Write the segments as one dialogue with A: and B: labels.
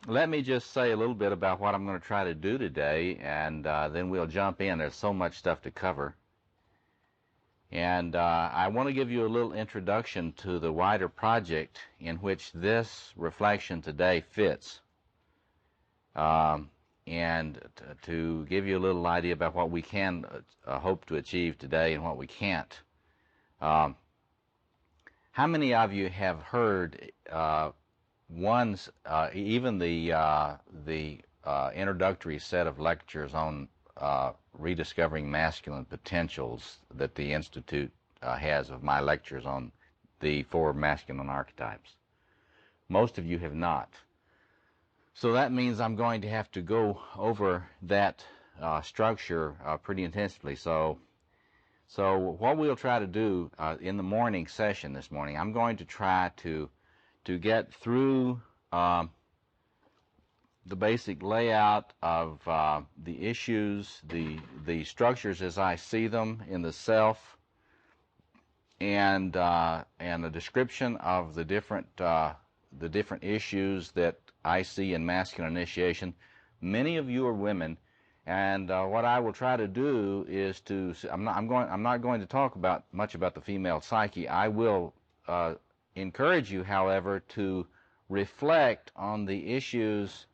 A: let me just say a little bit about what I'm going to try to do today, and then we'll jump in. There's so much stuff to cover. And I want to give you a little introduction to the wider project in which this reflection today fits, and to give you a little idea about what we can hope to achieve today and what we can't. How many of you have heard even the introductory set of lectures on rediscovering masculine potentials that the Institute has of my lectures on the 4 masculine archetypes? Most of you have not. So that means I'm going to have to go over that structure pretty intensively. So what we'll try to do in the morning session this morning, I'm going to try to get through the basic layout of the issues, the structures as I see them in the self, and a description of the different issues that I see in masculine initiation. Many of you are women, and what I will try to do is to I'm not going to talk much about the female psyche. I will encourage you, however, to reflect on the issues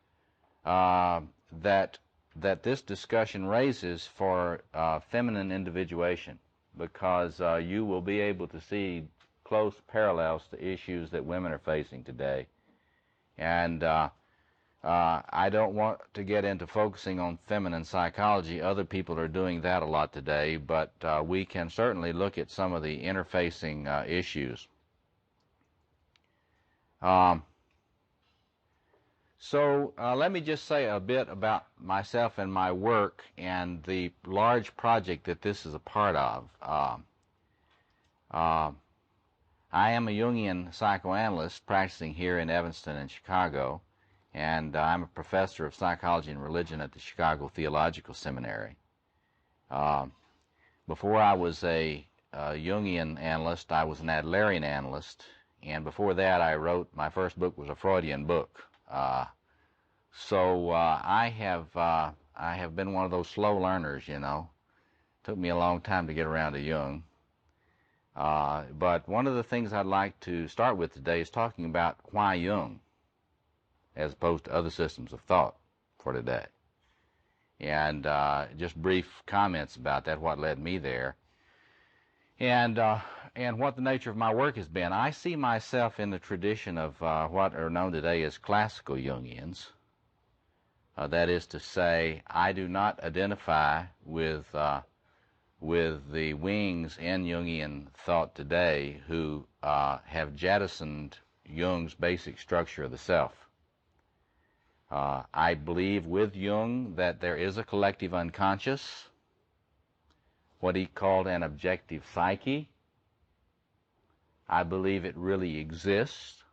A: that this discussion raises for feminine individuation, because you will be able to see close parallels to issues that women are facing today. And I don't want to get into focusing on feminine psychology. Other people are doing that a lot today, but we can certainly look at some of the interfacing issues. So let me just say a bit about myself and my work and the large project that this is a part of. I am a Jungian psychoanalyst practicing here in Evanston and Chicago, and I'm a professor of psychology and religion at the Chicago Theological Seminary. Before I was a Jungian analyst, I was an Adlerian analyst, and before that I wrote, my first book was a Freudian book. So I have been one of those slow learners, you know. Took me a long time to get around to Jung. But one of the things I'd like to start with today is talking about why Jung, as opposed to other systems of thought for today. And just brief comments about that, what led me there, and what the nature of my work has been. I see myself in the tradition of what are known today as classical Jungians. That is to say, I do not identify with the wings in Jungian thought today who have jettisoned Jung's basic structure of the self. I believe with Jung that there is a collective unconscious, what he called an objective psyche. I believe it really exists,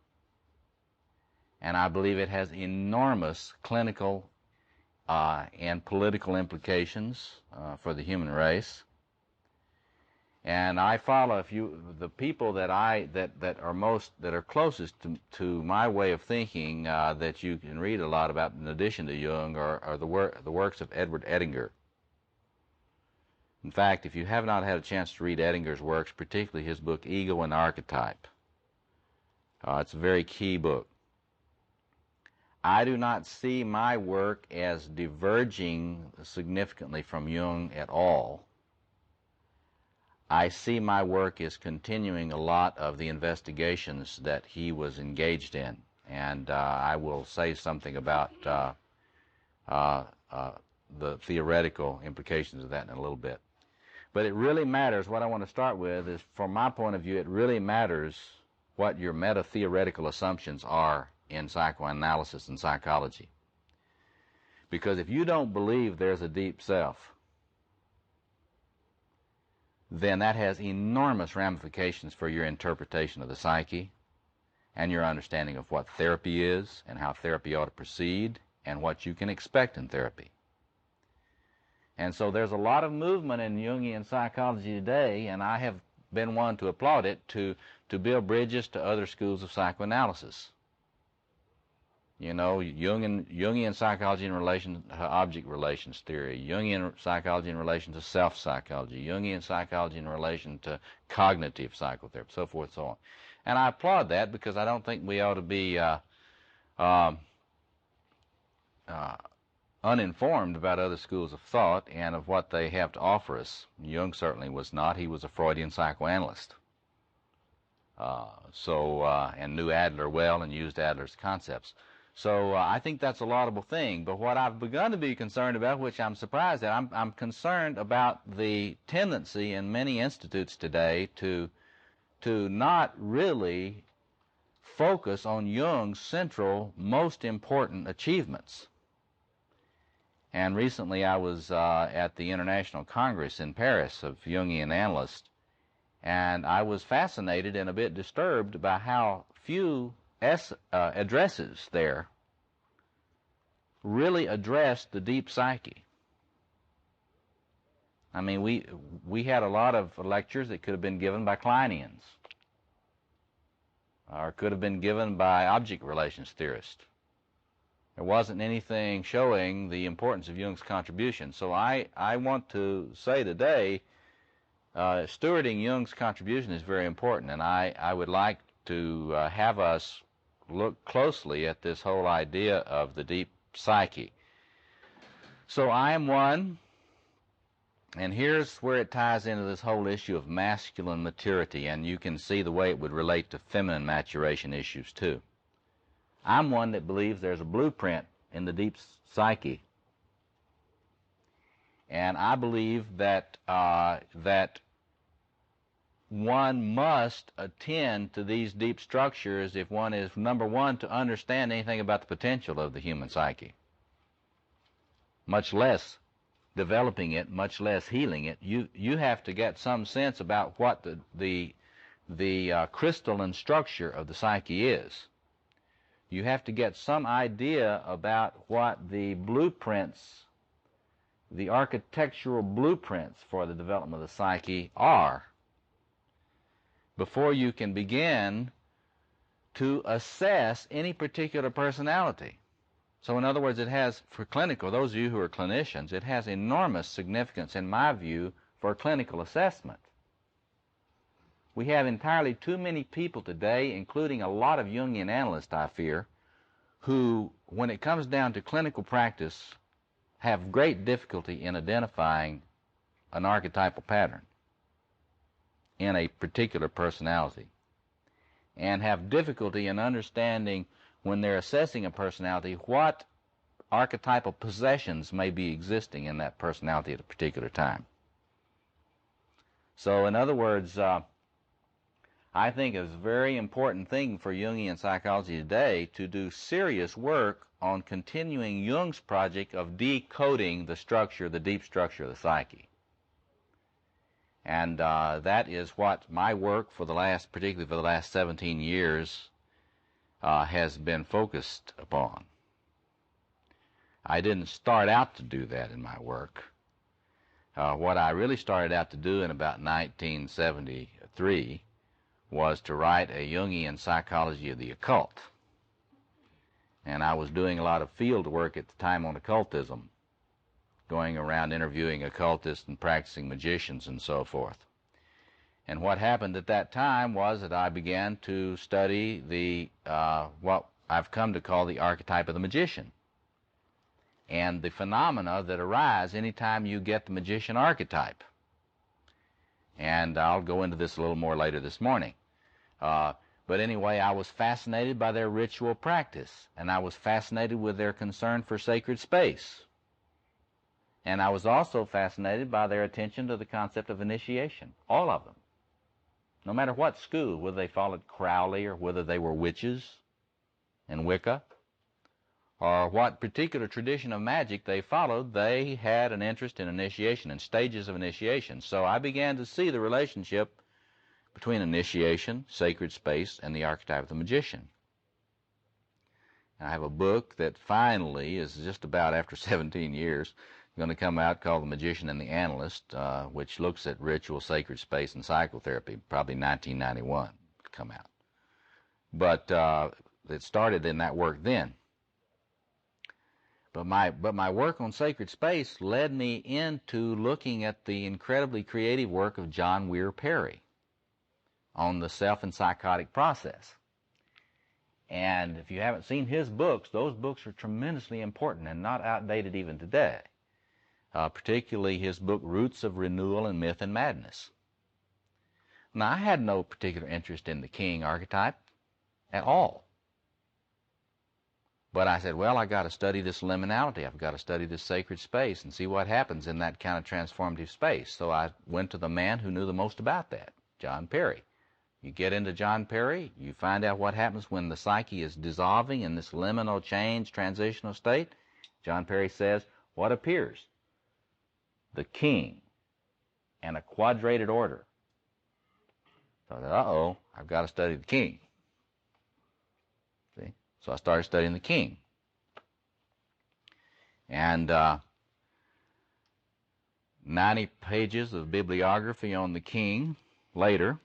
A: and I believe it has enormous clinical and political implications for the human race. And I follow the people that are closest to my way of thinking that you can read a lot about in addition to Jung are the works of Edward Edinger. In fact, if you have not had a chance to read Edinger's works, particularly his book Ego and Archetype, it's a very key book. I do not see my work as diverging significantly from Jung at all. I see my work as continuing a lot of the investigations that he was engaged in, and I will say something about the theoretical implications of that in a little bit. But it really matters. What I want to start with is, from my point of view, it really matters what your meta-theoretical assumptions are in psychoanalysis and psychology. Because if you don't believe there's a deep self, then that has enormous ramifications for your interpretation of the psyche and your understanding of what therapy is and how therapy ought to proceed and what you can expect in therapy. And so there's a lot of movement in Jungian psychology today, and I have been one to applaud it, to build bridges to other schools of psychoanalysis. You know, Jungian psychology in relation to object relations theory, Jungian psychology in relation to self-psychology, Jungian psychology in relation to cognitive psychotherapy, so forth, so on. And I applaud that because I don't think we ought to be uninformed about other schools of thought and of what they have to offer us. Jung certainly was not. He was a Freudian psychoanalyst. And knew Adler well and used Adler's concepts. So I think that's a laudable thing. But what I've begun to be concerned about, which I'm surprised at, I'm concerned about the tendency in many institutes today to not really focus on Jung's central, most important achievements. And recently I was at the International Congress in Paris of Jungian analysts, and I was fascinated and a bit disturbed by how few addresses there really addressed the deep psyche. I mean, we had a lot of lectures that could have been given by Kleinians, or could have been given by object relations theorists. There wasn't anything showing the importance of Jung's contribution. So I want to say today, stewarding Jung's contribution is very important, and I would like to have us look closely at this whole idea of the deep psyche. So I am one, and here's where it ties into this whole issue of masculine maturity, and you can see the way it would relate to feminine maturation issues too. I'm one that believes there's a blueprint in the deep psyche, and I believe that that one must attend to these deep structures if one is, number one, to understand anything about the potential of the human psyche, much less developing it, much less healing it. You have to get some sense about what the crystalline structure of the psyche is. You have to get some idea about what the blueprints, the architectural blueprints for the development of the psyche are, before you can begin to assess any particular personality. So in other words, it has, for clinical, those of you who are clinicians, it has enormous significance, in my view, for clinical assessment. We have entirely too many people today, including a lot of Jungian analysts, I fear, who, when it comes down to clinical practice, have great difficulty in identifying an archetypal pattern in a particular personality, and have difficulty in understanding, when they're assessing a personality, what archetypal possessions may be existing in that personality at a particular time. So in other words, I think it's a very important thing for Jungian psychology today to do serious work on continuing Jung's project of decoding the structure, the deep structure of the psyche. And that is what my work for the last, particularly for the last 17 years, has been focused upon. I didn't start out to do that in my work. What I really started out to do in about 1973 was to write a Jungian psychology of the occult. And I was doing a lot of field work at the time on occultism, going around interviewing occultists and practicing magicians and so forth. And what happened at that time was that I began to study the what I've come to call the archetype of the magician, and the phenomena that arise anytime you get the magician archetype. And I'll go into this a little more later this morning. But anyway, I was fascinated by their ritual practice, and I was fascinated with their concern for sacred space. And I was also fascinated by their attention to the concept of initiation, all of them. No matter what school, whether they followed Crowley or whether they were witches and Wicca, or what particular tradition of magic they followed, they had an interest in initiation and stages of initiation. So I began to see the relationship between initiation, sacred space, and the archetype of the magician. And I have a book that finally is just about, after 17 years, going to come out called The Magician and the Analyst, which looks at ritual, sacred space, and psychotherapy, probably 1991 come out. But it started in that work then. But my work on sacred space led me into looking at the incredibly creative work of John Weir Perry on the self and psychotic process. And if you haven't seen his books, those books are tremendously important and not outdated even today. Particularly his book Roots of Renewal and Myth and Madness. Now, I had no particular interest in the king archetype at all. But I said, well, I got to study this liminality. I've got to study this sacred space and see what happens in that kind of transformative space. So I went to the man who knew the most about that, John Perry. You get into John Perry, you find out what happens when the psyche is dissolving in this liminal change, transitional state. John Perry says, what appears? The king and a quadrated order. So I said, uh-oh, I've got to study the king. See? So I started studying the king. And 90 pages of bibliography on the king later,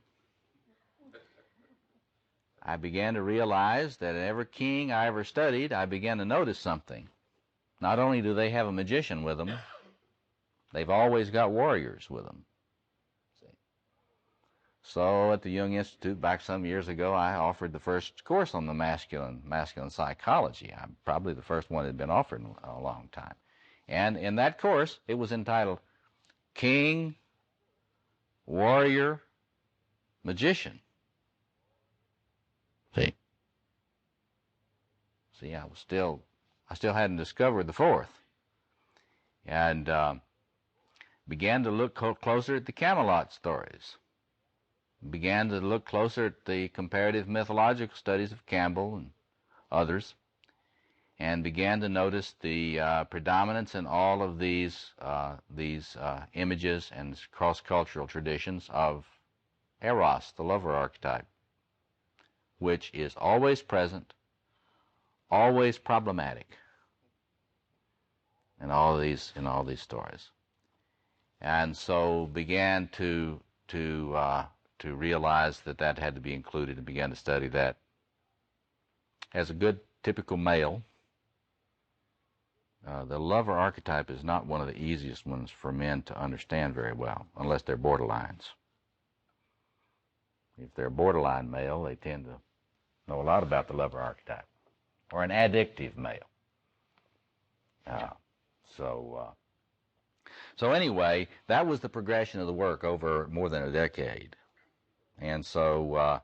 A: I began to realize that every king I ever studied, I began to notice something. Not only do they have a magician with them, they've always got warriors with them. See? So at the Jung Institute back some years ago, I offered the first course on the masculine psychology. I'm probably the first one that had been offered in a long time. And in that course, it was entitled King, Warrior, Magician. See, I still hadn't discovered the fourth. And began to look closer at the Camelot stories. Began to look closer at the comparative mythological studies of Campbell and others, and began to notice the predominance in all of these images and cross-cultural traditions of Eros, the lover archetype, which is always present, always problematic in all these stories. And so began to realize that had to be included, and began to study that. As a good typical male, the lover archetype is not one of the easiest ones for men to understand very well, unless they're borderlines. If they're a borderline male, they tend to know a lot about the lover archetype, or an addictive male. So anyway, that was the progression of the work over more than a decade. And so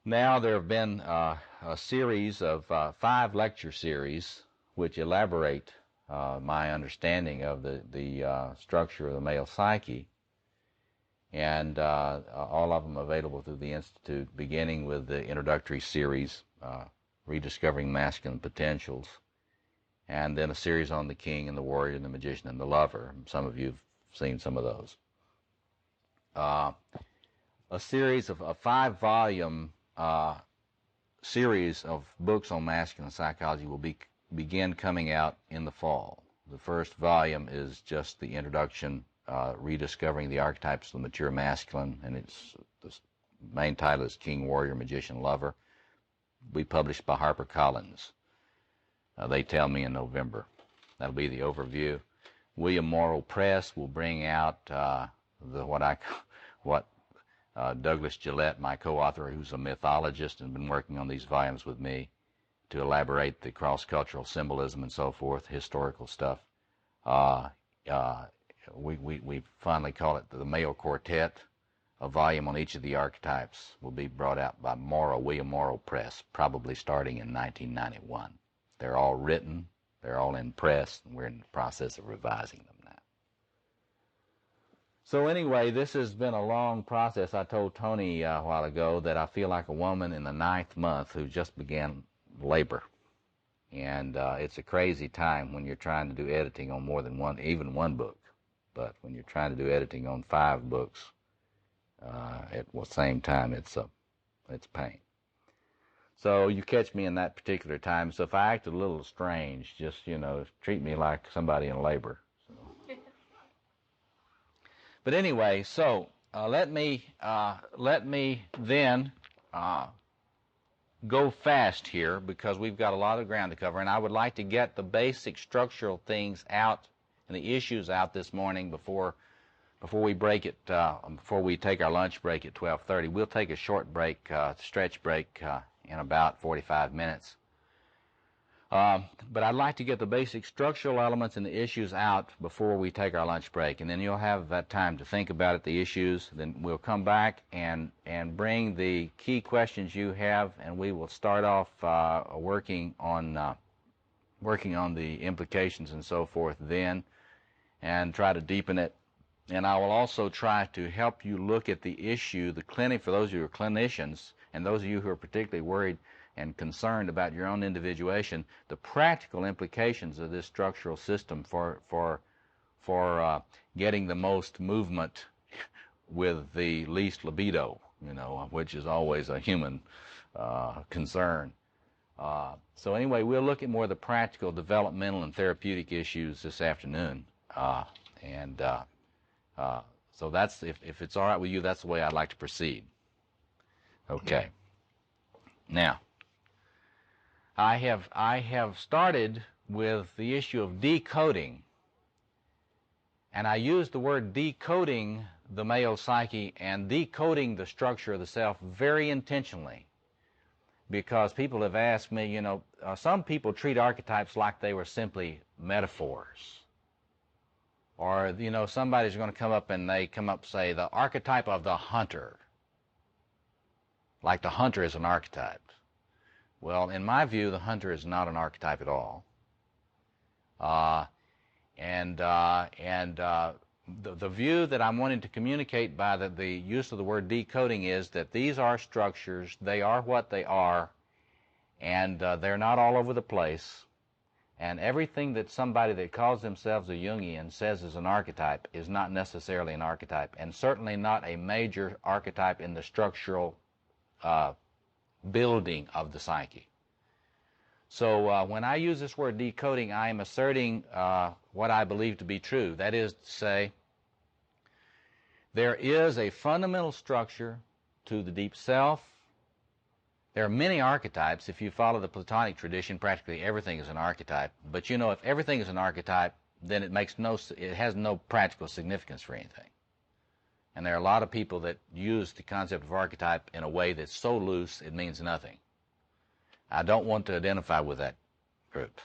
A: now there have been a series of 5 lecture series which elaborate my understanding of the structure of the male psyche, and all of them available through the Institute, beginning with the introductory series, Rediscovering Masculine Potentials, and then a series on the king and the warrior and the magician and the lover. Some of you have seen some of those. A series of a 5-volume series of books on masculine psychology will begin coming out in the fall. The first volume is just the introduction, Rediscovering the Archetypes of the Mature Masculine, and the main title is King, Warrior, Magician, Lover. Be published by HarperCollins. They tell me in November. That'll be the overview. William Morrow Press will bring out Douglas Gillette, my co-author, who's a mythologist and been working on these volumes with me to elaborate the cross-cultural symbolism and so forth, historical stuff. We finally call it the Male Quartet. A volume on each of the archetypes will be brought out by William Morrow Press, probably starting in 1991. They're all written, they're all in press, and we're in the process of revising them now. So anyway, this has been a long process. I told Tony a while ago that I feel like a woman in the 9th month who just began labor. And it's a crazy time when you're trying to do editing on more than even one book. But when you're trying to do editing on 5 books at the same time, it's pain. So you catch me in that particular time. So if I acted a little strange, just, treat me like somebody in labor. So. But anyway, so let me then go fast here because we've got a lot of ground to cover, and I would like to get the basic structural things out and the issues out this morning before we break it, before we take our lunch break at 12:30. We'll take a short break, stretch break, in about 45 minutes. But I'd like to get the basic structural elements and the issues out before we take our lunch break, and then you'll have that time to think about it, the issues. Then we'll come back and bring the key questions you have, and we will start off working on the implications and so forth then, and try to deepen it. And I will also try to help you look at the issue, the clinic, for those of you who are clinicians, and those of you who are particularly worried and concerned about your own individuation, the practical implications of this structural system for getting the most movement with the least libido, which is always a human concern. So anyway, we'll look at more of the practical, developmental, and therapeutic issues this afternoon. So that's, if it's all right with you, that's the way I'd like to proceed. Okay. Now, I have started with the issue of decoding, and I use the word decoding the male psyche and decoding the structure of the self very intentionally, because people have asked me, some people treat archetypes like they were simply metaphors. Or, somebody's going to come up and they say, the archetype of the hunter. Like the hunter is an archetype. Well, in my view, the hunter is not an archetype at all. The view that I'm wanting to communicate by the use of the word decoding is that these are structures, they are what they are, and they're not all over the place. And everything that somebody that calls themselves a Jungian says is an archetype is not necessarily an archetype, and certainly not a major archetype in the structural building of the psyche. So when I use this word decoding, I am asserting what I believe to be true. That is to say, there is a fundamental structure to the deep self. There are many archetypes. If you follow the Platonic tradition, practically everything is an archetype. But if everything is an archetype, then it has no practical significance for anything. And there are a lot of people that use the concept of archetype in a way that's so loose it means nothing. I don't want to identify with that group.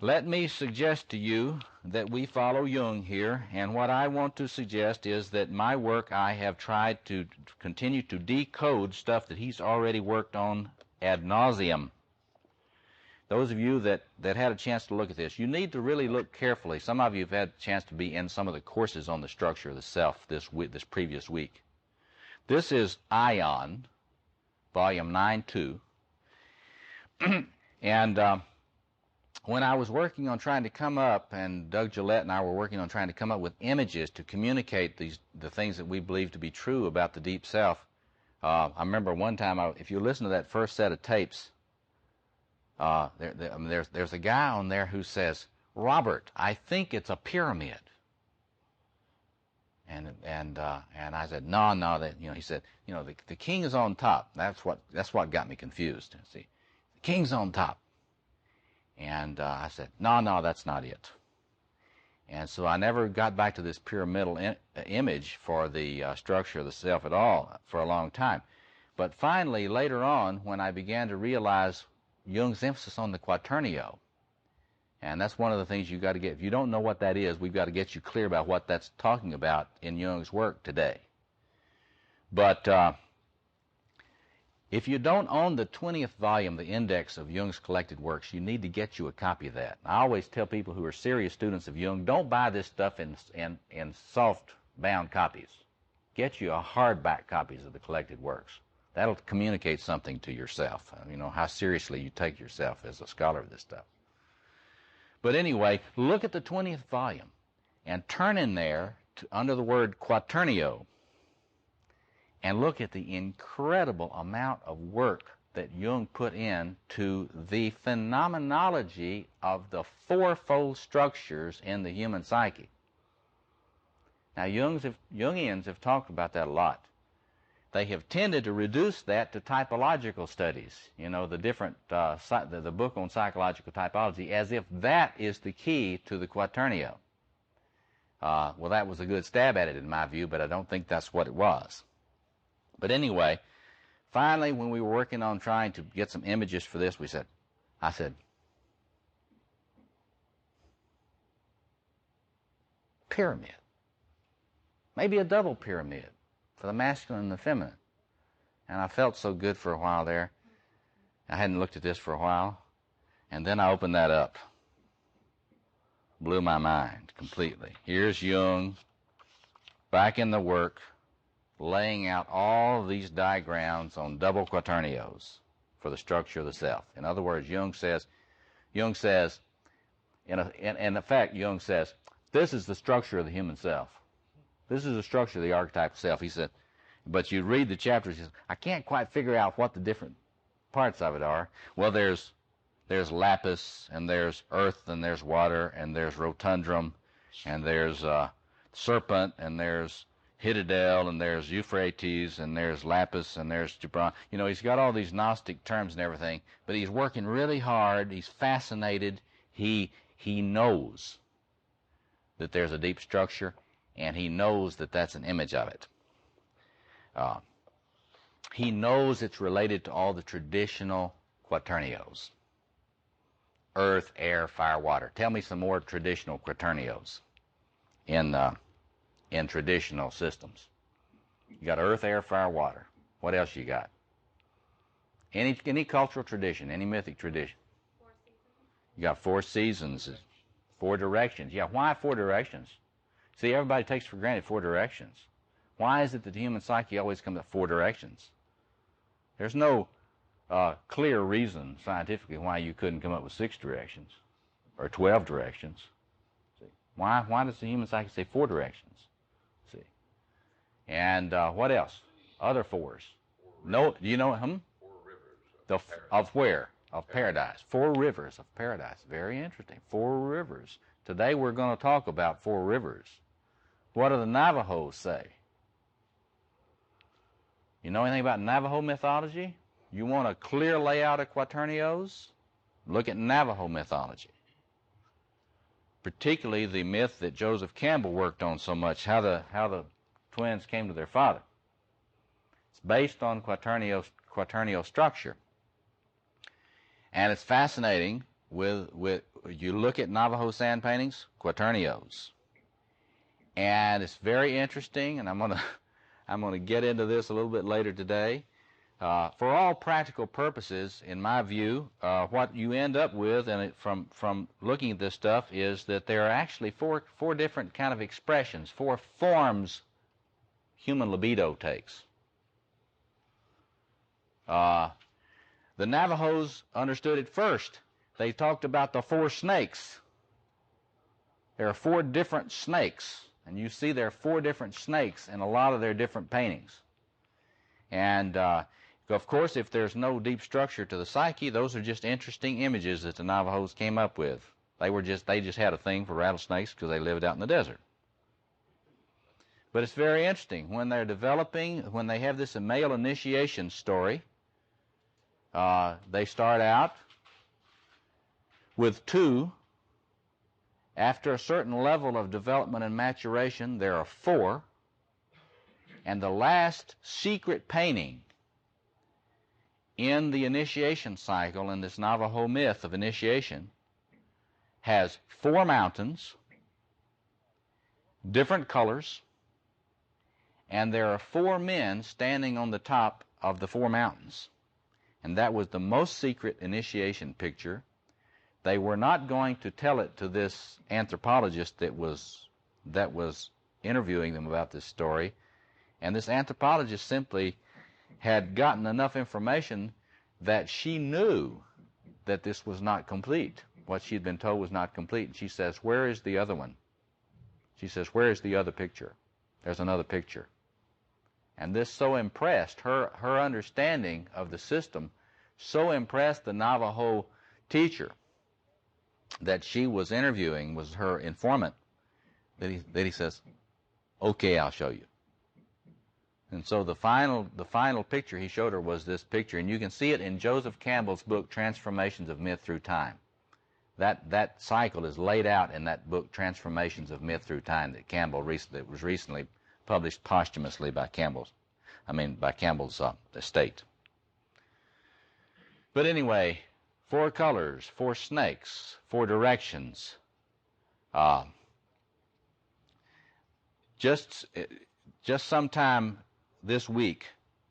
A: Let me suggest to you that we follow Jung here, and what I want to suggest is that my work, I have tried to continue to decode stuff that he's already worked on ad nauseum. Those of you that had a chance to look at this, you need to really look carefully. Some of you have had a chance to be in some of the courses on the structure of the self this previous week. This is Ion, volume 9-2. And when I was working on trying to come up, and Doug Gillette and I were working on trying to come up with images to communicate the things that we believe to be true about the deep self, I remember one time, if you listen to that first set of tapes, there's a guy on there who says, "Robert, I think it's a pyramid." And I said, no, he said, the king is on top. That's what got me confused. See, the king's on top. And I said, no, that's not it. And so I never got back to this pyramidal image for the structure of the self at all for a long time. But finally, later on, when I began to realize Jung's emphasis on the quaternio, and that's one of the things you've got to get. If you don't know what that is, we've got to get you clear about what that's talking about in Jung's work today. But if you don't own the 20th volume, the index of Jung's collected works, you need to get you a copy of that. I always tell people who are serious students of Jung, don't buy this stuff in soft-bound copies. Get you a hardback copies of the collected works. That'll communicate something to yourself, how seriously you take yourself as a scholar of this stuff. But anyway, look at the 20th volume and turn in there under the word quaternio and look at the incredible amount of work that Jung put into the phenomenology of the fourfold structures in the human psyche. Now, Jungians have talked about that a lot. they have tended to reduce that to typological studies, you know, the different, the book on psychological typology, as if that is the key to the quaternio. Well, that was a good stab at it in my view, but I don't think that's what it was. But anyway, finally, when we were working on trying to get some images for this, I said, pyramid. Maybe a double pyramid for the masculine and the feminine. And I felt so good for a while there. I hadn't looked at this for a while. And then I opened that up. Blew my mind completely. Here's Jung, back in the work, laying out all these diagrams on double quaternios for the structure of the self. In other words, Jung says, in effect, Jung says, this is the structure of the human self. This is the structure of the archetypal self. He said, but you read the chapters, he says, I can't quite figure out what the different parts of it are. Well, there's lapis, and there's earth, and there's water, and there's rotundrum, and there's serpent, and there's Hiddidel, and there's Euphrates, and there's lapis, and there's Gibran. You know, he's got all these Gnostic terms and everything, but he's working really hard. He's fascinated. He knows that there's a deep structure, and he knows that that's an image of it. He knows it's related to all the traditional quaternios. Earth, air, fire, water. Tell me some more traditional quaternios in traditional systems. You got earth, air, fire, water. What else you got? Any cultural tradition, any mythic tradition.
B: 4 seasons.
A: You got 4 seasons, 4 directions. Yeah, why 4 directions? See, everybody takes for granted 4 directions. Why is it that the human psyche always comes up 4 directions? There's no clear reason scientifically why you couldn't come up with 6 directions or 12 directions. See, why does the human psyche say 4 directions? See, and what else? Other 4s. No, do you know?
C: 4 rivers
A: of where? Of paradise. 4 rivers of paradise. Very interesting. 4 rivers. Today we're going to talk about 4 rivers. What do the Navajos say? You know anything about Navajo mythology? You want a clear layout of quaternios? Look at Navajo mythology. Particularly the myth that Joseph Campbell worked on so much, how the twins came to their father. It's based on quaternio structure. And it's fascinating with you look at Navajo sand paintings, quaternios. And it's very interesting, and I'm gonna get into this a little bit later today. For all practical purposes, in my view, what you end up with, and from looking at this stuff, is that there are actually four different kind of expressions, 4 forms human libido takes. The Navajos understood it first. They talked about the 4 snakes. There are 4 different snakes, and you see there are 4 different snakes in a lot of their different paintings. And of course, if there's no deep structure to the psyche, those are just interesting images that the Navajos came up with. They just had a thing for rattlesnakes because they lived out in the desert. But it's very interesting when they're developing, when they have this male initiation story. They start out with 2. After a certain level of development and maturation, there are 4. And the last secret painting in the initiation cycle, in this Navajo myth of initiation, has 4 mountains, different colors, and there are 4 men standing on the top of the 4 mountains. And that was the most secret initiation picture. They were not going to tell it to this anthropologist that was interviewing them about this story. And this anthropologist simply had gotten enough information that she knew that this was not complete. What she'd been told was not complete. And she says, where is the other one? She says, where is the other picture? There's another picture. And this so impressed, her understanding of the system so impressed the Navajo teacher that she was interviewing, was her informant, that he says, okay, I'll show you. And so the final picture he showed her was this picture, and you can see it in Joseph Campbell's book, Transformations of Myth Through Time. That cycle is laid out in that book, Transformations of Myth Through Time, that was recently published posthumously by Campbell's estate. But anyway, 4 colors, 4 snakes, 4 directions. Just sometime this week,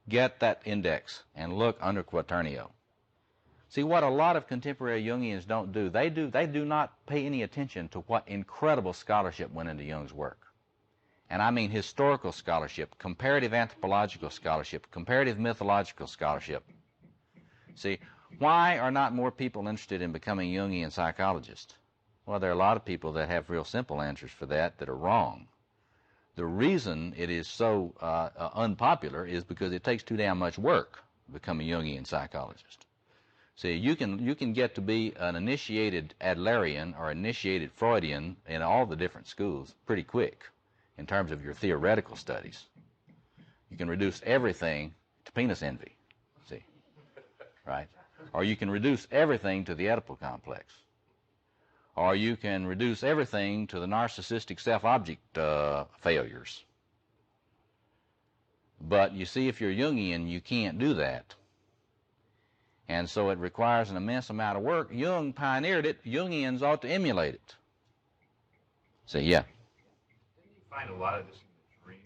A: get that index and look under Quaternio. See, what a lot of contemporary Jungians don't do, they do not pay any attention to what incredible scholarship went into Jung's work. And I mean historical scholarship, comparative anthropological scholarship, comparative mythological scholarship. See, why are not more people interested in becoming Jungian psychologists? Well, there are a lot of people that have real simple answers for that are wrong. The reason it is so unpopular is because it takes too damn much work to become a Jungian psychologist. See, you can get to be an initiated Adlerian or initiated Freudian in all the different schools pretty quick in terms of your theoretical studies. You can reduce everything to penis envy, see, right? Or you can reduce everything to the Oedipal complex. Or you can reduce everything to the narcissistic self-object failures. But you see, if you're Jungian, you can't do that. And so it requires an immense amount of work. Jung pioneered it. Jungians ought to emulate it. So, yeah.
B: Didn't you find a lot of this in the dream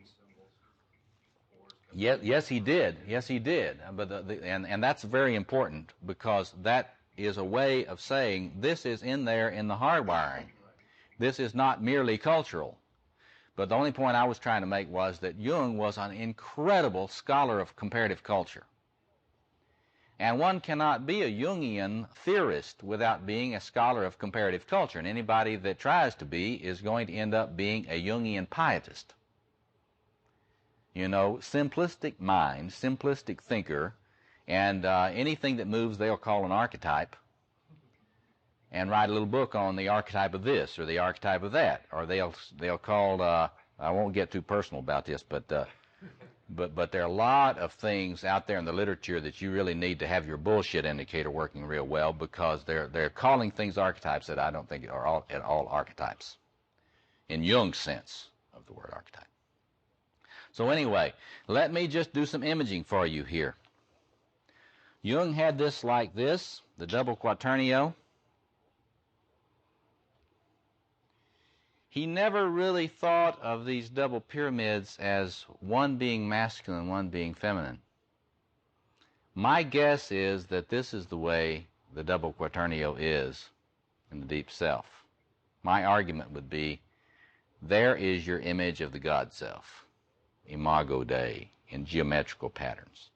B: symbols?
A: Yes, he did. Yes, he did. But and that's very important, because that is a way of saying this is in there in the hardwiring. This is not merely cultural. But the only point I was trying to make was that Jung was an incredible scholar of comparative culture. And one cannot be a Jungian theorist without being a scholar of comparative culture. And anybody that tries to be is going to end up being a Jungian pietist. You know, simplistic mind, simplistic thinker, and anything that moves they'll call an archetype, and write a little book on the archetype of this or the archetype of that, or they'll call, I won't get too personal about this, but there are a lot of things out there in the literature that you really need to have your bullshit indicator working real well, because they're calling things archetypes that I don't think are at all archetypes in Jung's sense of the word archetype. So anyway, let me just do some imaging for you here. Jung had this like this, the double quaternio. He never really thought of these double pyramids as one being masculine, one being feminine. My guess is that this is the way the double quaternio is in the deep self. My argument would be, there is your image of the God self, imago Dei, in geometrical patterns.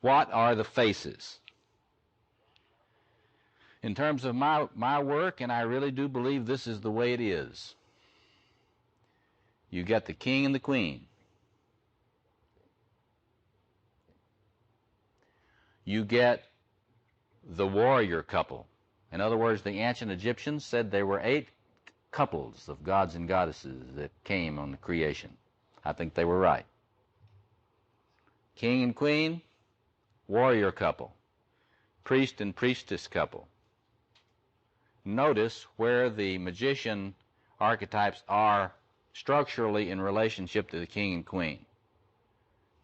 A: What are the faces? In terms of my work, and I really do believe this is the way it is, you get the king and the queen. You get the warrior couple. In other words, the ancient Egyptians said there were 8 couples of gods and goddesses that came on the creation. I think they were right. King and queen, warrior couple, priest and priestess couple. Notice where the magician archetypes are structurally in relationship to the king and queen.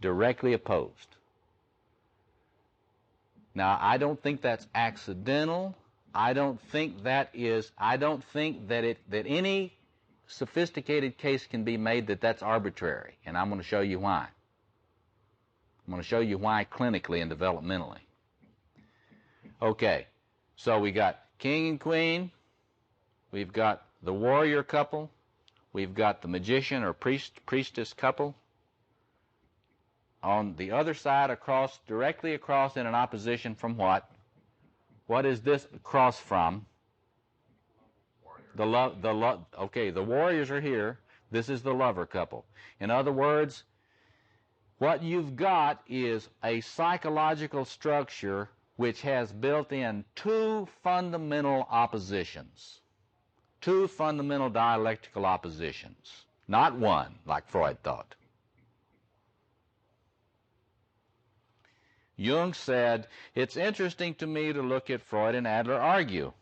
A: Directly opposed. Now, I don't think that's accidental. I don't think that any sophisticated case can be made that that's arbitrary, and I'm going to show you why. I'm going to show you why clinically and developmentally. Okay, so we got king and queen, we've got the warrior couple, we've got the magician or priestess couple. On the other side, directly across in an opposition from what? What is this across from? Okay, the warriors are here. This is the lover couple. In other words, what you've got is a psychological structure which has built in 2 fundamental oppositions, 2 fundamental dialectical oppositions, not one, like Freud thought. Jung said, it's interesting to me to look at Freud and Adler argue.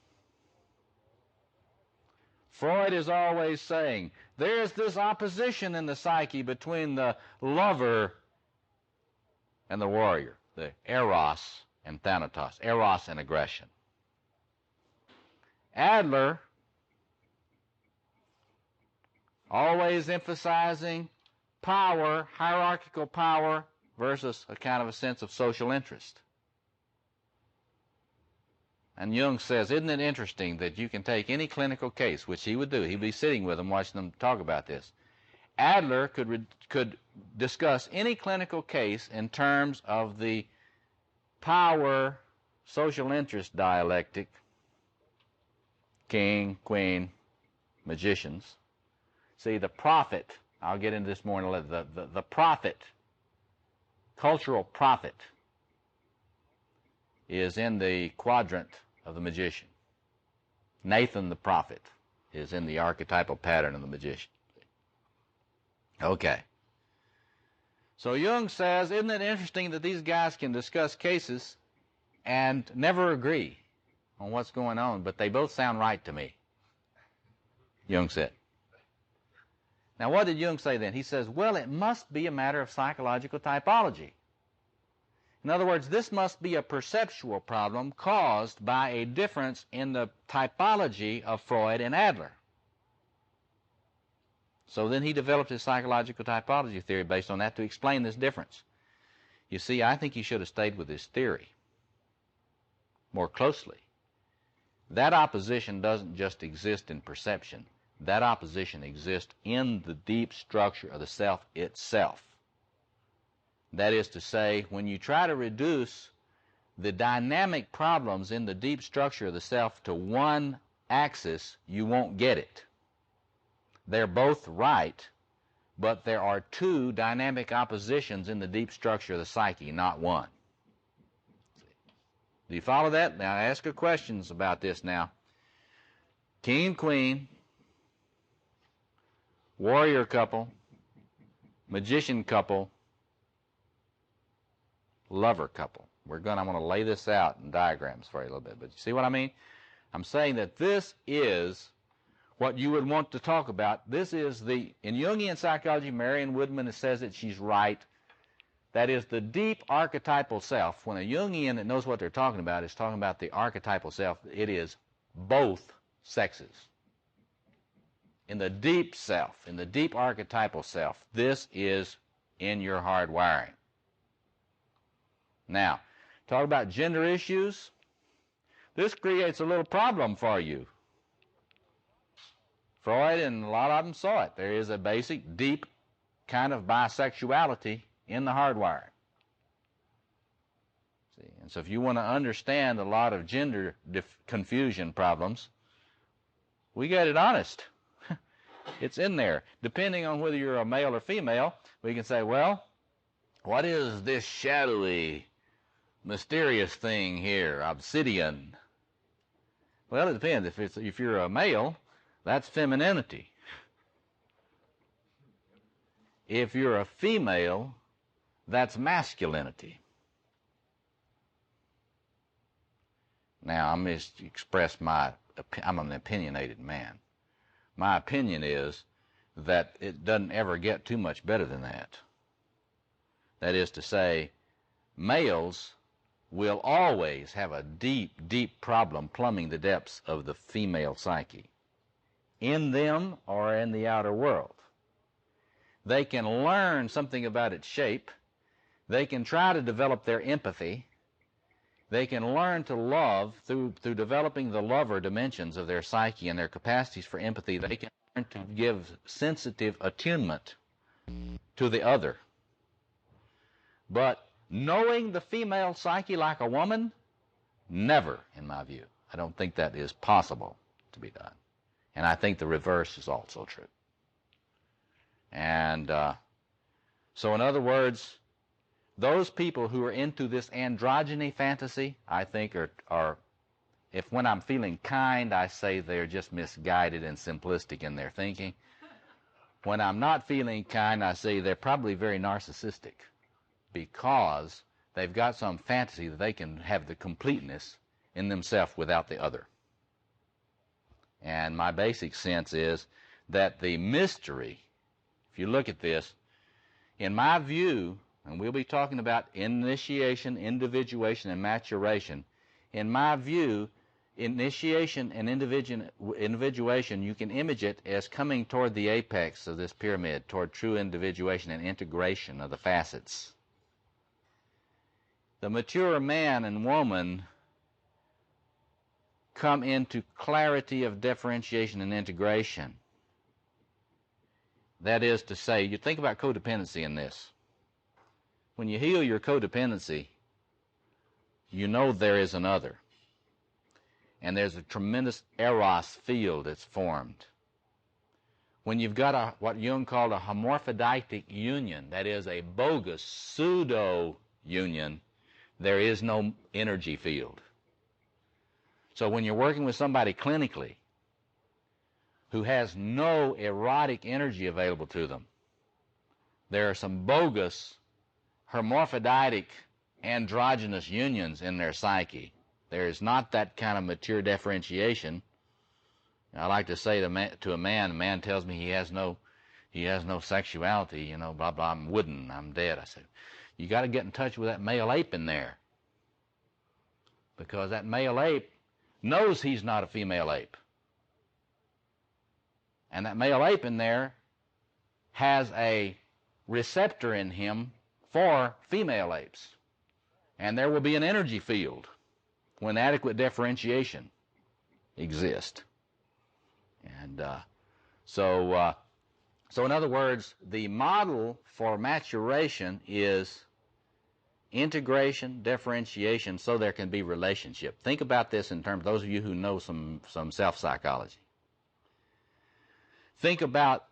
A: Freud is always saying, there's this opposition in the psyche between the lover and the warrior, the eros and thanatos, eros and aggression. Adler, always emphasizing power, hierarchical power, versus a kind of a sense of social interest. And Jung says, isn't it interesting that you can take any clinical case, which he would do, he'd be sitting with them watching them talk about this. Adler could discuss any clinical case in terms of the power, social interest dialectic, king, queen, magicians. See, the prophet, I'll get into this more in a little, the prophet, cultural prophet, is in the quadrant of the magician. Nathan the prophet is in the archetypal pattern of the magician. Okay. So Jung says, isn't it interesting that these guys can discuss cases and never agree on what's going on, but they both sound right to me, Jung said. Now, what did Jung say then? He says, well, it must be a matter of psychological typology. In other words, this must be a perceptual problem caused by a difference in the typology of Freud and Adler. So then he developed his psychological typology theory based on that to explain this difference. You see, I think he should have stayed with his theory more closely. That opposition doesn't just exist in perception. That opposition exists in the deep structure of the self itself. That is to say, when you try to reduce the dynamic problems in the deep structure of the self to one axis, you won't get it. They're both right, but there are two dynamic oppositions in the deep structure of the psyche, not one. Do you follow that? Now ask her questions about this now. King and queen, warrior couple, magician couple, lover couple. I'm going to lay this out in diagrams for you a little bit, but you see what I mean? I'm saying that this is what you would want to talk about. This is in Jungian psychology, Marion Woodman says that she's right. That is the deep archetypal self. When a Jungian that knows what they're talking about is talking about the archetypal self, it is both sexes. In the deep self, in the deep archetypal self, this is in your hard wiring. Now, talk about gender issues. This creates a little problem for you. Freud and a lot of them saw it. There is a basic, deep kind of bisexuality in the hardwiring. See, and so if you want to understand a lot of gender confusion problems, we get it honest. It's in there. Depending on whether you're a male or female, we can say, well, what is this shadowy, mysterious thing here, obsidian? Well, it depends. If you're a male, that's femininity. If you're a female, that's masculinity. Now, I'm going to express I'm an opinionated man. My opinion is that it doesn't ever get too much better than that. That is to say, males will always have a deep, deep problem plumbing the depths of the female psyche, in them or in the outer world. They can learn something about its shape. They can try to develop their empathy. They can learn to love through developing the lover dimensions of their psyche and their capacities for empathy. They can learn to give sensitive attunement to the other. But knowing the female psyche like a woman, never, in my view. I don't think that is possible to be done. And I think the reverse is also true. And so in other words, those people who are into this androgyny fantasy, I think are, if when I'm feeling kind, I say they're just misguided and simplistic in their thinking. When I'm not feeling kind, I say they're probably very narcissistic, because they've got some fantasy that they can have the completeness in themselves without the other. And my basic sense is that the mystery, if you look at this, in my view, and we'll be talking about initiation, individuation, and maturation, in my view, initiation and individuation, you can image it as coming toward the apex of this pyramid, toward true individuation and integration of the facets. The mature man and woman come into clarity of differentiation and integration. That is to say, you think about codependency in this. When you heal your codependency, you know there is another. And there's a tremendous eros field that's formed. When you've got what Jung called a hermaphroditic union, that is a bogus pseudo-union, there is no energy field. So when you're working with somebody clinically who has no erotic energy available to them, there are some bogus hermaphroditic androgynous unions in their psyche. There is not that kind of mature differentiation. I like to say to a man tells me he has no sexuality, you know, blah, blah, I'm wooden, I'm dead. I said, you got to get in touch with that male ape in there. Because that male ape knows he's not a female ape. And that male ape in there has a receptor in him for female apes. And there will be an energy field when adequate differentiation exists. And so in other words, the model for maturation is integration, differentiation, so there can be relationship. Think about this in terms, those of you who know some self-psychology. Think about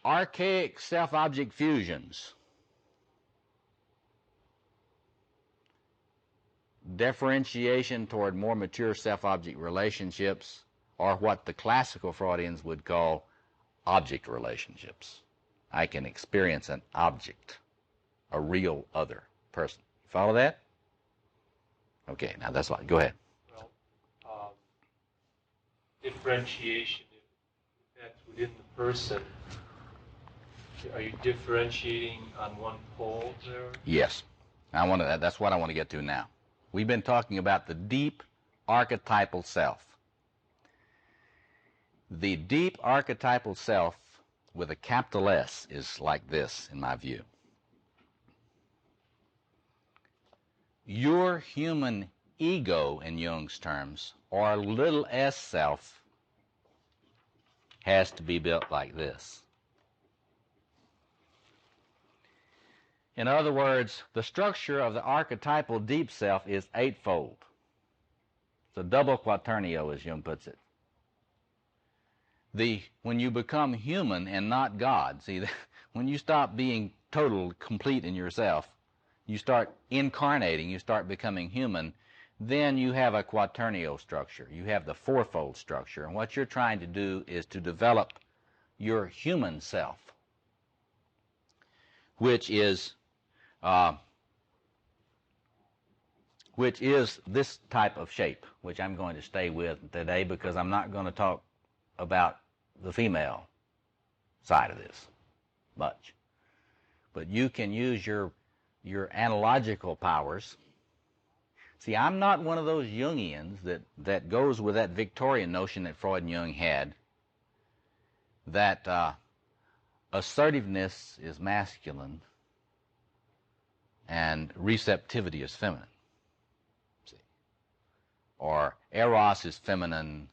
A: archaic self-object fusions. Differentiation toward more mature self-object relationships, or what the classical Freudians would call object relationships. I can experience an object, a real other person. You follow that? Okay, now that's like, go ahead.
C: Well, differentiation, if that's within the person, are you differentiating on one pole there?
A: Yes. That's what I want to get to now. We've been talking about the deep archetypal self. The deep archetypal self with a capital S is like this, in my view. Your human ego, in Jung's terms, or little s self, has to be built like this. In other words, the structure of the archetypal deep self is eightfold. It's a double quaternio, as Jung puts it. When you become human and not God, see, when you stop being total, complete in yourself, you start incarnating, you start becoming human, then you have a quaternio structure. You have the fourfold structure. And what you're trying to do is to develop your human self, which is this type of shape, which I'm going to stay with today because I'm not going to talk about the female side of this much. But you can use your analogical powers. See, I'm not one of those Jungians that goes with that Victorian notion that Freud and Jung had, that assertiveness is masculine and receptivity is feminine. See? Or eros is feminine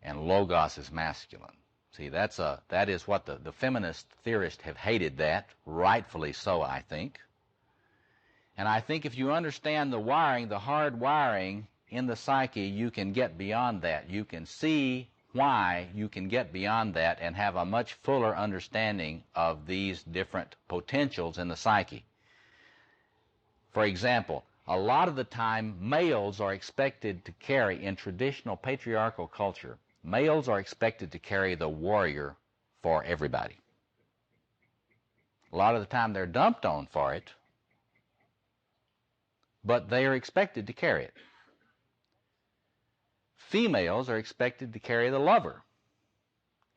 A: and logos is masculine. See, that is what the feminist theorists have hated that, rightfully so, I think. And I think if you understand the wiring, the hard wiring in the psyche, you can get beyond that. You can see why you can get beyond that and have a much fuller understanding of these different potentials in the psyche. For example, a lot of the time males are expected to carry, in traditional patriarchal culture, males are expected to carry the warrior for everybody. A lot of the time they're dumped on for it, but they are expected to carry it. Females are expected to carry the lover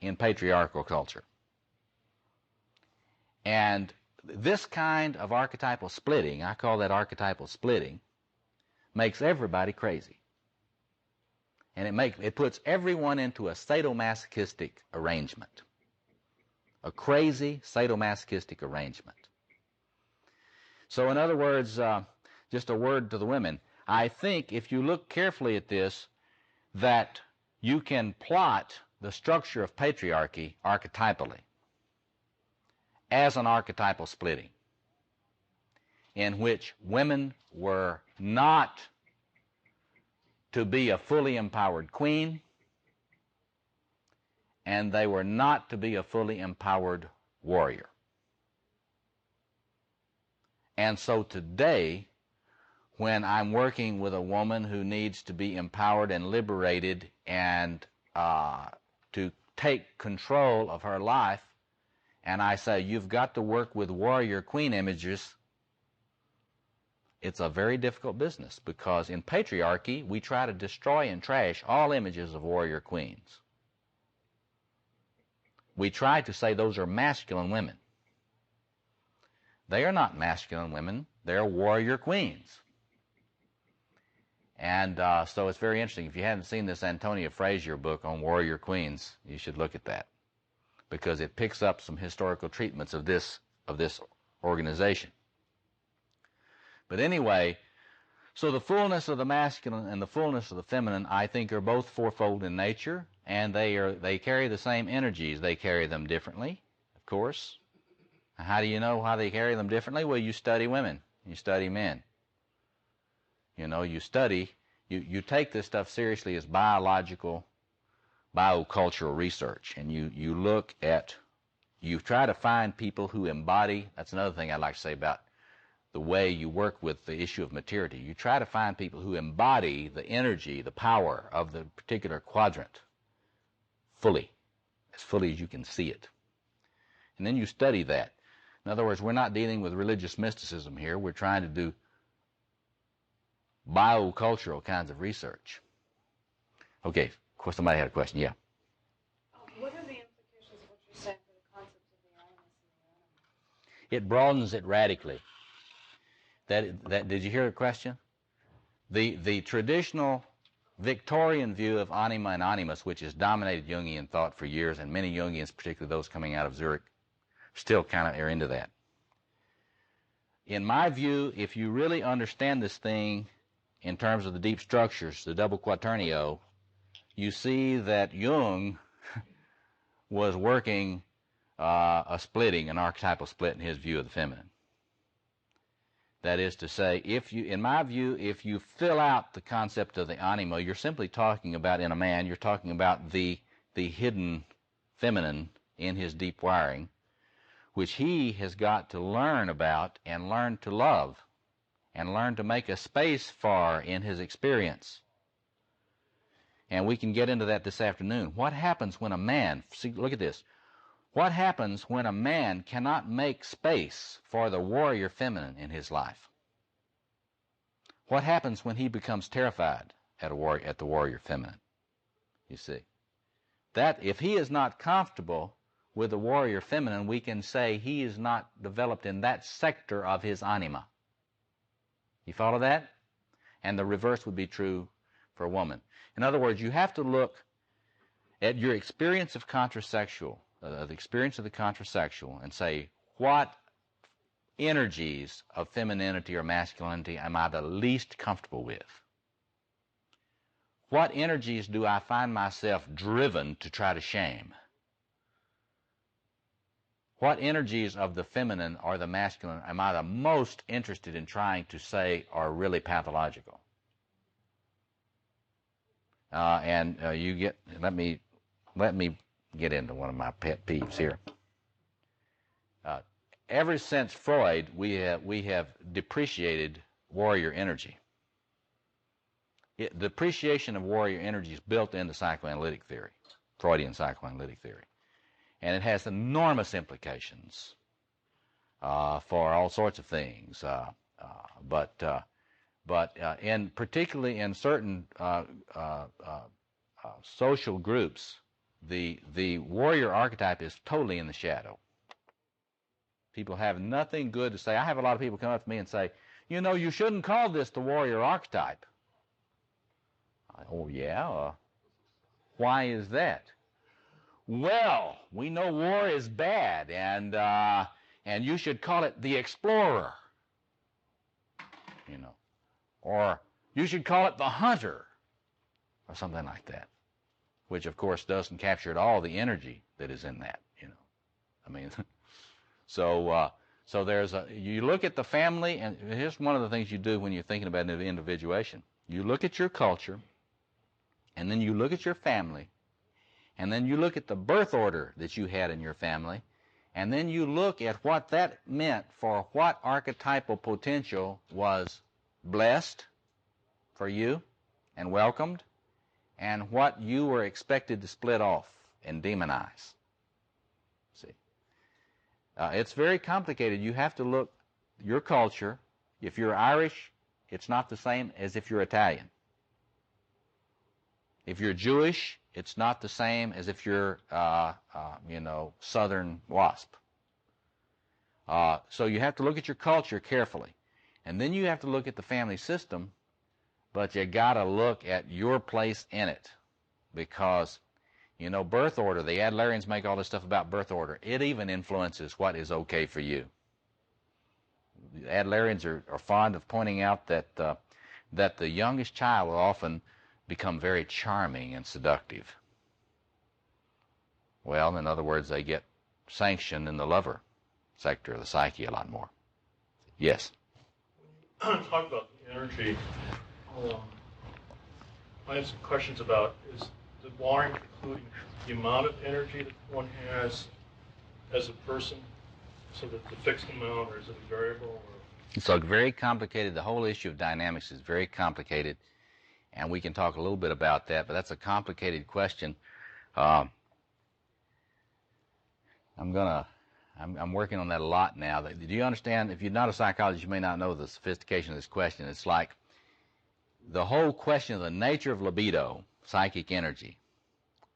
A: in patriarchal culture. And this kind of archetypal splitting, I call that archetypal splitting, makes everybody crazy. And it puts everyone into a sadomasochistic arrangement. A crazy sadomasochistic arrangement. So in other words, just a word to the women, I think if you look carefully at this, that you can plot the structure of patriarchy archetypally as an archetypal splitting in which women were not to be a fully empowered queen, and they were not to be a fully empowered warrior. And so today, when I'm working with a woman who needs to be empowered and liberated and to take control of her life, and I say, you've got to work with warrior queen images, it's a very difficult business, because in patriarchy, we try to destroy and trash all images of warrior queens. We try to say those are masculine women. They are not masculine women. They're warrior queens. And so it's very interesting. If you haven't seen this Antonia Frazier book on warrior queens, you should look at that, because it picks up some historical treatments of this organization. But anyway, so the fullness of the masculine and the fullness of the feminine, I think, are both fourfold in nature, and they carry the same energies. They carry them differently, of course. How do you know how they carry them differently? Well, you study women. You study men. You know, you study, you take this stuff seriously as biological, biocultural research, and you look at, you try to find people who embody, that's another thing I'd like to say about the way you work with the issue of maturity. You try to find people who embody the energy, the power of the particular quadrant fully, as fully as you can see it. And then you study that. In other words, we're not dealing with religious mysticism here. We're trying to do biocultural kinds of research. Okay, of course somebody had a question. Yeah.
D: What are the implications of what you're saying for the concept of the animus and the animal?
A: It broadens it radically. Did you hear the question? The traditional Victorian view of anima and animus, which has dominated Jungian thought for years, and many Jungians, particularly those coming out of Zurich, still kind of are into that. In my view, if you really understand this thing in terms of the deep structures, the double quaternio, you see that Jung was working a splitting, an archetypal split in his view of the feminine. That is to say, in my view, if you fill out the concept of the anima, you're simply talking about, in a man, you're talking about the hidden feminine in his deep wiring, which he has got to learn about and learn to love and learn to make a space for in his experience. And we can get into that this afternoon. What happens when a man, see, look at this, what happens when a man cannot make space for the warrior feminine in his life? What happens when he becomes terrified at the warrior feminine? You see, that if he is not comfortable with the warrior feminine, we can say he is not developed in that sector of his anima. You follow that? And the reverse would be true for a woman. In other words, you have to look at your experience of contrasexual, the experience of the contrasexual, and say, what energies of femininity or masculinity am I the least comfortable with? What energies do I find myself driven to try to shame? What energies of the feminine or the masculine am I the most interested in trying to say are really pathological? Let me get into one of my pet peeves here. Ever since Freud, we have depreciated warrior energy. The depreciation of warrior energy is built into psychoanalytic theory, Freudian psychoanalytic theory. And it has enormous implications for all sorts of things. But But particularly in certain social groups, the warrior archetype is totally in the shadow. People have nothing good to say. I have a lot of people come up to me and say, you know, you shouldn't call this the warrior archetype. Oh, yeah? Why is that? Well, we know war is bad, and you should call it the explorer, you know, or you should call it the hunter, or something like that, which, of course, doesn't capture at all the energy that is in that, you know. I mean, so there's you look at the family, and here's one of the things you do when you're thinking about individuation. You look at your culture, and then you look at your family, and then you look at the birth order that you had in your family, and then you look at what that meant for what archetypal potential was blessed for you and welcomed, and what you were expected to split off and demonize. See, it's very complicated. You have to look your culture. If you're Irish, it's not the same as if you're Italian. If you're Jewish, it's not the same as if you're, you know, Southern WASP. So you have to look at your culture carefully. And then you have to look at the family system, but you got to look at your place in it. Because, you know, birth order, the Adlerians make all this stuff about birth order. It even influences what is okay for you. The Adlerians are fond of pointing out that the youngest child will often become very charming and seductive. Well, in other words, they get sanction in the lover sector of the psyche a lot more. Yes?
E: When you talk about the energy, I have some questions about, is the wiring including the amount of energy that one has as a person, so that the fixed amount, or is it a variable? Or?
A: So very complicated. The whole issue of dynamics is very complicated. And we can talk a little bit about that, but that's a complicated question. I'm working on that a lot now. Do you understand? If you're not a psychologist, you may not know the sophistication of this question. It's like the whole question of the nature of libido, psychic energy,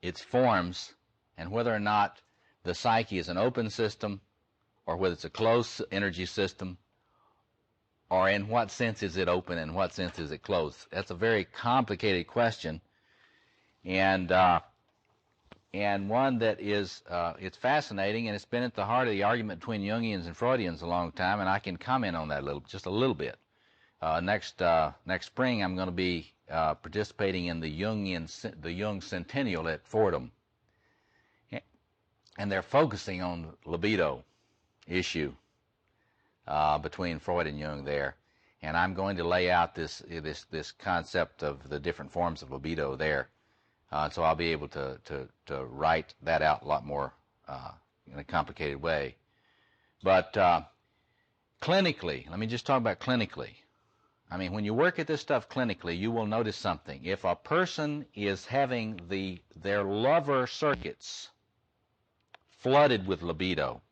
A: its forms, and whether or not the psyche is an open system or whether it's a closed energy system, or in what sense is it open and what sense is it closed? That's a very complicated question, and one that is it's fascinating, and it's been at the heart of the argument between Jungians and Freudians a long time, and I can comment on that just a little bit. Next spring, I'm going to be participating in the Jung Centennial at Fordham, and they're focusing on the libido issue between Freud and Jung there, and I'm going to lay out this concept of the different forms of libido there, so I'll be able to write that out a lot more in a complicated way. But clinically, let me just talk about clinically. I mean, when you work at this stuff clinically, you will notice something. If a person is having their lover circuits flooded with libido,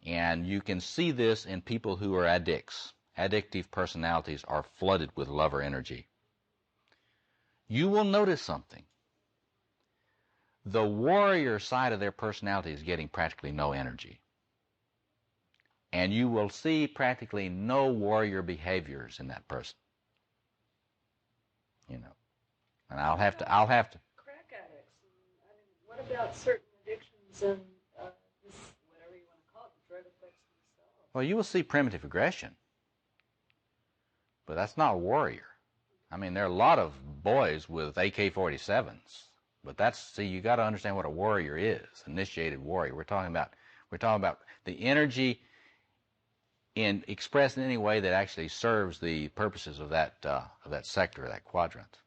A: and you can see this in people who are addicts. Addictive personalities are flooded with lover energy. You will notice something. The warrior side of their personality is getting practically no energy. And you will see practically no warrior behaviors in that person. You know. And I'll have to
D: Crack addicts. I mean, what about certain addictions and
A: well, you will see primitive aggression, but that's not a warrior. I mean, there are a lot of boys with AK-47s, but you got to understand what a warrior is, initiated warrior. We're talking about the energy expressed in any way that actually serves the purposes of that sector, that quadrant.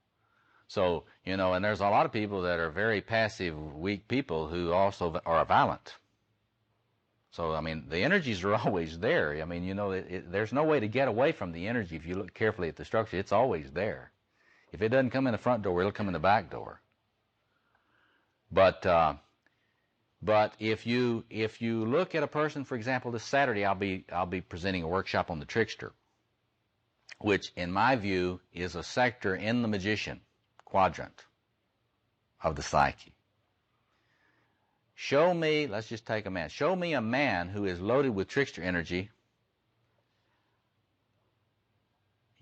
A: So, you know, and there's a lot of people that are very passive, weak people who also are violent. So, I mean, the energies are always there. I mean, you know, there's no way to get away from the energy if you look carefully at the structure. It's always there. If it doesn't come in the front door, it'll come in the back door. But if you look at a person, for example, this Saturday I'll be presenting a workshop on the trickster. which in my view is a sector in the magician quadrant of the psyche. Show me, let's just take a man, show me a man who is loaded with trickster energy.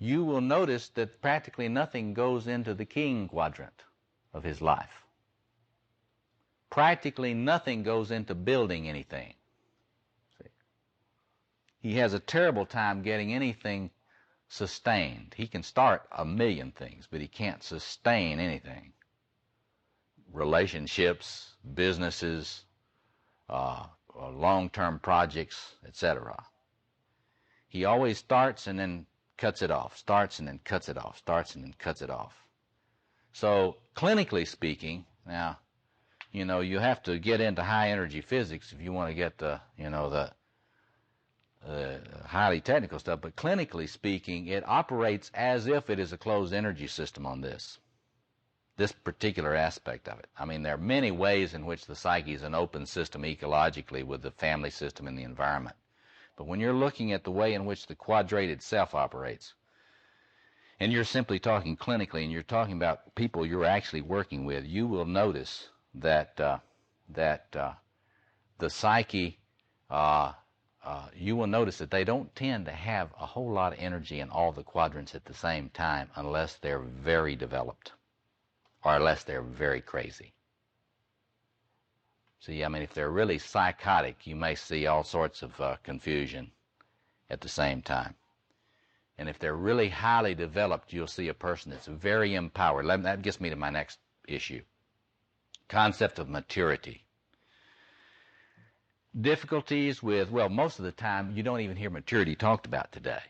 A: You will notice that practically nothing goes into the king quadrant of his life. Practically nothing goes into building anything. See? He has a terrible time getting anything sustained. He can start a million things, but he can't sustain anything. Relationships, businesses, long-term projects, etc. He always starts and then cuts it off, starts and then cuts it off, starts and then cuts it off. So clinically speaking, now, you know, you have to get into high energy physics if you want to get the, you know, the highly technical stuff, but clinically speaking, it operates as if it is a closed energy system on this particular aspect of it. I mean, there are many ways in which the psyche is an open system ecologically with the family system and the environment. But when you're looking at the way in which the quadrate itself operates, and you're simply talking clinically, and you're talking about people you're actually working with, you will notice that the psyche, you will notice that they don't tend to have a whole lot of energy in all the quadrants at the same time unless they're very developed or unless they're very crazy. See, I mean, if they're really psychotic, you may see all sorts of confusion at the same time. And if they're really highly developed, you'll see a person that's very empowered. That gets me to my next issue. Concept of maturity. Difficulties with, well, most of the time you don't even hear maturity talked about today.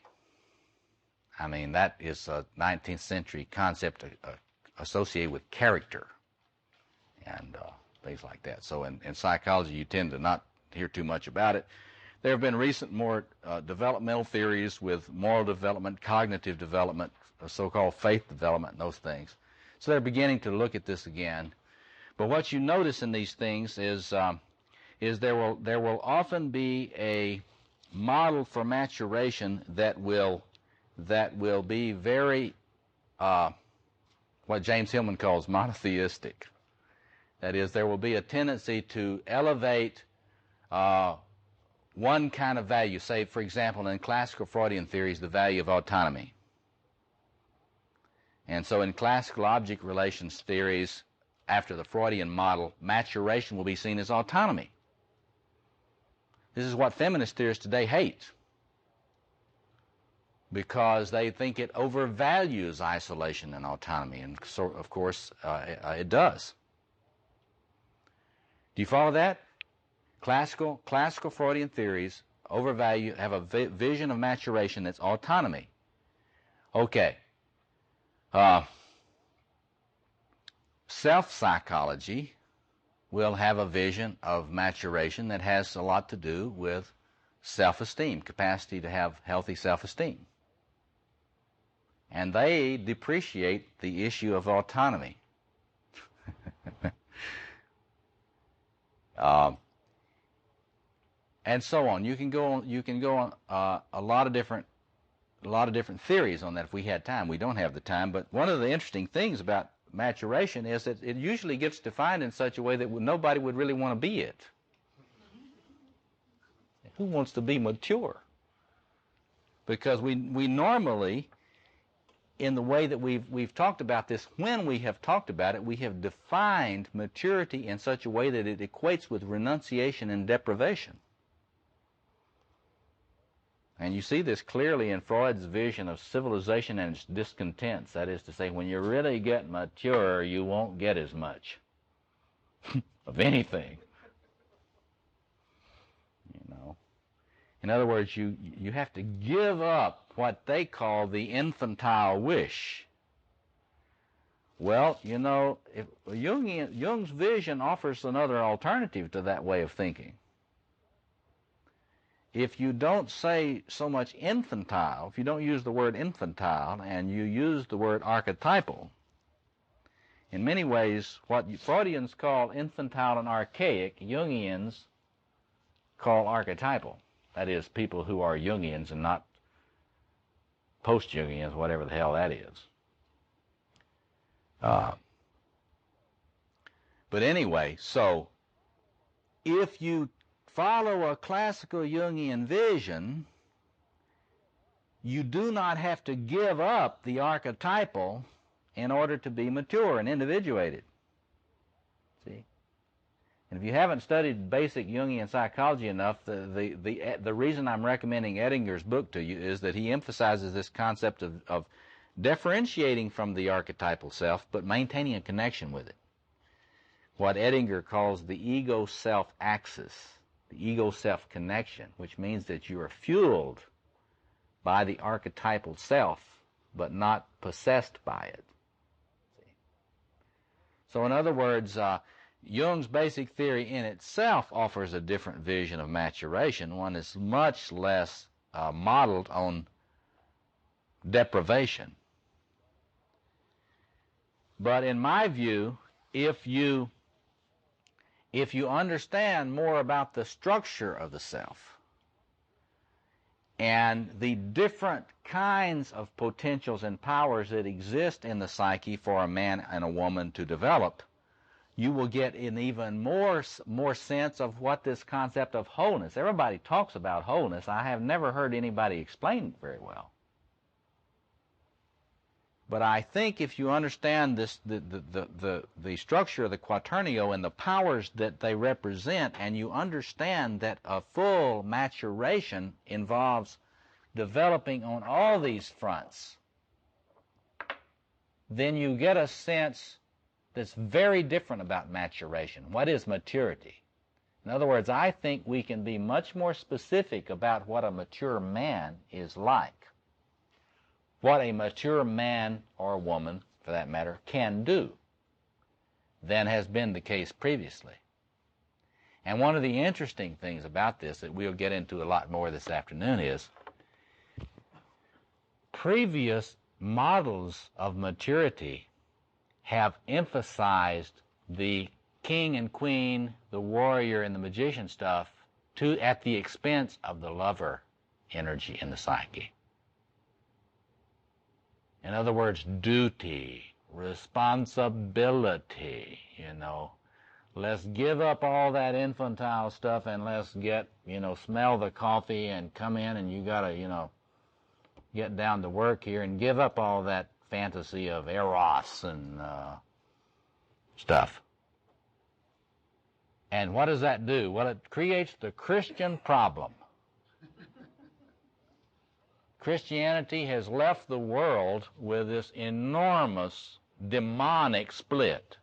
A: I mean, that is a 19th century concept associated with character and things like that. So in psychology, you tend to not hear too much about it. There have been recent more developmental theories with moral development, cognitive development, so-called faith development, and those things. So they're beginning to look at this again. But what you notice in these things is there will often be a model for maturation that will be very what James Hillman calls monotheistic. That is, there will be a tendency to elevate one kind of value, say, for example, in classical Freudian theories, the value of autonomy. And so in classical object relations theories, after the Freudian model, maturation will be seen as autonomy. This is what feminist theorists today hate, because they think it overvalues isolation and autonomy, and so, of course, it does. Do you follow that? Classical Freudian theories overvalue, have a vision of maturation that's autonomy. Okay. Self-psychology will have a vision of maturation that has a lot to do with self-esteem, capacity to have healthy self-esteem. And they depreciate the issue of autonomy. And so on. You can go on a lot of different theories on that if we had time. We don't have the time, but one of the interesting things about maturation is that it usually gets defined in such a way that nobody would really want to be it. Who wants to be mature? Because we normally, in the way that we've talked about this, when we have talked about it, we have defined maturity in such a way that it equates with renunciation and deprivation. And you see this clearly in Freud's vision of civilization and its discontents. That is to say, when you really get mature, you won't get as much of anything. You know. In other words, you have to give up what they call the infantile wish. Well, you know, Jung's vision offers another alternative to that way of thinking. If you don't say so much infantile, if you don't use the word infantile and you use the word archetypal, in many ways what Freudians call infantile and archaic, Jungians call archetypal. That is, people who are Jungians and not Post-Jungians, whatever the hell that is. But anyway, so if you follow a classical Jungian vision, you do not have to give up the archetypal in order to be mature and individuated. See? And if you haven't studied basic Jungian psychology enough, the reason I'm recommending Edinger's book to you is that he emphasizes this concept of differentiating from the archetypal self, but maintaining a connection with it. What Edinger calls the ego-self axis, the ego-self connection, which means that you are fueled by the archetypal self, but not possessed by it. See? So in other words, Jung's basic theory in itself offers a different vision of maturation. One is much less modeled on deprivation. But in my view, if you understand more about the structure of the self and the different kinds of potentials and powers that exist in the psyche for a man and a woman to develop, you will get an even more sense of what this concept of wholeness. Everybody talks about wholeness. I have never heard anybody explain it very well. But I think if you understand this, the structure of the quaternio and the powers that they represent, and you understand that a full maturation involves developing on all these fronts, then you get a sense that's very different about maturation. What is maturity? In other words, I think we can be much more specific about what a mature man is like. What a mature man or woman, for that matter, can do than has been the case previously. And one of the interesting things about this that we'll get into a lot more this afternoon is previous models of maturity have emphasized the king and queen, the warrior and the magician stuff at the expense of the lover energy in the psyche. In other words, duty, responsibility, Let's give up all that infantile stuff and let's get, smell the coffee and come in and you gotta, get down to work here and give up all that fantasy of eros and stuff. And what does that do? Well, it creates the Christian problem. Christianity has left the world with this enormous demonic split.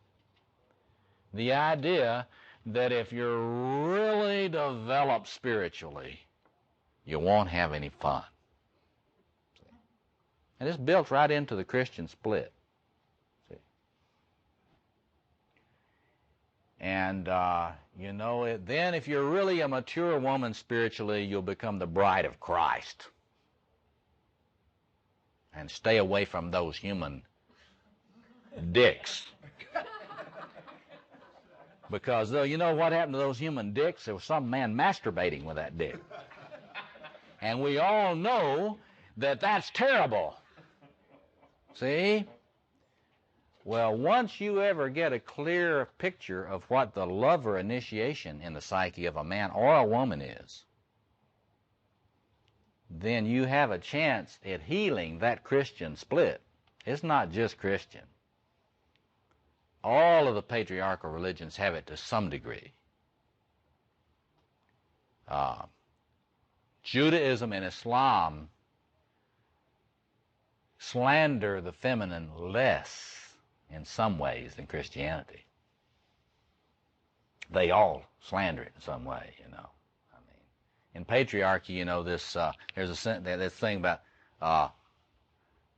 A: The idea that if you're really developed spiritually, you won't have any fun. And it's built right into the Christian split. See? And, then if you're really a mature woman spiritually, you'll become the bride of Christ. And stay away from those human dicks. Because, you know what happened to those human dicks? There was some man masturbating with that dick. And we all know that that's terrible. See? Well, once you ever get a clear picture of what the lover initiation in the psyche of a man or a woman is, then you have a chance at healing that Christian split. It's not just Christian. All of the patriarchal religions have it to some degree. Judaism and Islam slander the feminine less in some ways than Christianity. They all slander it in some way, In patriarchy, there's this thing about,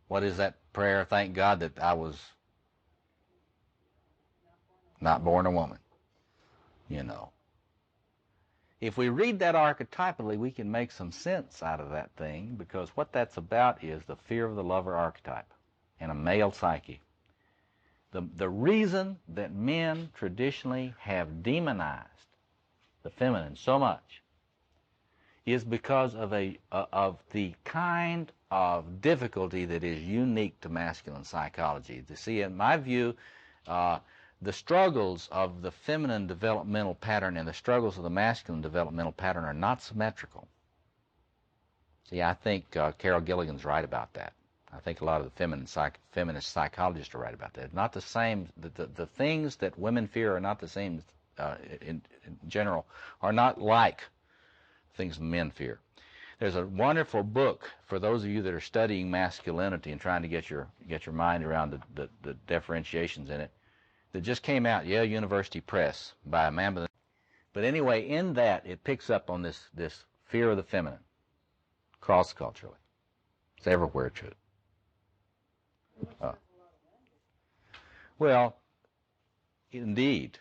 A: what is that prayer? Thank God that I was not born a woman, If we read that archetypally, we can make some sense out of that thing, because what that's about is the fear of the lover archetype in a male psyche. The reason that men traditionally have demonized the feminine so much is because of the kind difficulty that is unique to masculine psychology. To see, in my view, the struggles of the feminine developmental pattern and the struggles of the masculine developmental pattern are not symmetrical. See, I think Carol Gilligan's right about that. I think a lot of the feminist psychologists are right about that. Not the same. The things that women fear are not the same in general, are not like things men fear. There's a wonderful book for those of you that are studying masculinity and trying to get your mind around the differentiations in it, that just came out, Yale University Press, by a man by the... But anyway, in that, it picks up on this fear of the feminine, cross-culturally. It's everywhere true. Well, indeed.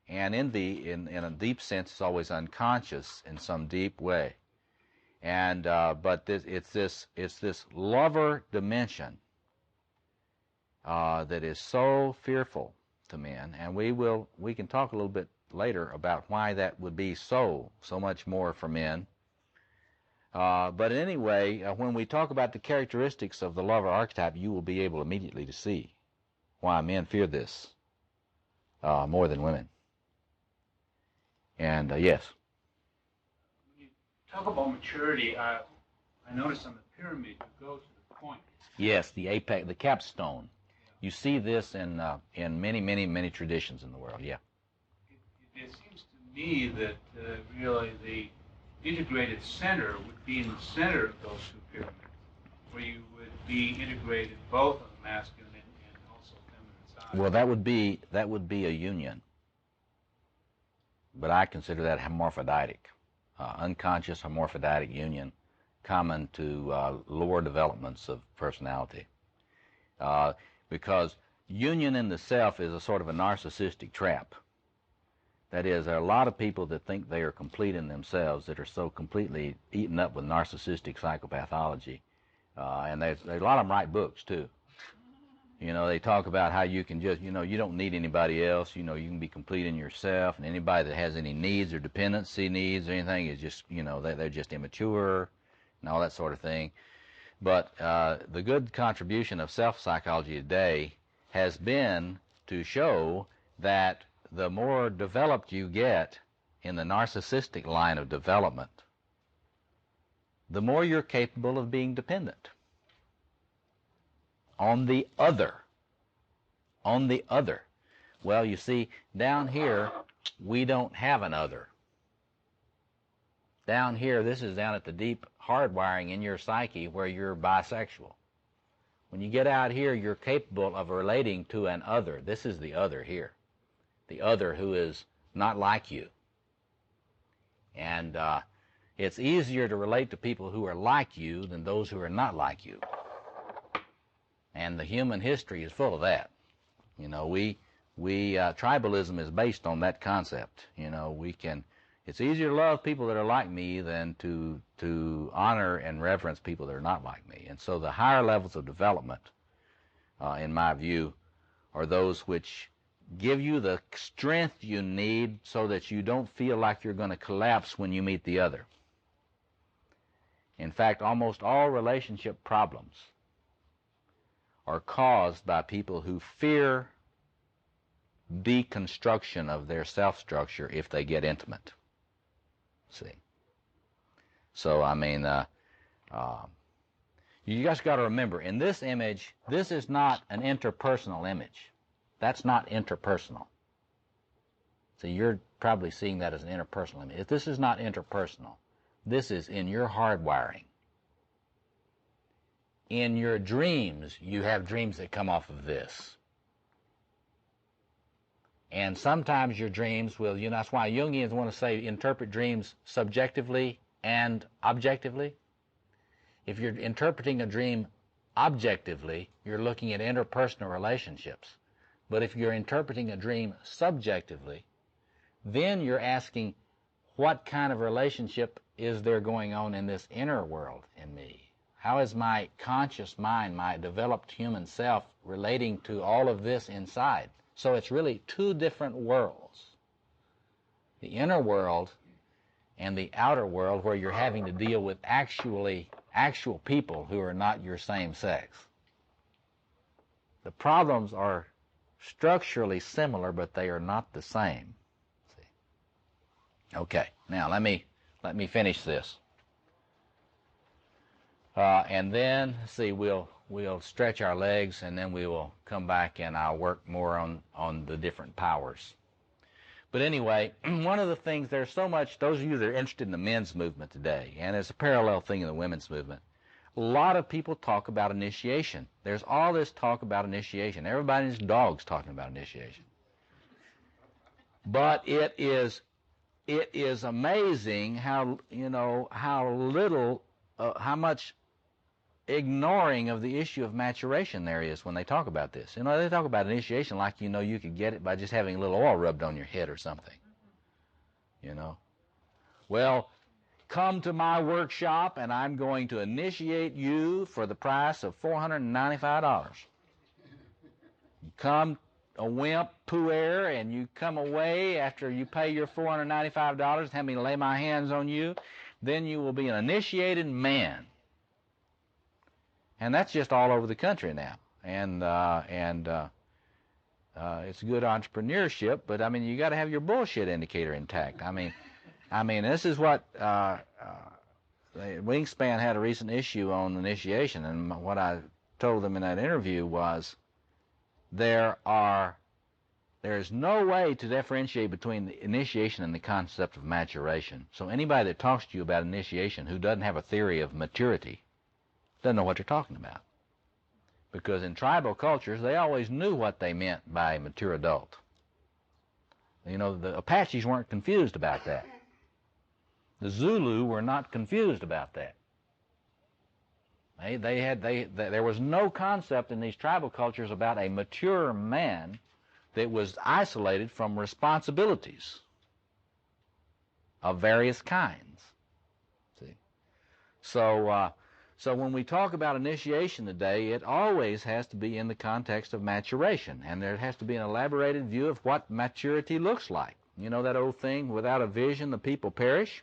A: And in a deep sense, it's always unconscious in some deep way. And but it's this lover dimension that is so fearful to men, and we can talk a little bit later about why that would be so much more for men. But anyway, when we talk about the characteristics of the lover archetype, you will be able immediately to see why men fear this more than women. And yes.
F: When you talk about maturity, I noticed on the pyramid you go to the point.
A: Yes, the apex, the capstone. You see this in many traditions in the world. Yeah.
F: It seems to me that really the integrated center would be in the center of those two pyramids, where you would be integrated both on the masculine and also feminine side.
A: Well, that would be a union, but I consider that hermaphroditic, unconscious hermaphroditic union, common to lower developments of personality. Because union in the self is a sort of a narcissistic trap. That is, there are a lot of people that think they are complete in themselves that are so completely eaten up with narcissistic psychopathology. And a lot of them write books, too. You know, they talk about how you can just, you don't need anybody else. You can be complete in yourself. And anybody that has any needs or dependency needs or anything is just, they're just immature and all that sort of thing. But the good contribution of self-psychology today has been to show that the more developed you get in the narcissistic line of development, the more you're capable of being dependent on the other. On the other. Well, you see, down here, we don't have an other. Down here, this is down at the deep hardwiring in your psyche where you're bisexual. When you get out here, you're capable of relating to an other. This is the other here. The other who is not like you. And it's easier to relate to people who are like you than those who are not like you. And the human history is full of that. Tribalism is based on that concept. It's easier to love people that are like me than to honor and reverence people that are not like me. And so the higher levels of development, in my view, are those which give you the strength you need so that you don't feel like you're going to collapse when you meet the other. In fact, almost all relationship problems are caused by people who fear deconstruction of their self-structure if they get intimate. See? So, you just got to remember, in this image, this is not an interpersonal image. That's not interpersonal. So you're probably seeing that as an interpersonal image. If this is not interpersonal, this is in your hardwiring. In your dreams, you have dreams that come off of this. And sometimes your dreams will, that's why Jungians want to say interpret dreams subjectively and objectively. If you're interpreting a dream objectively, you're looking at interpersonal relationships. But if you're interpreting a dream subjectively, then you're asking, what kind of relationship is there going on in this inner world in me? How is my conscious mind, my developed human self, relating to all of this inside? So it's really two different worlds. The inner world and the outer world, where you're having to deal with actually actual people who are not your same sex. The problems are structurally similar, but they are not the same. See? Okay, now let me finish this. And then, see, we'll stretch our legs, and then we will come back and I'll work more on the different powers. But anyway, one of the things, there's so much, those of you that are interested in the men's movement today, and it's a parallel thing in the women's movement, a lot of people talk about initiation. There's all this talk about initiation. Everybody's dog's talking about initiation. But it is amazing how, how little, how much ignoring of the issue of maturation there is when they talk about this. They talk about initiation like, you could get it by just having a little oil rubbed on your head or something. Well, come to my workshop and I'm going to initiate you for the price of $495. You come a wimp, puer, and you come away after you pay your $495, have me lay my hands on you, then you will be an initiated man. And that's just all over the country now. And it's good entrepreneurship, but I mean, you got to have your bullshit indicator intact. I mean, this is what Wingspan had a recent issue on initiation, and what I told them in that interview was there is no way to differentiate between the initiation and the concept of maturation. So anybody that talks to you about initiation who doesn't have a theory of maturity doesn't know what you're talking about. Because in tribal cultures, they always knew what they meant by mature adult. The Apaches weren't confused about that. The Zulu were not confused about that. There was no concept in these tribal cultures about a mature man that was isolated from responsibilities of various kinds. See? So when we talk about initiation today, it always has to be in the context of maturation, and there has to be an elaborated view of what maturity looks like. That old thing, without a vision, the people perish?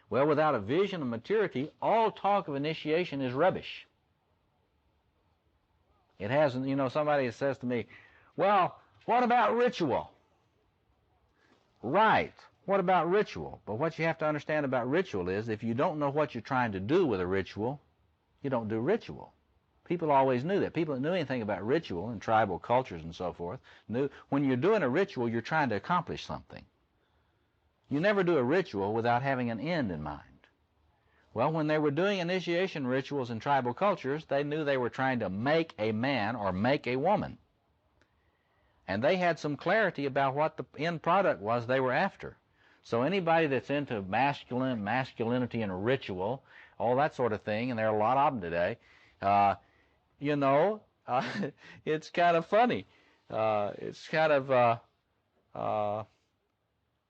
A: Well, without a vision of maturity, all talk of initiation is rubbish. It hasn't, somebody says to me, well, what about ritual? Right. What about ritual? But what you have to understand about ritual is if you don't know what you're trying to do with a ritual, you don't do ritual. People always knew that. People that knew anything about ritual and tribal cultures and so forth knew when you're doing a ritual, you're trying to accomplish something. You never do a ritual without having an end in mind. Well, when they were doing initiation rituals in tribal cultures, they knew they were trying to make a man or make a woman. And they had some clarity about what the end product was they were after. So anybody that's into masculinity and ritual, all that sort of thing, and there are a lot of them today, it's kind of funny. It's kind of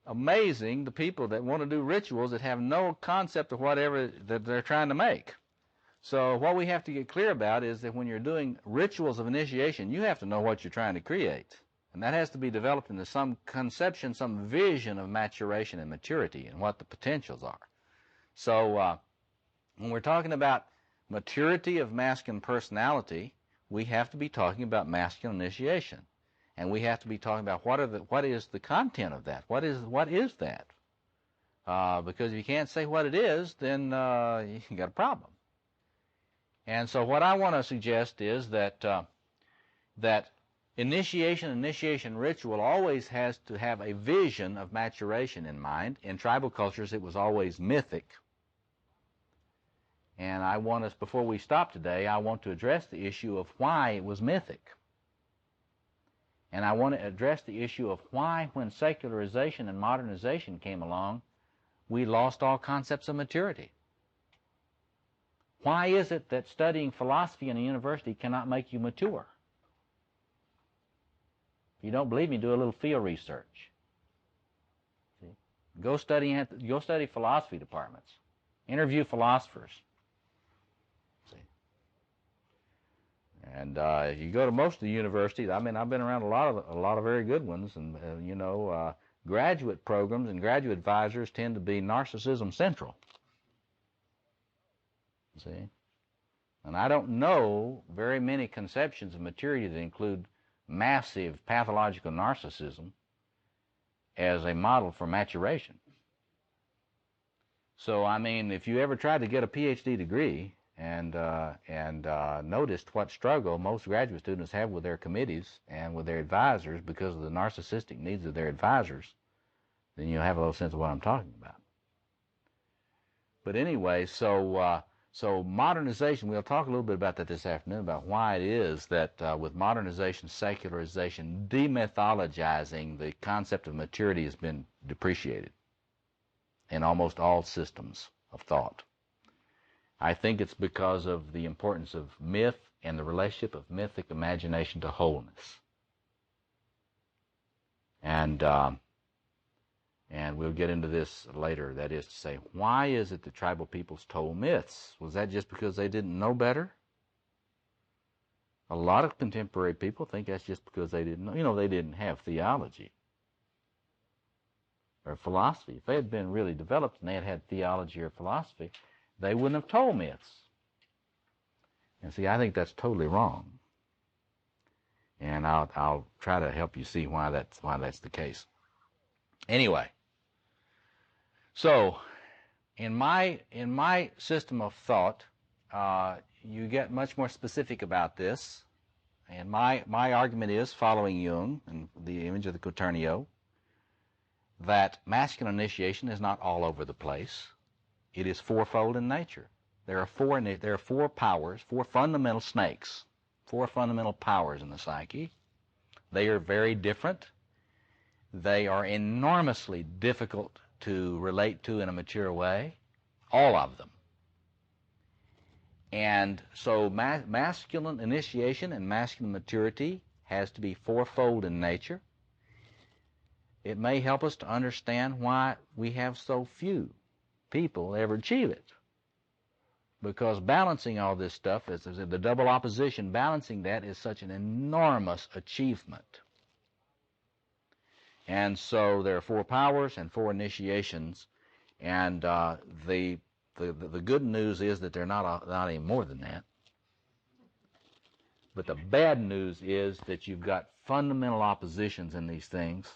A: amazing, the people that want to do rituals that have no concept of whatever that they're trying to make. So what we have to get clear about is that when you're doing rituals of initiation, you have to know what you're trying to create. And that has to be developed into some conception, some vision of maturation and maturity and what the potentials are. So when we're talking about maturity of masculine personality, we have to be talking about masculine initiation. And we have to be talking about what is the content of that? What is that? Because if you can't say what it is, then you got a problem. And so what I want to suggest is that initiation ritual always has to have a vision of maturation in mind. In tribal cultures, it was always mythic. And I want us, before we stop today, I want to address the issue of why it was mythic. And I want to address the issue of why, when secularization and modernization came along, we lost all concepts of maturity. Why is it that studying philosophy in a university cannot make you mature? If you don't believe me, do a little field research. See? Go study philosophy departments. Interview philosophers. See? And if you go to most of the universities, I mean, I've been around a lot of very good ones, and graduate programs and graduate advisors tend to be narcissism central. See? And I don't know very many conceptions of maturity that include massive pathological narcissism as a model for maturation. So, I mean, if you ever tried to get a PhD degree and noticed what struggle most graduate students have with their committees and with their advisors because of the narcissistic needs of their advisors, then you'll have a little sense of what I'm talking about. But anyway, so modernization, we'll talk a little bit about that this afternoon, about why it is that with modernization, secularization, demythologizing, the concept of maturity has been depreciated in almost all systems of thought. I think it's because of the importance of myth and the relationship of mythic imagination to wholeness. And we'll get into this later. That is to say, why is it that tribal peoples told myths? Was that just because they didn't know better? A lot of contemporary people think that's just because they didn't know. You know, they didn't have theology or philosophy. If they had been really developed and they had had theology or philosophy, they wouldn't have told myths. And see, I think that's totally wrong. And I'll try to help you see why that's the case. Anyway, so in my system of thought, you get much more specific about this. And my argument is, following Jung and the image of the quaternio, that masculine initiation is not all over the place. It is fourfold in nature. There are four powers, four fundamental snakes, four fundamental powers in the psyche. They are very different. They are enormously difficult to relate to in a mature way, all of them. And so masculine initiation and masculine maturity has to be fourfold in nature. It may help us to understand why we have so few people ever achieve it. Because balancing all this stuff, is the double opposition, balancing that is such an enormous achievement. And so there are four powers and four initiations, and the good news is that they're not any more than that. But the bad news is that you've got fundamental oppositions in these things,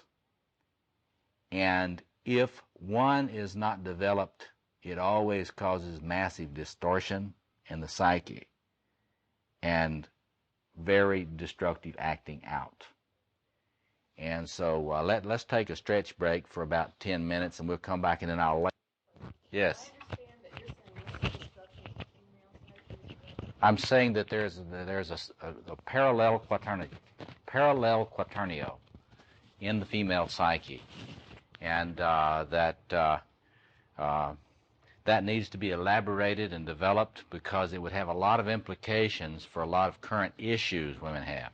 A: and if one is not developed, it always causes massive distortion in the psyche and very destructive acting out. And so let's take a stretch break for about 10 minutes, and we'll come back in an hour. Yes.
D: I understand that you're saying this is destruction of the female psyche.
A: I'm saying that there's a parallel quaternio in the female psyche, and that needs to be elaborated and developed, because it would have a lot of implications for a lot of current issues women have.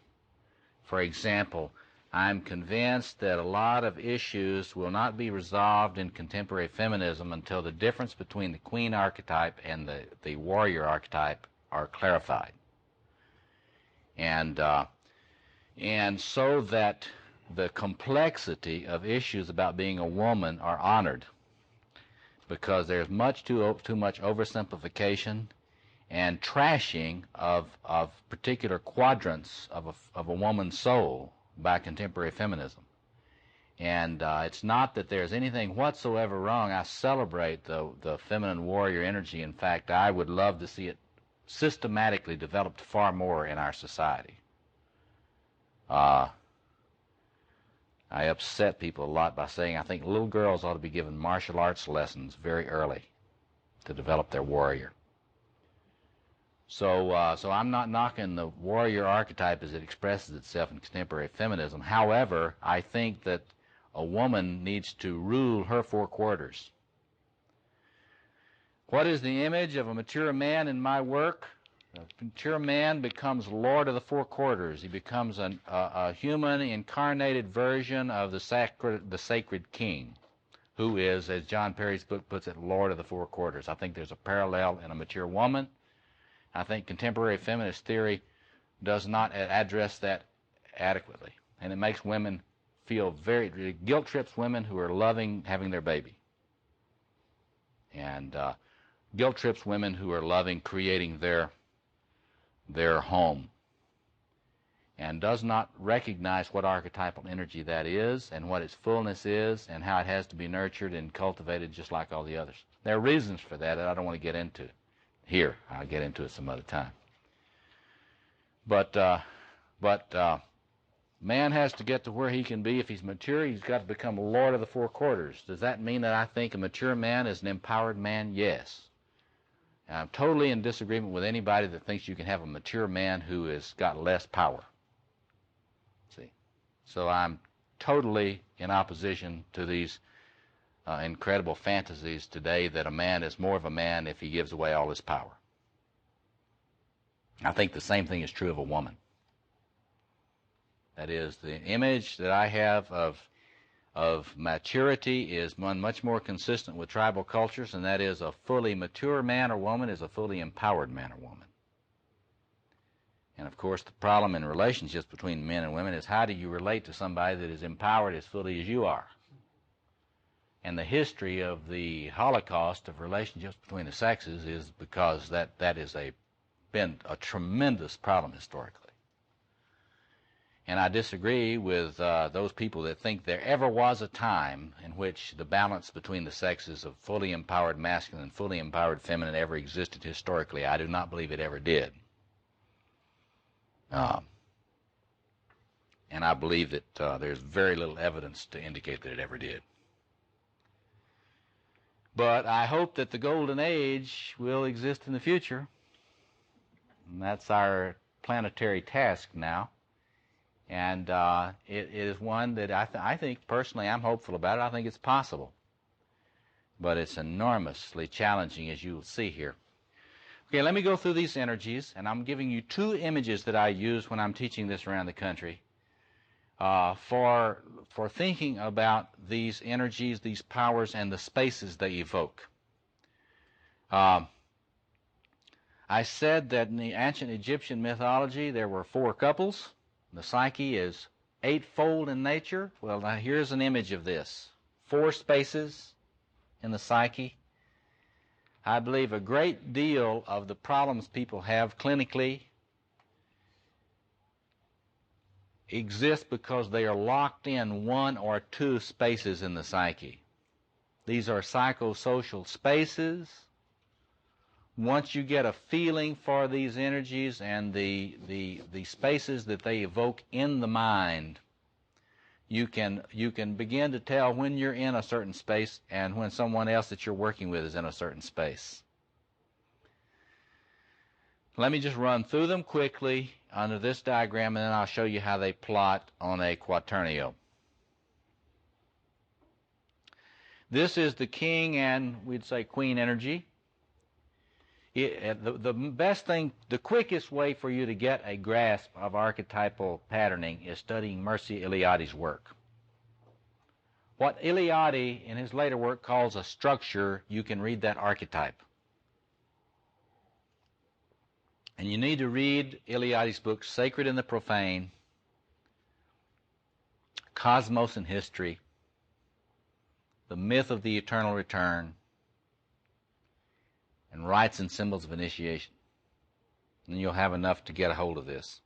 A: For example, I'm convinced that a lot of issues will not be resolved in contemporary feminism until the difference between the queen archetype and the warrior archetype are clarified. And so that the complexity of issues about being a woman are honored, because there's too much oversimplification and trashing of particular quadrants of a woman's soul by contemporary feminism. And it's not that there's anything whatsoever wrong. I celebrate the feminine warrior energy. In fact, I would love to see it systematically developed far more in our society. I upset people a lot by saying I think little girls ought to be given martial arts lessons very early to develop their warrior. So I'm not knocking the warrior archetype as it expresses itself in contemporary feminism. However, I think that a woman needs to rule her four quarters. What is the image of a mature man in my work? A mature man becomes lord of the four quarters. He becomes a human incarnated version of the sacred king, who is, as John Perry's book puts it, lord of the four quarters. I think there's a parallel in a mature woman. I think contemporary feminist theory does not address that adequately, and it makes women feel it guilt trips women who are loving having their baby. And guilt trips women who are loving creating their home, and does not recognize what archetypal energy that is and what its fullness is and how it has to be nurtured and cultivated just like all the others. There are reasons for that I don't want to get into here. I'll get into it some other time. But man has to get to where he can be. If he's mature, he's got to become Lord of the Four Quarters. Does that mean that I think a mature man is an empowered man? Yes. And I'm totally in disagreement with anybody that thinks you can have a mature man who has got less power. See? So I'm totally in opposition to these incredible fantasies today that a man is more of a man if he gives away all his power. I think the same thing is true of a woman. That is, the image that I have of maturity is one much more consistent with tribal cultures, and that is a fully mature man or woman is a fully empowered man or woman. And of course, the problem in relationships between men and women is how do you relate to somebody that is empowered as fully as you are? And the history of the Holocaust of relationships between the sexes is because that is been a tremendous problem historically. And I disagree with those people that think there ever was a time in which the balance between the sexes of fully empowered masculine and fully empowered feminine ever existed historically. I do not believe it ever did. And I believe that there's very little evidence to indicate that it ever did. But I hope that the golden age will exist in the future. And that's our planetary task now. And it is one that I think, personally, I'm hopeful about it. I think it's possible. But it's enormously challenging, as you will see here. Okay, let me go through these energies, and I'm giving you two images that I use when I'm teaching this around the country for thinking about these energies, these powers, and the spaces they evoke. I said that in the ancient Egyptian mythology there were four couples. The psyche is eightfold in nature. Well, now here's an image of this. Four spaces in the psyche. I believe a great deal of the problems people have clinically exist because they are locked in one or two spaces in the psyche. These are psychosocial spaces. Once you get a feeling for these energies and the spaces that they evoke in the mind, you can begin to tell when you're in a certain space and when someone else that you're working with is in a certain space. Let me just run through them quickly under this diagram, and then I'll show you how they plot on a quaternio. This is the king and we'd say queen energy. The best thing, the quickest way for you to get a grasp of archetypal patterning is studying Mircea Eliade's work. What Eliade in his later work calls a structure, you can read that archetype. And you need to read Eliade's books, Sacred and the Profane, Cosmos and History, The Myth of the Eternal Return, and Rites and Symbols of Initiation. And you'll have enough to get a hold of this.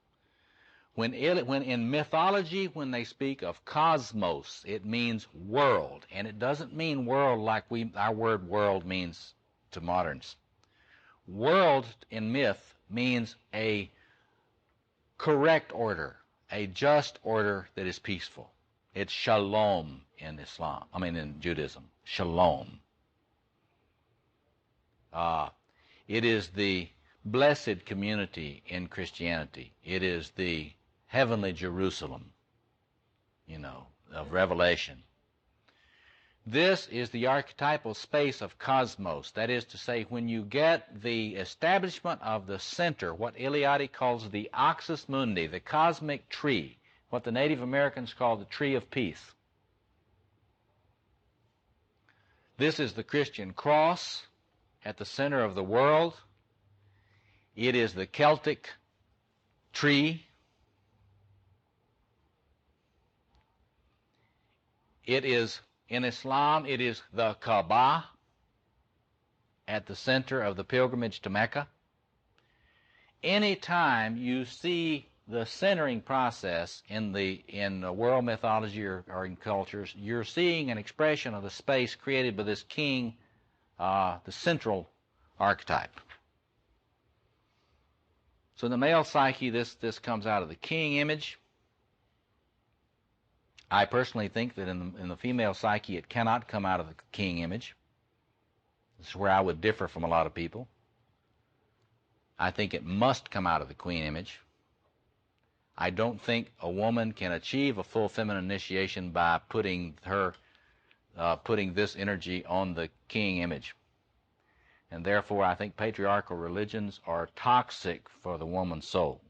A: When in mythology, when they speak of cosmos, it means world. And it doesn't mean world like our word world means to moderns. World in myth means a correct order, a just order that is peaceful. It's shalom in in Judaism. Shalom. It is the blessed community in Christianity. It is the heavenly Jerusalem, of Revelation. This is the archetypal space of cosmos. That is to say, when you get the establishment of the center, what Eliade calls the axis mundi, the cosmic tree, what the Native Americans call the tree of peace. This is the Christian cross at the center of the world. It is the Celtic tree. It is, in Islam, it is the Kaaba at the center of the pilgrimage to Mecca. Anytime you see the centering process in world mythology or in cultures, you're seeing an expression of the space created by this king, the central archetype. So in the male psyche, this comes out of the king image. I personally think that in the female psyche, it cannot come out of the king image. This is where I would differ from a lot of people. I think it must come out of the queen image. I don't think a woman can achieve a full feminine initiation by putting this energy on the king image. And therefore, I think patriarchal religions are toxic for the woman's soul.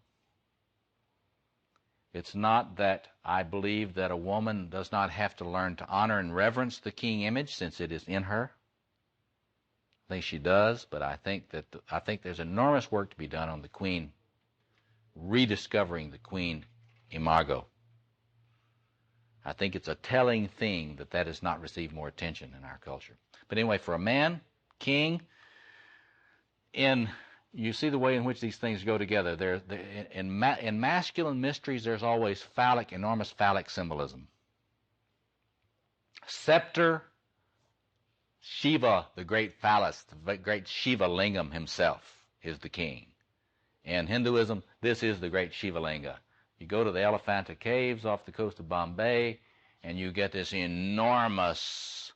A: It's not that I believe that a woman does not have to learn to honor and reverence the king image, since it is in her. I think she does, but I think there's enormous work to be done on the queen, rediscovering the queen imago. I think it's a telling thing that has not received more attention in our culture. But anyway, for a man, king, you see the way in which these things go together. In masculine mysteries, there's always enormous phallic symbolism. Scepter, Shiva, the great phallus, the great Shiva Lingam himself is the king. In Hinduism, this is the great Shiva Linga. You go to the Elephanta caves off the coast of Bombay, and you get this enormous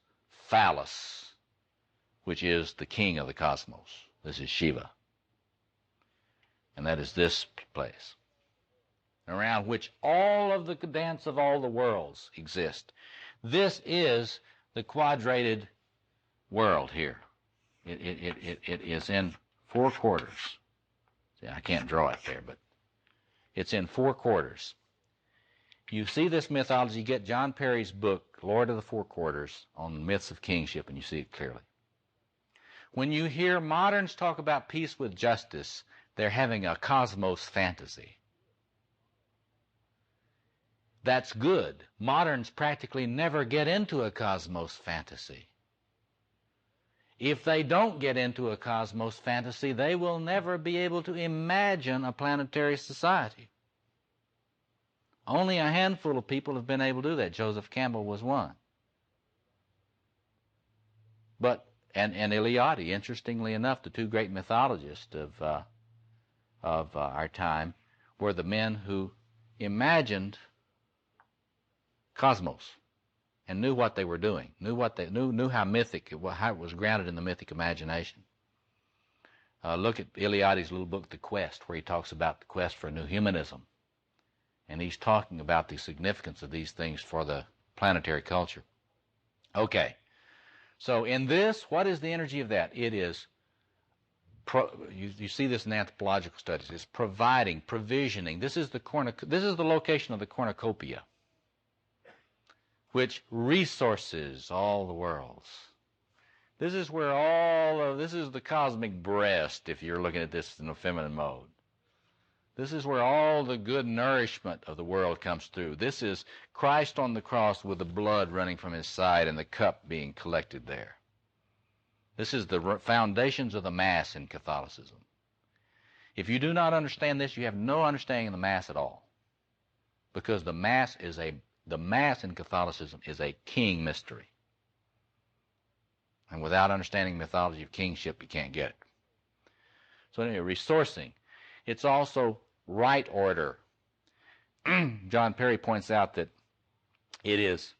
A: phallus, which is the king of the cosmos. This is Shiva. And that is this place, around which all of the dance of all the worlds exist. This is the quadrated world here. It is in 4 quarters. See, I can't draw it there, but it's in 4 quarters. You see this mythology, you get John Perry's book, Lord of the Four Quarters, on myths of kingship, and you see it clearly. When you hear moderns talk about peace with justice, they're having a cosmos fantasy. That's good. Moderns practically never get into a cosmos fantasy. If they don't get into a cosmos fantasy, they will never be able to imagine a planetary society. Only a handful of people have been able to do that. Joseph Campbell was one. And Eliade, interestingly enough, the 2 great mythologists of our time were the men who imagined cosmos and knew what they were doing, knew how mythic it was, how it was grounded in the mythic imagination. Look at Eliade's little book, The Quest, where he talks about the quest for new humanism. And he's talking about the significance of these things for the planetary culture. Okay, so in this, what is the energy of that? It is, you see this in anthropological studies, it's providing, provisioning. This is the location of the cornucopia, which resources all the worlds. This is where this is the cosmic breast, if you're looking at this in a feminine mode. This is where all the good nourishment of the world comes through. This is Christ on the cross with the blood running from his side and the cup being collected there. This is the foundations of the Mass in Catholicism. If you do not understand this, you have no understanding of the Mass at all. Because the Mass in Catholicism is a king mystery. And without understanding mythology of kingship, you can't get it. So anyway, resourcing. It's also right order. John Perry points out that it is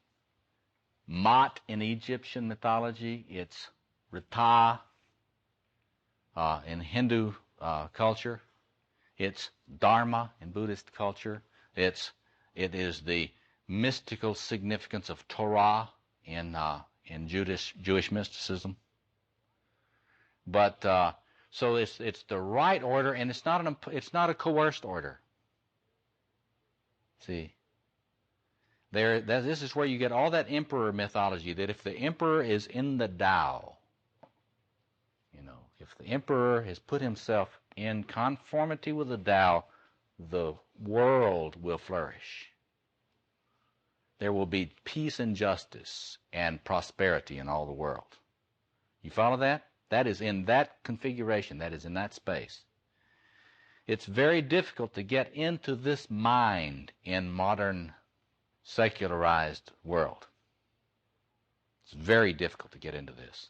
A: Mat in Egyptian mythology. It's Rita in Hindu culture. It's Dharma in Buddhist culture. It is the mystical significance of Torah in Jewish mysticism. But so it's the right order, and it's not a coerced order. See, this is where you get all that emperor mythology. That if the emperor is in the Tao, if the emperor has put himself in conformity with the Tao, the world will flourish. There will be peace and justice and prosperity in all the world. You follow that? That is in that configuration. That is in that space. It's very difficult to get into this mind in modern secularized world. It's very difficult to get into this.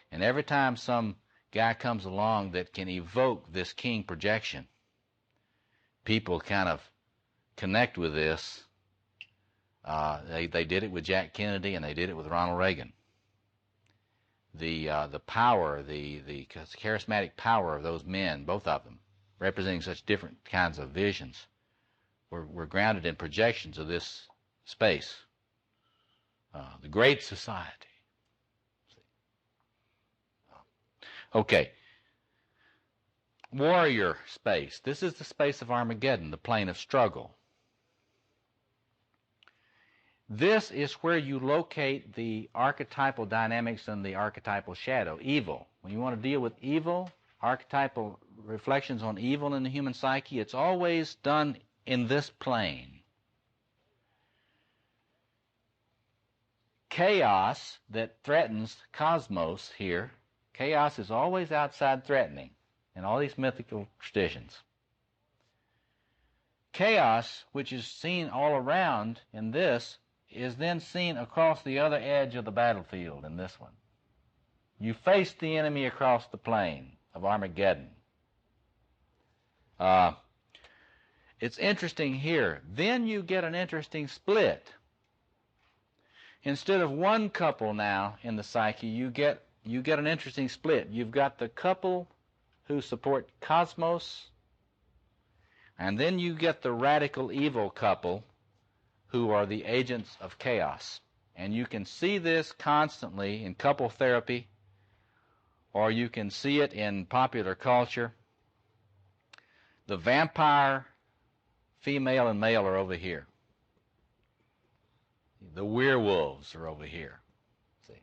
A: And every time some guy comes along that can evoke this king projection, people kind of connect with this. They did it with Jack Kennedy, and they did it with Ronald Reagan. The power, the charismatic power of those men, both of them, representing such different kinds of visions, were grounded in projections of this space. The Great Society. Okay. Warrior space. This is the space of Armageddon, the plane of struggle. This is where you locate the archetypal dynamics and the archetypal shadow, evil. When you want to deal with evil, archetypal reflections on evil in the human psyche, it's always done in this plane. Chaos that threatens cosmos here, chaos is always outside threatening in all these mythical traditions. Chaos, which is seen all around in this, is then seen across the other edge of the battlefield in this one. You face the enemy across the plain of Armageddon. It's interesting here. Then you get an interesting split. Instead of one couple now in the psyche, you get an interesting split. You've got the couple who support cosmos, and then you get the radical evil couple who are the agents of chaos. And you can see this constantly in couple therapy, or you can see it in popular culture. The vampire female and male are over here. The werewolves are over here. See,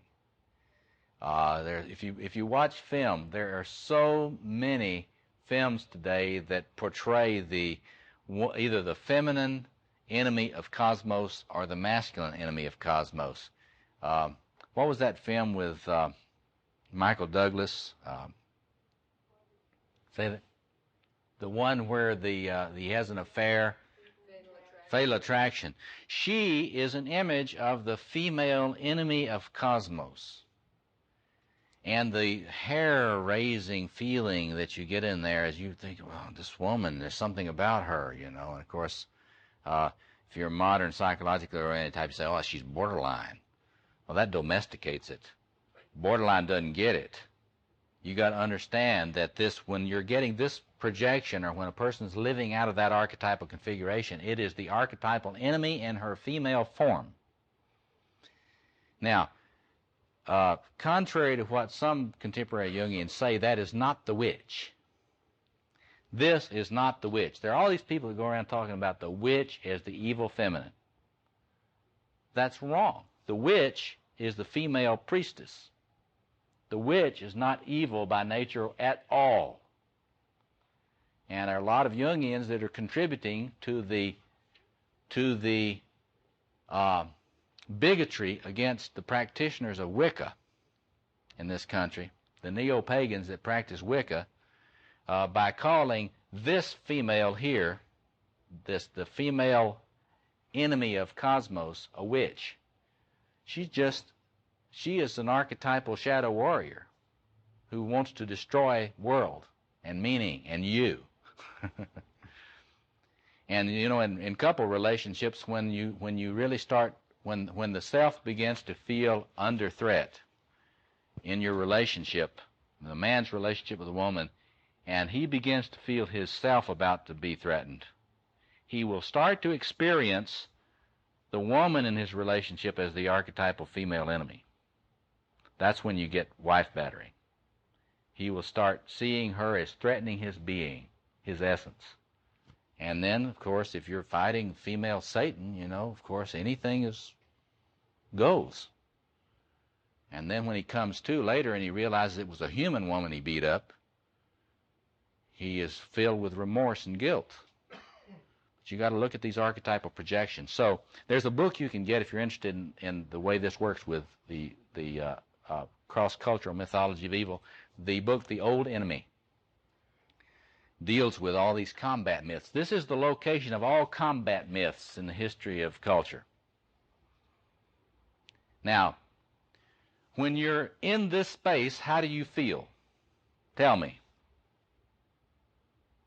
A: if you watch film, there are so many films today that portray either the feminine enemy of cosmos or the masculine enemy of cosmos. What was that film with Michael Douglas? Say that. The one where he has an affair. Fatal Attraction. She is an image of the female enemy of cosmos. And the hair-raising feeling that you get in there as you think, well, this woman, there's something about her, you know. And of course, if you're a modern psychologically oriented type, you say, oh, she's borderline. Well, that domesticates it. Borderline doesn't get it. You got to understand that when you're getting this projection, or when a person's living out of that archetypal configuration, it is the archetypal enemy in her female form. Now, contrary to what some contemporary Jungians say, that is not the witch. This is not the witch. There are all these people who go around talking about the witch as the evil feminine. That's wrong. The witch is the female priestess. The witch is not evil by nature at all. And there are a lot of Jungians that are contributing to the bigotry against the practitioners of Wicca in this country, the neo-pagans that practice Wicca, by calling this female here, the female enemy of cosmos, a witch. She is an archetypal shadow warrior who wants to destroy world and meaning and you. And you know, in couple relationships, when you really start, when the self begins to feel under threat in your relationship, the man's relationship with the woman, and he begins to feel his self about to be threatened, he will start to experience the woman in his relationship as the archetypal female enemy. That's when you get wife battering. He will start seeing her as threatening his being, his essence. And then, of course, if you're fighting female Satan, you know, of course, anything goes. And then when he comes to later and he realizes it was a human woman he beat up, he is filled with remorse and guilt. But you got to look at these archetypal projections. So there's a book you can get if you're interested in the way this works with the cross-cultural mythology of evil. The book, The Old Enemy, deals with all these combat myths. This is the location of all combat myths in the history of culture. Now, when you're in this space, how do you feel? Tell me.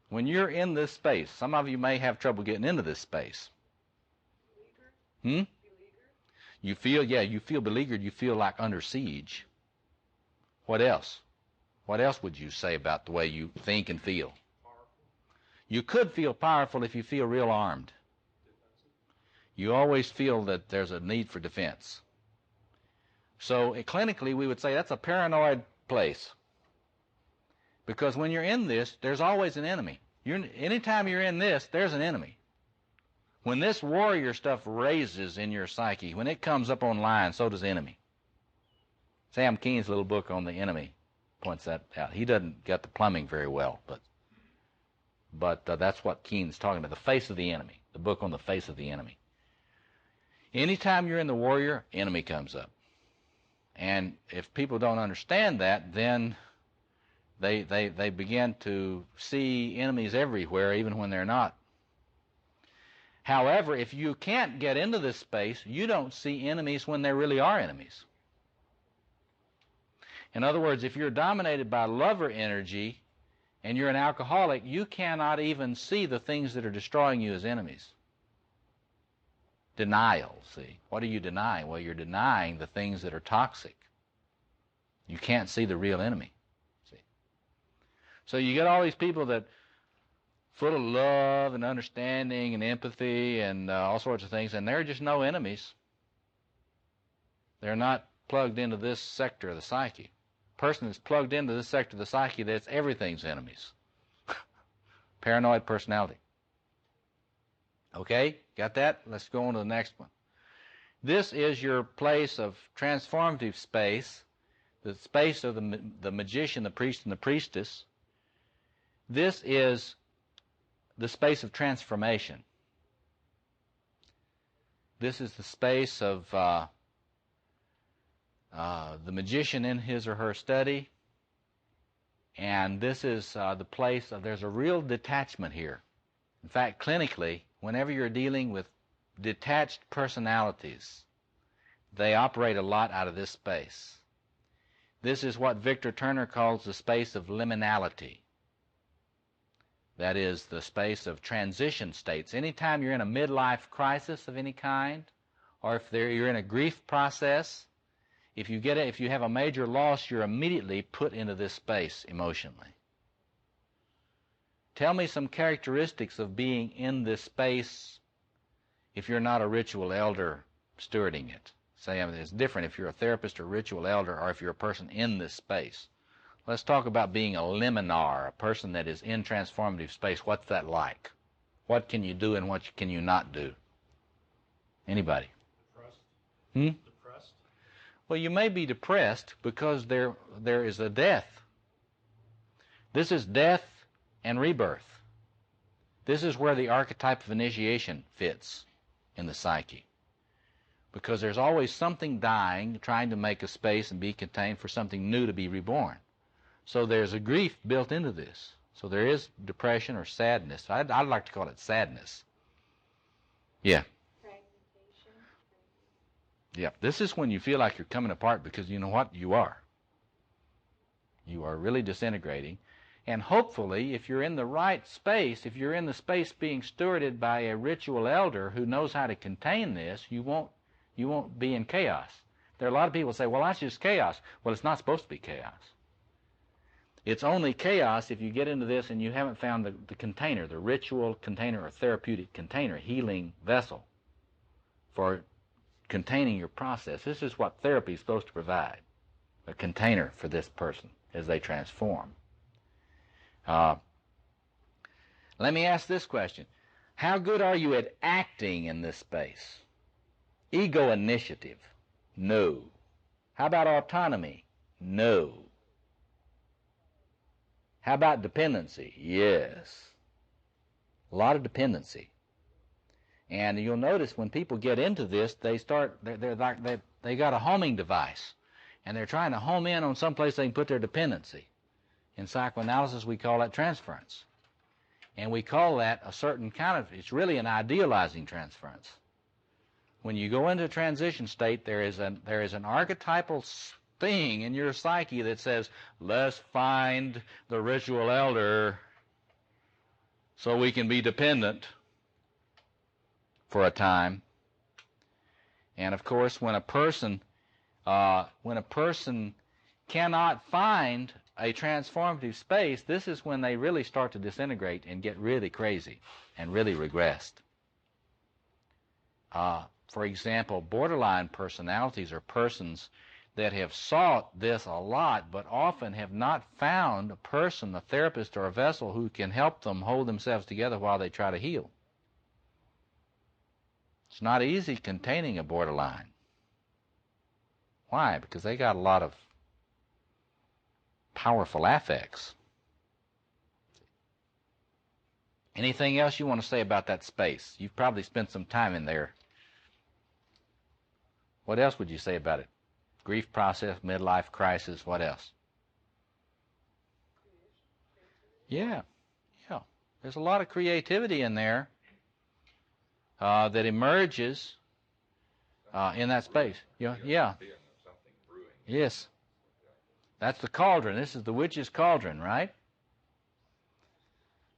A: When you're in this space, some of you may have trouble getting into this space. Hmm? You feel, yeah, you feel beleaguered, you feel like under siege. What else? What else would you say about the way you think and feel? You could feel powerful if you feel real armed. You always feel that there's a need for defense. So clinically, we would say that's a paranoid place. Because when you're in this, there's always an enemy. Anytime you're in this, there's an enemy. When this warrior stuff raises in your psyche, when it comes up online, so does the enemy. Sam Keene's little book on the enemy points that out. He doesn't get the plumbing very well, but that's what Keene's talking about, the face of the enemy, the book on the face of the enemy. Anytime you're in the warrior, enemy comes up. And if people don't understand that, then they begin to see enemies everywhere, even when they're not. However, if you can't get into this space, you don't see enemies when there really are enemies. In other words, if you're dominated by lover energy and you're an alcoholic, you cannot even see the things that are destroying you as enemies. Denial, see. What are you denying? Well, you're denying the things that are toxic. You can't see the real enemy. See. So you get all these people that full of love and understanding and empathy and all sorts of things, and they're just no enemies. They're not plugged into this sector of the psyche. A person that's plugged into this sector of the psyche, that's everything's enemies. Paranoid personality. Okay, got that? Let's go on to the next one. This is your place of transformative space, the space of the magician, the priest, and the priestess. This is the space of transformation. This is the space of the magician in his or her study, and this is the place of, there's a real detachment here. In fact, clinically, whenever you're dealing with detached personalities, they operate a lot out of this space. This is what Victor Turner calls the space of liminality. That is the space of transition states. Anytime you're in a midlife crisis of any kind, or if you're in a grief process, if you have a major loss, you're immediately put into this space emotionally. Tell me some characteristics of being in this space if you're not a ritual elder stewarding it. Say, it's different if you're a therapist or ritual elder or if you're a person in this space. Let's talk about being a liminar, a person that is in transformative space. What's that like? What can you do and what can you not do? Anybody?
E: Depressed. Depressed.
A: Well, you may be depressed because there is a death. This is death and rebirth. This is where the archetype of initiation fits in the psyche. Because there's always something dying, trying to make a space and be contained for something new to be reborn. So there's a grief built into this. So there is depression or sadness. I'd like to call it sadness. Yeah.
D: Fragmentation.
A: Yeah. This is when you feel like you're coming apart because you know what? You are. You are really disintegrating. And hopefully, if you're in the right space, if you're in the space being stewarded by a ritual elder who knows how to contain this, you won't be in chaos. There are a lot of people who say, well, that's just chaos. Well, it's not supposed to be chaos. It's only chaos if you get into this and you haven't found the container, the ritual container or therapeutic container, healing vessel for containing your process. This is what therapy is supposed to provide, a container for this person as they transform. Let me ask this question. How good are you at acting in this space? Ego initiative? No. How about autonomy? No. How about dependency? Yes. A lot of dependency. And you'll notice when people get into this, they got a homing device, and they're trying to home in on some place they can put their dependency. In psychoanalysis, we call that transference. And we call that a certain kind of, it's really an idealizing transference. When you go into a transition state, there is an archetypal thing in your psyche that says, let's find the ritual elder so we can be dependent for a time. And of course, when a person cannot find a transformative space, this is when they really start to disintegrate and get really crazy and really regressed. For example, borderline personalities are persons that have sought this a lot, but often have not found a person, a therapist or a vessel who can help them hold themselves together while they try to heal. It's not easy containing a borderline. Why? Because they got a lot of powerful affects. Anything else you want to say about that space? You've probably spent some time in there. What else would you say about it? Grief process, midlife crisis, what else? Yeah. There's a lot of creativity in there that emerges in that space. Yeah. Yes. That's the cauldron. This is the witch's cauldron, right?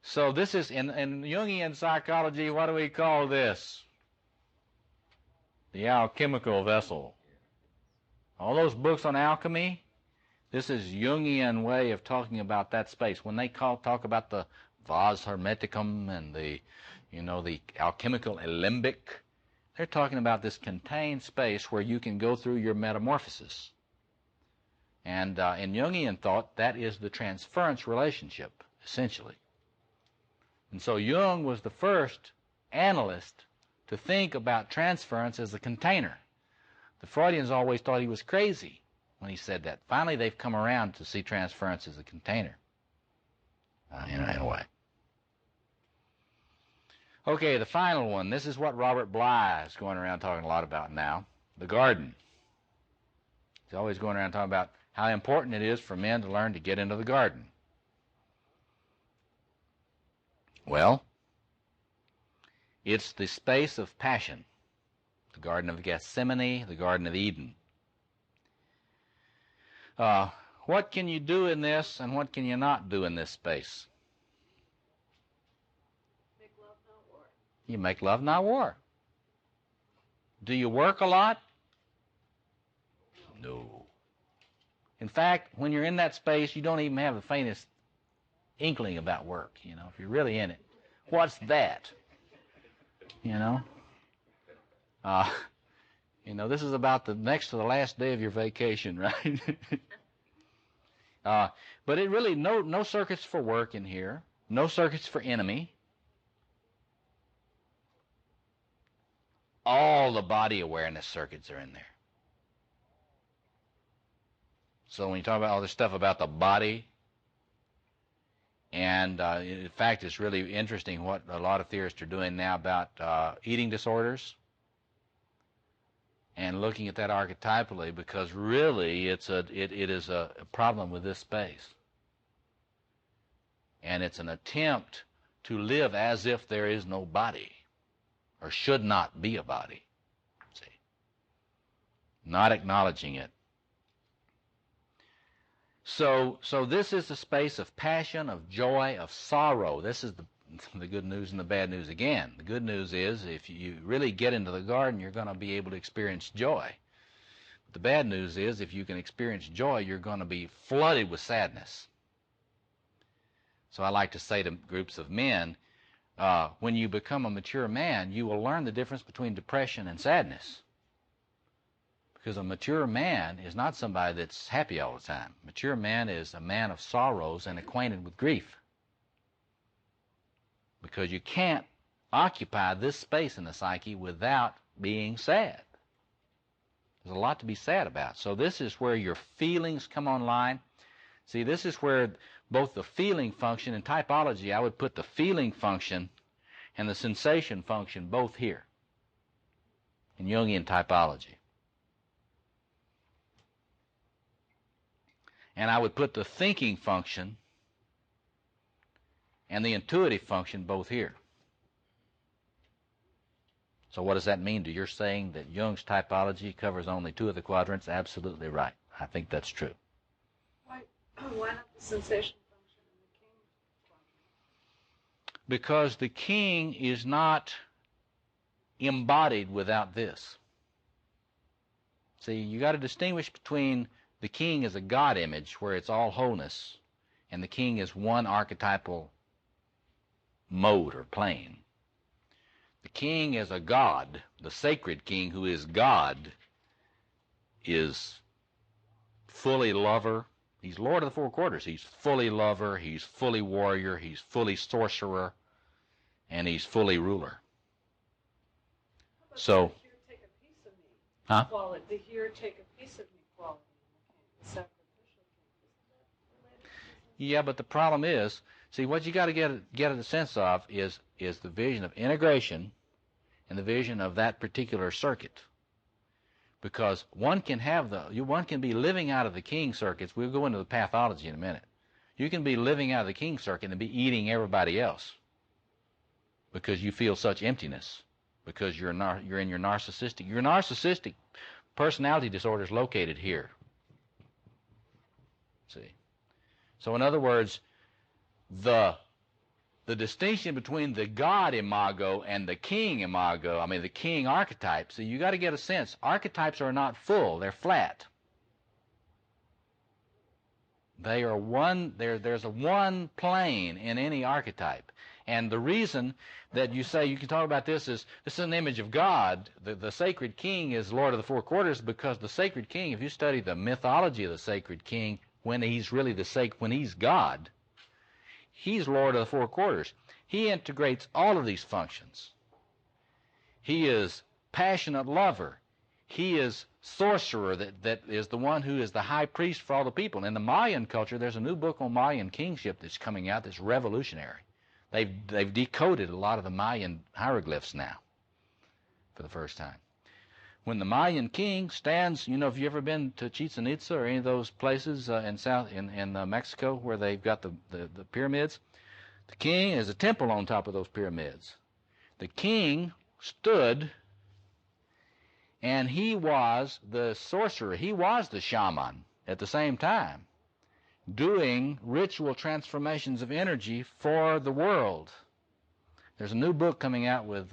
A: So this is, in Jungian psychology, what do we call this? The alchemical vessel. All those books on alchemy, this is Jungian way of talking about that space. When they talk about the vase hermeticum and the alchemical alembic, they're talking about this contained space where you can go through your metamorphosis. And in Jungian thought, that is the transference relationship, essentially. And so Jung was the first analyst to think about transference as a container. The Freudians always thought he was crazy when he said that. Finally, they've come around to see transference as a container, in a way. Okay, the final one. This is what Robert Bly is going around talking a lot about now, the garden. He's always going around talking about how important it is for men to learn to get into the garden. Well, it's the space of passion, the Garden of Gethsemane, the Garden of Eden. What can you do in this, and what can you not do in this space?
D: Make love, not war.
A: You make love, not war. Do you work a lot? No. In fact, when you're in that space, you don't even have the faintest inkling about work, if you're really in it. What's that? This is about the next to the last day of your vacation, right? But it really, no circuits for work in here, no circuits for enemy. All the body awareness circuits are in there. So when you talk about all this stuff about the body, and in fact, it's really interesting what a lot of theorists are doing now about eating disorders and looking at that archetypally, because really it is a problem with this space. And it's an attempt to live as if there is no body, or should not be a body. See? Not acknowledging it. So this is the space of passion, of joy, of sorrow. This is the good news and the bad news again. The good news is if you really get into the garden, you're going to be able to experience joy. But the bad news is if you can experience joy, you're going to be flooded with sadness. So I like to say to groups of men, when you become a mature man, you will learn the difference between depression and sadness. Because a mature man is not somebody that's happy all the time. A mature man is a man of sorrows and acquainted with grief. Because you can't occupy this space in the psyche without being sad. There's a lot to be sad about. So this is where your feelings come online. See, this is where both the feeling function and typology, I would put the feeling function and the sensation function both here in Jungian typology. And I would put the thinking function and the intuitive function both here. So what does that mean? You're saying that Jung's typology covers only 2 of the quadrants? Absolutely right. I think that's true.
D: Why not the sensation function in the king quadrant?
A: Because the king is not embodied without this. See, you got to distinguish between the king as a God image, where it's all wholeness, and the king is one archetypal mode or plane. The king is a God. The sacred king, who is God, is fully lover. He's Lord of the 4 quarters. He's fully lover, he's fully warrior, he's fully sorcerer, and he's fully ruler. So,
D: the here take a piece of me
A: huh?
D: quality, the here take a piece of me quality in the king, the sacrificial king. Isn't that related to this?
A: Yeah, but the problem is, see, what you got to get a sense of is the vision of integration and the vision of that particular circuit. Because one can be living out of the king circuits. We'll go into the pathology in a minute. You can be living out of the king circuit and be eating everybody else because you feel such emptiness, because you're in your narcissistic personality disorder is located here. See? So in other words, the distinction between the God imago and the king imago, I mean the king archetype, so you got to get a sense. Archetypes are not full, they're flat. They are one, there's a one plane in any archetype. And the reason that you say you can talk about this is an image of God. The sacred king is Lord of the 4 quarters, because the sacred king, if you study the mythology of the sacred king, when he's really when he's God, he's Lord of the 4 quarters. He integrates all of these functions. He is passionate lover. He is sorcerer, that is the one who is the high priest for all the people. In the Mayan culture, there's a new book on Mayan kingship that's coming out that's revolutionary. They've decoded a lot of the Mayan hieroglyphs now for the first time. When the Mayan king stands, you know, have you ever been to Chichen Itza or any of those places in Mexico where they've got the pyramids? The king is a temple on top of those pyramids. The king stood, and he was the sorcerer. He was the shaman at the same time, doing ritual transformations of energy for the world. There's a new book coming out with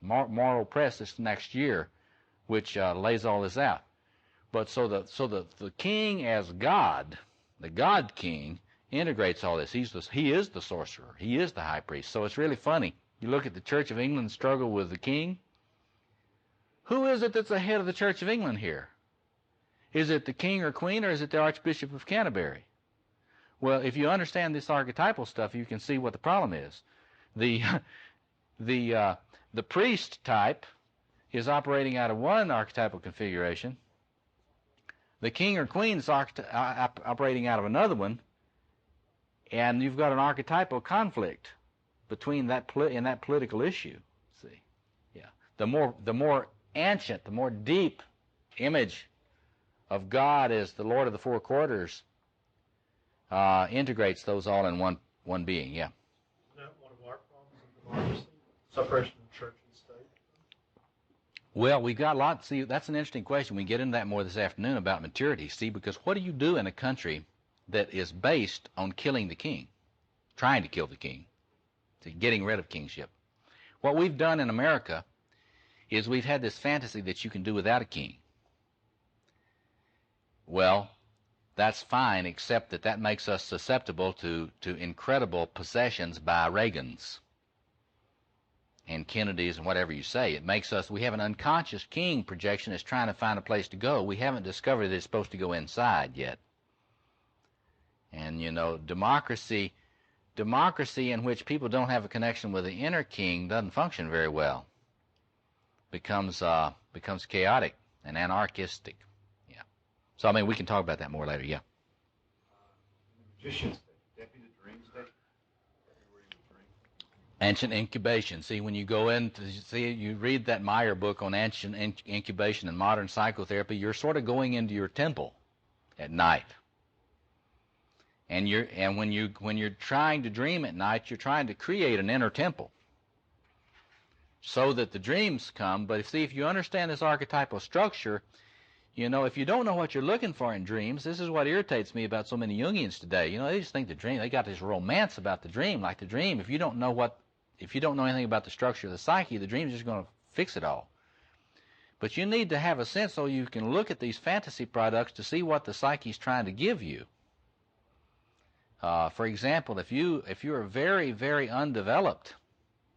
A: Morrow Press this next year, which lays all this out. But so the king as God, the God king, integrates all this. He is the sorcerer. He is the high priest. So it's really funny. You look at the Church of England struggle with the king. Who is it that's the head of the Church of England here? Is it the king or queen, or is it the Archbishop of Canterbury? Well, if you understand this archetypal stuff, you can see what the problem is. The priest type is operating out of one archetypal configuration. The king or queen is operating out of another one, and you've got an archetypal conflict between in that political issue. See, yeah, the more ancient, the more deep image of God as the Lord of the 4 quarters integrates those all in one being. Yeah.
E: Isn't that one of our problems in democracy? Separation of church and state?
A: Well, we've got a lot. See, that's an interesting question. We get into that more this afternoon about maturity. See, because what do you do in a country that is based on killing the king, trying to kill the king, getting rid of kingship? What we've done in America is we've had this fantasy that you can do without a king. Well, that's fine, except that makes us susceptible to incredible possessions by Reagans and Kennedys and whatever you say. It makes us, we have an unconscious king projection that's trying to find a place to go. We haven't discovered that it's supposed to go inside yet. And, you know, democracy in which people don't have a connection with the inner king doesn't function very well. Becomes chaotic and anarchistic. Yeah. So, I mean, we can talk about that more later, yeah.
B: Magician's state, deputy dream state.
A: Ancient incubation. See, when you go in you read that Meyer book on ancient incubation and modern psychotherapy, you're sort of going into your temple at night. And when you're trying to dream at night, you're trying to create an inner temple so that the dreams come. But see, if you understand this archetypal structure, you know, if you don't know what you're looking for in dreams, this is what irritates me about so many Jungians today. You know, they just think the dream, they got this romance about the dream, like the dream. If you don't know anything about the structure of the psyche, the dream's just going to fix it all. But you need to have a sense so you can look at these fantasy products to see what the psyche's trying to give you. For example, if you're very, very undeveloped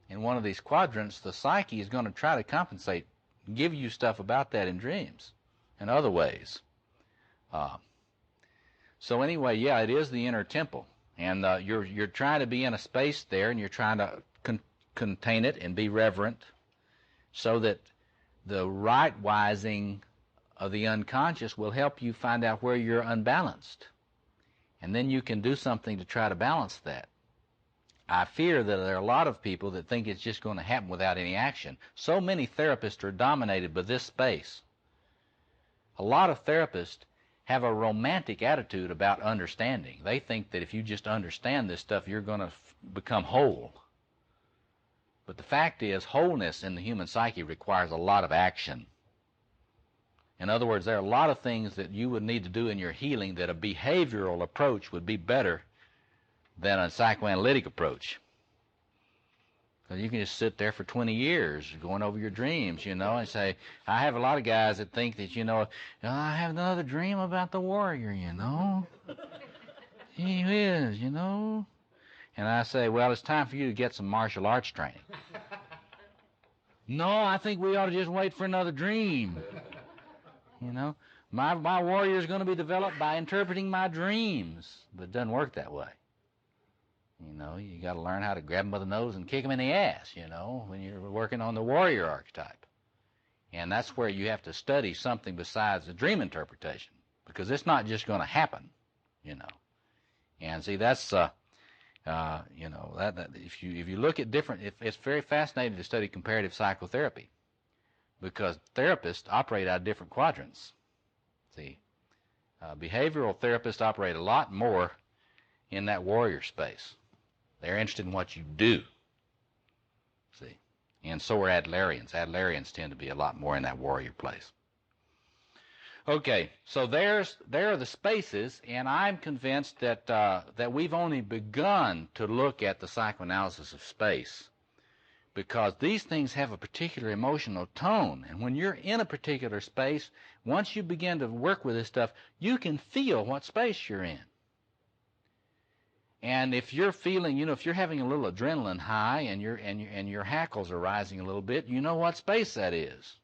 A: in one of these quadrants, the psyche is going to try to compensate, give you stuff about that in dreams and other ways. So anyway, yeah, it is the inner temple, and you're trying to be in a space there, and you're trying to contain it and be reverent, so that the right-wising of the unconscious will help you find out where you're unbalanced. And then you can do something to try to balance that. I fear that there are a lot of people that think it's just going to happen without any action. So many therapists are dominated by this space. A lot of therapists have a romantic attitude about understanding. They think that if you just understand this stuff, you're going to become whole. But the fact is, wholeness in the human psyche requires a lot of action. In other words, there are a lot of things that you would need to do in your healing that a behavioral approach would be better than a psychoanalytic approach. Because you can just sit there for 20 years going over your dreams, you know, and say, I have a lot of guys that think that, you know, I have another dream about the warrior, you know. He is, you know. And I say, well, it's time for you to get some martial arts training. No, I think we ought to just wait for another dream. You know, my warrior is going to be developed by interpreting my dreams. But it doesn't work that way. You know, you got to learn how to grab him by the nose and kick him in the ass, you know, when you're working on the warrior archetype. And that's where you have to study something besides the dream interpretation, because it's not just going to happen, you know. And see, that's, you know, that if you look at different, it's very fascinating to study comparative psychotherapy, because therapists operate out of different quadrants. See, behavioral therapists operate a lot more in that warrior space. They're interested in what you do. See, and so are Adlerians. Adlerians tend to be a lot more in that warrior place. Okay, so there are the spaces, and I'm convinced that that we've only begun to look at the psychoanalysis of space, because these things have a particular emotional tone, and when you're in a particular space, once you begin to work with this stuff, you can feel what space you're in. And if you're feeling, you know, if you're having a little adrenaline high and your hackles are rising a little bit, you know what space that is.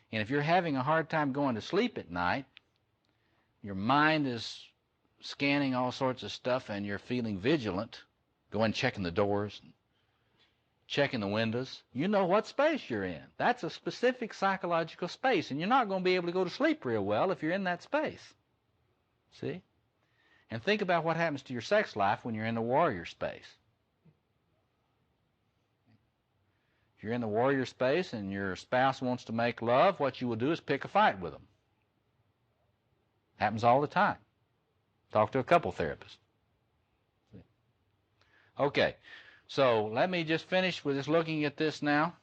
A: And if you're having a hard time going to sleep at night, your mind is scanning all sorts of stuff and you're feeling vigilant, going checking the doors, checking the windows, you know what space you're in. That's a specific psychological space, and you're not going to be able to go to sleep real well if you're in that space. See? And think about what happens to your sex life when you're in the warrior space. If you're in the warrior space and your spouse wants to make love, what you will do is pick a fight with them. Happens all the time. Talk to a couple therapists. Okay, so let me just finish with just looking at this now,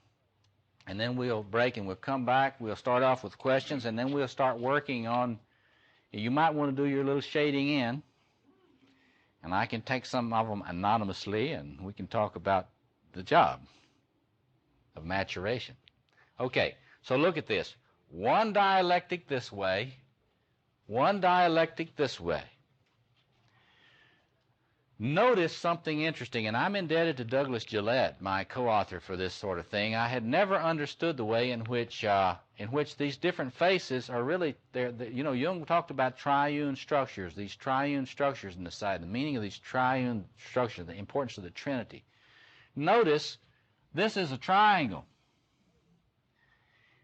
A: and then we'll break and we'll come back. We'll start off with questions, and then we'll start working on, you might want to do your little shading in, and I can take some of them anonymously, and we can talk about the job of maturation. Okay, so look at this. One dialectic this way, one dialectic this way. Notice something interesting, and I'm indebted to Douglas Gillette, my co-author for this sort of thing. I had never understood the way in which these different faces are really there. You know, Jung talked about triune structures, these triune structures in the side, the meaning of these triune structures, the importance of the Trinity. Notice this is a triangle.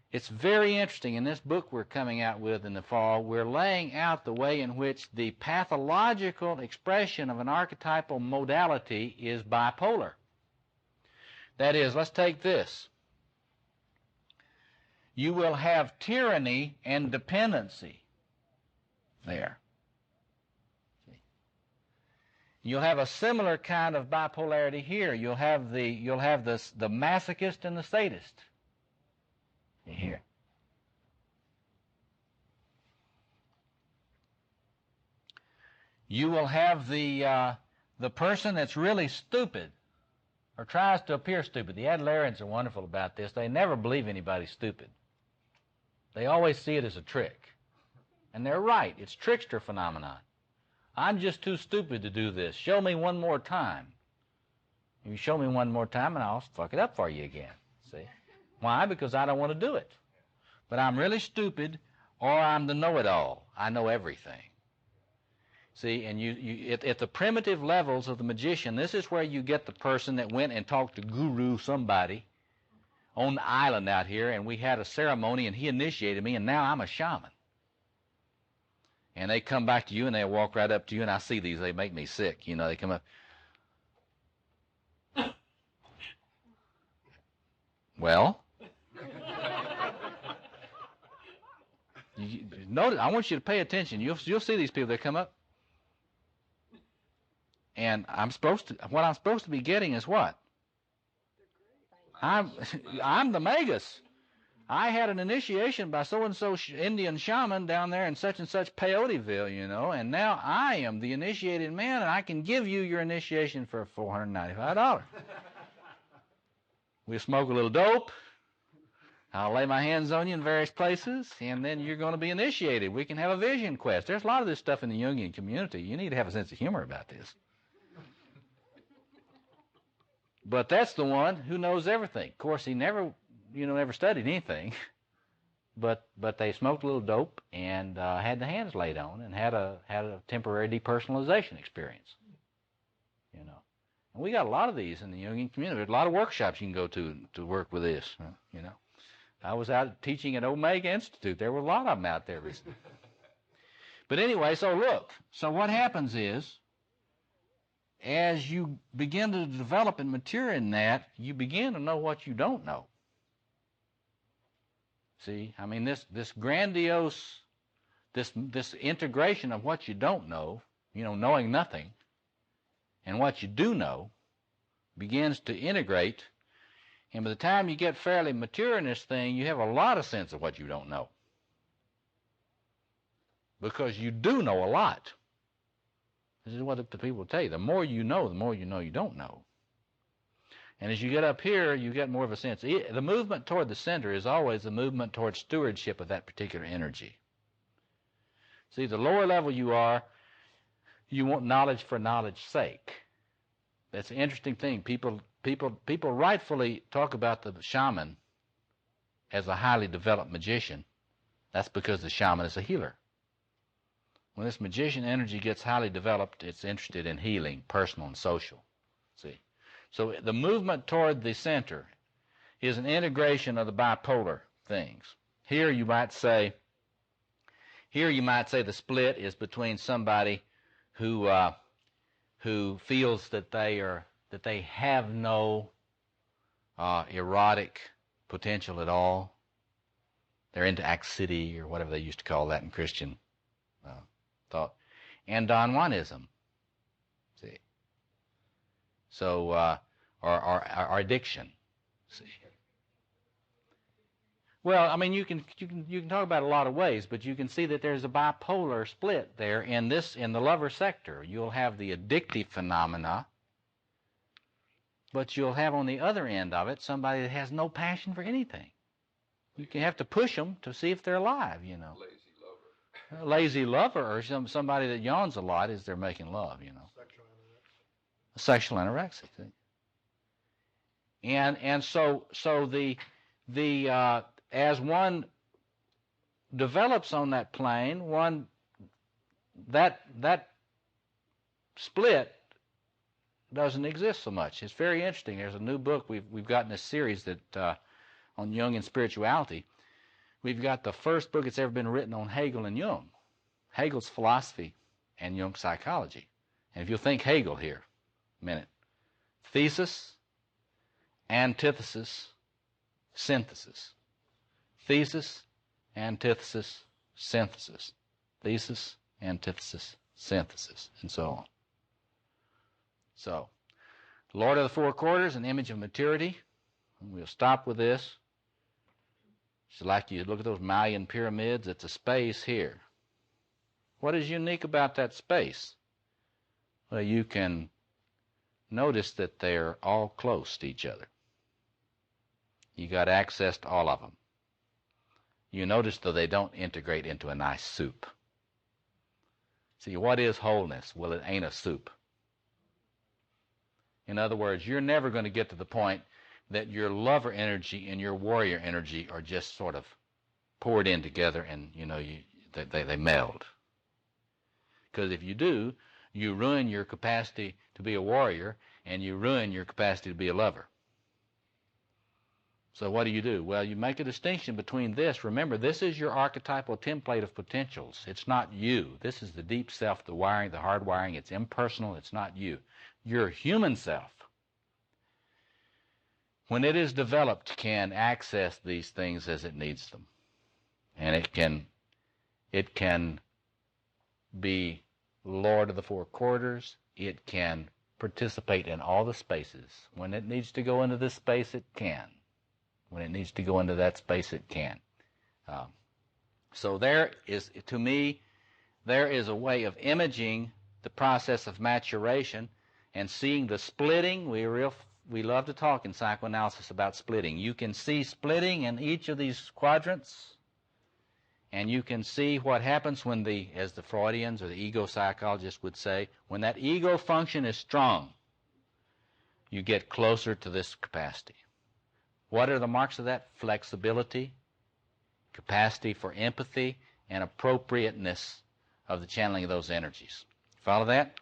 A: It's very interesting. In this book we're coming out with in the fall, we're laying out the way in which the pathological expression of an archetypal modality is bipolar. That is, let's take this. You will have tyranny and dependency there. See? You'll have a similar kind of bipolarity here. You'll have the masochist and the sadist here. You will have the person that's really stupid or tries to appear stupid. The Adlerians are wonderful about this. They never believe anybody's stupid. They always see it as a trick. And they're right. It's trickster phenomenon. I'm just too stupid to do this. Show me one more time. You show me one more time and I'll fuck it up for you again. See? Why? Because I don't want to do it. But I'm really stupid, or I'm the know-it-all. I know everything. See, and at the primitive levels of the magician, this is where you get the person that went and talked to Guru somebody on the island out here, and we had a ceremony, and he initiated me, and now I'm a shaman. And they come back to you, and they walk right up to you, and I see these. They make me sick. You know, they come up. Well, notice, I want you to pay attention. You'll see these people that come up. And what I'm supposed to be getting is what? I'm the magus. I had an initiation by so-and-so Indian shaman down there in such and such Peyote-ville, you know, and now I am the initiated man, and I can give you your initiation for $495. We'll smoke a little dope. I'll lay my hands on you in various places, and then you're going to be initiated. We can have a vision quest. There's a lot of this stuff in the Jungian community. You need to have a sense of humor about this. But that's the one who knows everything. Of course, he never studied anything, but they smoked a little dope and had the hands laid on and had a temporary depersonalization experience. You know, and we got a lot of these in the Jungian community. There's a lot of workshops you can go to work with this. You know, I was out teaching at Omega Institute. There were a lot of them out there recently. But anyway, so look. So what happens is, as you begin to develop and mature in that, you begin to know what you don't know. See, I mean, this grandiose, this integration of what you don't know, you know, knowing nothing, and what you do know, begins to integrate. And by the time you get fairly mature in this thing, you have a lot of sense of what you don't know. Because you do know a lot. This is what the people tell you. The more you know you don't know. And as you get up here, you get more of a sense. The movement toward the center is always a movement toward stewardship of that particular energy. See, the lower level you are, you want knowledge for knowledge's sake. That's an interesting thing. People rightfully talk about the shaman as a highly developed magician. That's because the shaman is a healer. When this magician energy gets highly developed, it's interested in healing, personal and social. See? So the movement toward the center is an integration of the bipolar things. Here you might say the split is between somebody who feels that they have no erotic potential at all. They're into accidity or whatever they used to call that in Christian thought, and Don Juanism. See, so or addiction. See, well, I mean, you can talk about it a lot of ways, but you can see that there's a bipolar split there in the lover sector. You'll have the addictive phenomena, but you'll have on the other end of it somebody that has no passion for anything. You can have to push them to see if they're alive, you know. A lazy lover, or somebody that yawns a lot as they're making love, you know. Sexual anorexic. See? And so the as one develops on that plane, that split doesn't exist so much. It's very interesting. There's a new book we've got in this series that on Jungian spirituality. We've got the first book that's ever been written on Hegel and Jung, Hegel's philosophy and Jung's psychology. And if you'll think Hegel here a minute, thesis, antithesis, synthesis. Thesis, antithesis, synthesis. Thesis, antithesis, synthesis, and so on. So, Lord of the Four Quarters, an image of maturity. And we'll stop with this. It's like you look at those Mayan pyramids, it's a space here. What is unique about that space? Well, you can notice that they're all close to each other. You got access to all of them. You notice, though, they don't integrate into a nice soup. See, what is wholeness? Well, it ain't a soup. In other words, you're never going to get to the point that your lover energy and your warrior energy are just sort of poured in together and, they meld. Because if you do, you ruin your capacity to be a warrior and you ruin your capacity to be a lover. So what do? Well, you make a distinction between this. Remember, this is your archetypal template of potentials. It's not you. This is the deep self, the wiring, the hard wiring. It's impersonal. It's not you. Your human self, when it is developed, can access these things as it needs them. And it can be Lord of the Four Quarters. It can participate in all the spaces. When it needs to go into this space, it can. When it needs to go into that space, it can. So there is, to me, there is a way of imaging the process of maturation and seeing the splitting. We love to talk in psychoanalysis about splitting. You can see splitting in each of these quadrants, and you can see what happens when as the Freudians or the ego psychologists would say, when that ego function is strong, you get closer to this capacity. What are the marks of that? Flexibility, capacity for empathy, and appropriateness of the channeling of those energies. Follow that?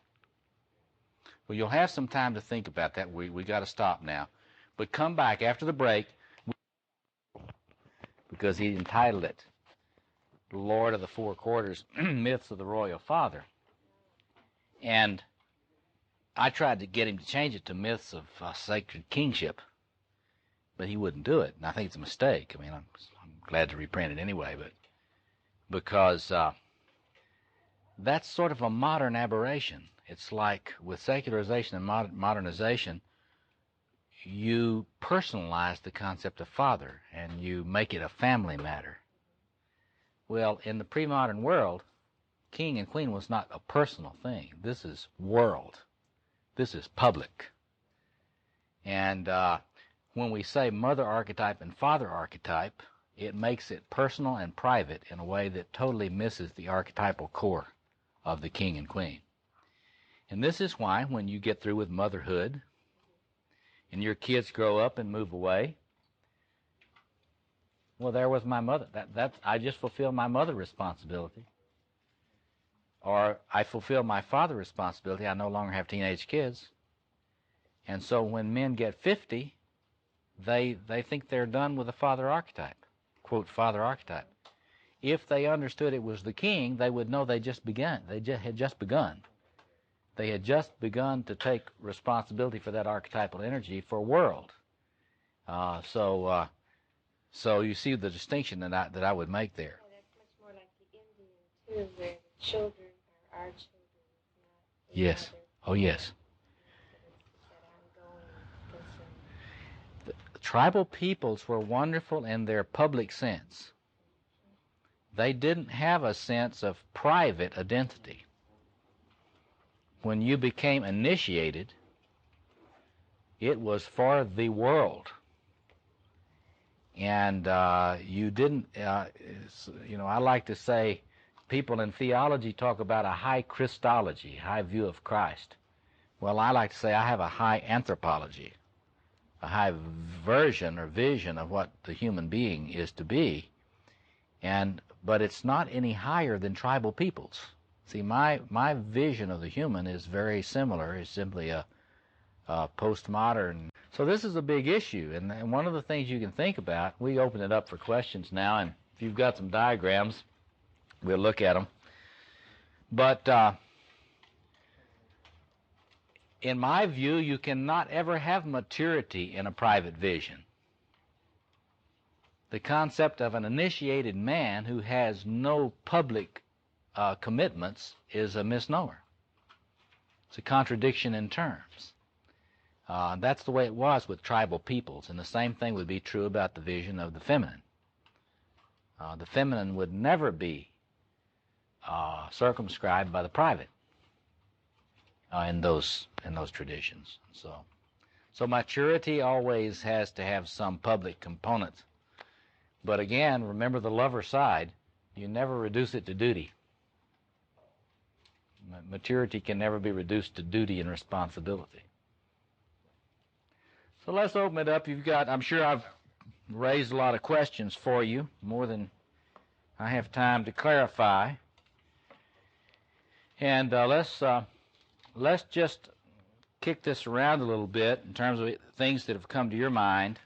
A: Well, you'll have some time to think about that. We got to stop now. But come back after the break, because he entitled it Lord of the Four Quarters, Myths of the Royal Father. And I tried to get him to change it to Myths of Sacred Kingship, but he wouldn't do it, and I think it's a mistake. I mean, I'm glad to reprint it anyway, but because that's sort of a modern aberration. It's like with secularization and modernization, you personalize the concept of father, and you make it a family matter. Well, in the pre-modern world, king and queen was not a personal thing. This is world. This is public. And when we say mother archetype and father archetype, it makes it personal and private in a way that totally misses the archetypal core of the king and queen. And this is why when you get through with motherhood and your kids grow up and move away, well, there was my mother. I just fulfilled my mother responsibility. Or I fulfilled my father responsibility. I no longer have teenage kids. And so when men get 50, they think they're done with the father archetype, quote, father archetype. If they understood it was the king, they would know they had just begun. They had just begun to take responsibility for that archetypal energy for world. So you see the distinction that I would make there.
D: Yeah, that's much more like the Indian, too, where the children are our children, not the
A: Yes.
D: mother.
A: Oh, yes.
D: That ongoing concern.
A: The tribal peoples were wonderful in their public sense. They didn't have a sense of private identity. When you became initiated, it was for the world. And you didn't, I like to say, people in theology talk about a high Christology, high view of Christ. Well, I like to say I have a high anthropology, a high version or vision of what the human being is to be. But it's not any higher than tribal peoples. See, my vision of the human is very similar. It's simply a postmodern. So this is a big issue, and one of the things you can think about, we open it up for questions now, and if you've got some diagrams, we'll look at them. But in my view, you cannot ever have maturity in a private vision. The concept of an initiated man who has no public commitments is a misnomer. It's a contradiction in terms. That's the way it was with tribal peoples, and the same thing would be true about the vision of the feminine. The feminine would never be circumscribed by the private in those traditions. So maturity always has to have some public component. But again, remember the lover side. You never reduce it to duty. Maturity can never be reduced to duty and responsibility. So let's open it up. I'm sure I've raised a lot of questions for you, more than I have time to clarify. And let's just kick this around a little bit in terms of things that have come to your mind.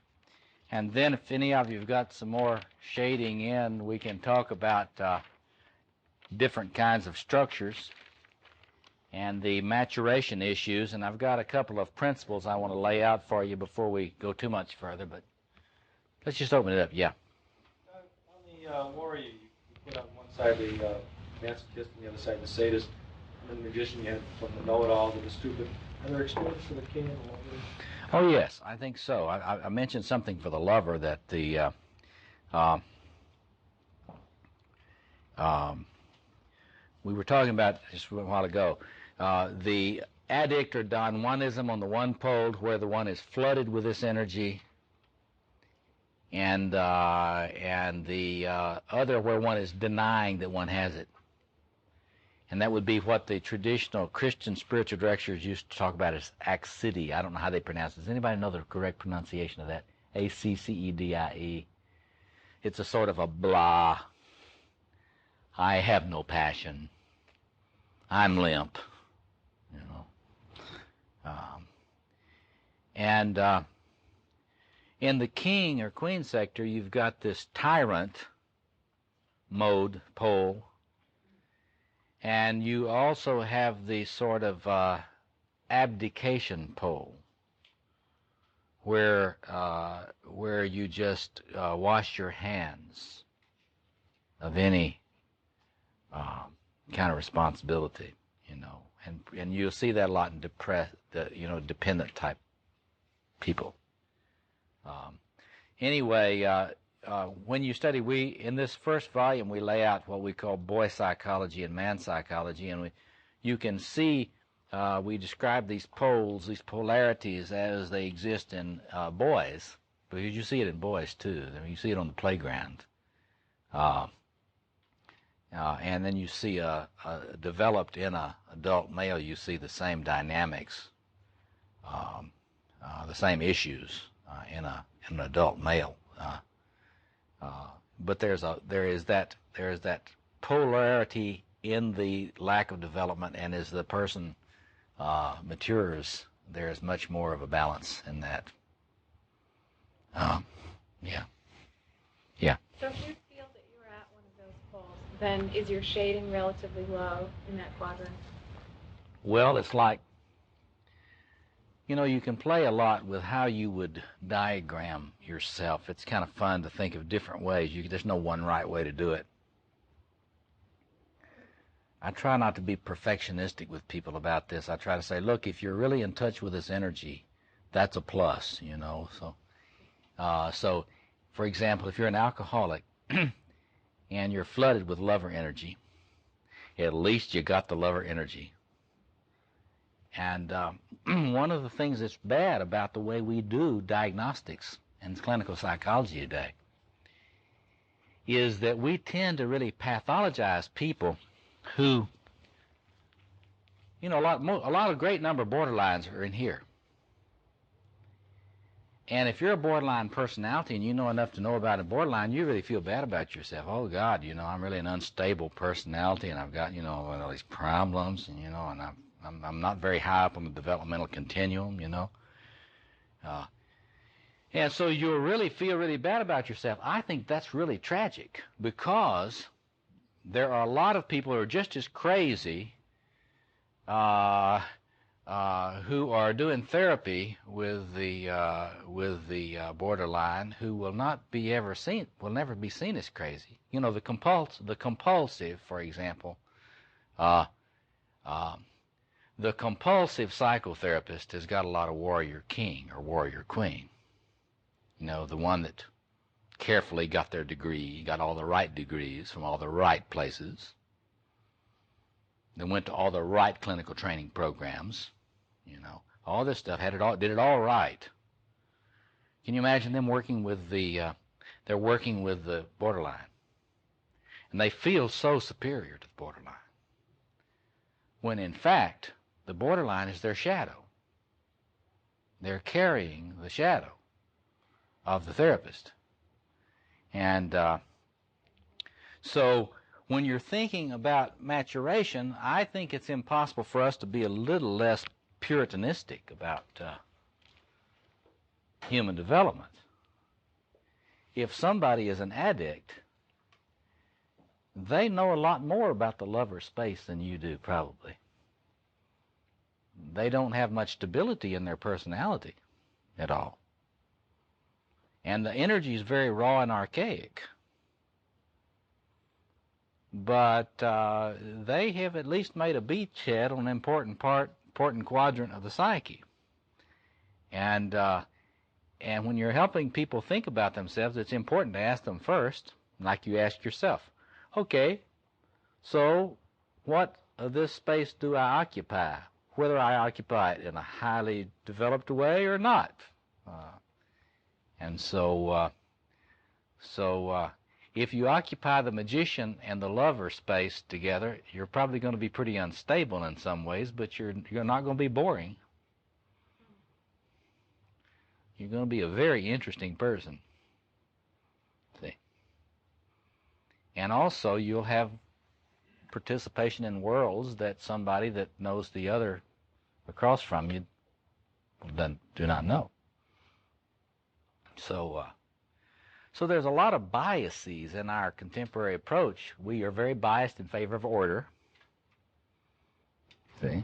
A: And then if any of you have got some more shading in, we can talk about different kinds of structures and the maturation issues. And I've got a couple of principles I want to lay out for you before we go too much further. But let's just open it up. Yeah.
G: On the warrior, you put on one side the masochist and the other side the sadist. And the magician, you had from the know-it-all to the stupid. Are there extremes for the king and the warrior?
A: Oh, yes, I think so. I mentioned something for the lover that the we were talking about just a while ago. The addict or Don Juanism on the one pole, where the one is flooded with this energy, and the other where one is denying that one has it. And that would be what the traditional Christian spiritual directors used to talk about as accidi. I don't know how they pronounce it. Does anybody know the correct pronunciation of that? A-C-C-E-D-I-E. It's a sort of a blah. I have no passion. I'm limp. You know. In the king or queen sector, you've got this tyrant mode pole. And you also have the sort of abdication pole, where you just wash your hands of any kind of responsibility, you know, and you'll see that a lot in dependent type people. When you study, in this first volume, we lay out what we call boy psychology and man psychology, and you can see we describe these poles, these polarities as they exist in boys, because you see it in boys too. I mean, you see it on the playground, and then you see developed in an adult male. You see the same dynamics, the same issues in an adult male. But there is that polarity in the lack of development, and as the person matures, there is much more of a balance in that. Yeah.
D: So if you feel that you're at one of those poles, then is your shading relatively low in that quadrant?
A: Well, it's like, you can play a lot with how you would diagram yourself. It's kind of fun to think of different ways. There's no one right way to do it. I try not to be perfectionistic with people about this. I try to say, look, if you're really in touch with this energy, that's a plus, So, for example, if you're an alcoholic and you're flooded with lover energy, at least you got the lover energy. And one of the things that's bad about the way we do diagnostics and clinical psychology today is that we tend to really pathologize people who, a lot of great number of borderlines are in here. And if you're a borderline personality and you know enough to know about a borderline, you really feel bad about yourself. Oh, God, I'm really an unstable personality, and I've got, all these problems, and, and I'm not very high up on the developmental continuum, And so you really feel really bad about yourself. I think that's really tragic, because there are a lot of people who are just as crazy who are doing therapy with the borderline, who will never be seen as crazy. The compulsive, for example, The compulsive psychotherapist has got a lot of warrior king or warrior queen. You know, the one that carefully got their degree, got all the right degrees from all the right places. They went to all the right clinical training programs, you know, all this stuff, did it all right. Can you imagine them working with they're working with the borderline, and they feel so superior to the borderline, when in fact, the borderline is their shadow. They're carrying the shadow of the therapist. And so when you're thinking about maturation, I think it's impossible for us to be a little less puritanistic about human development. If somebody is an addict, they know a lot more about the lover space than you do, probably. They don't have much stability in their personality at all. And the energy is very raw and archaic. But they have at least made a beachhead on an important quadrant of the psyche. And when you're helping people think about themselves, it's important to ask them first, like you ask yourself, okay, so what of this space do I occupy? Whether I occupy it in a highly developed way or not. And so if you occupy the magician and the lover space together, you're probably going to be pretty unstable in some ways, but you're not going to be boring. You're going to be a very interesting person. See? And also you'll have participation in worlds that somebody that knows the other across from you do not know. So there's a lot of biases in our contemporary approach. We are very biased in favor of order. See?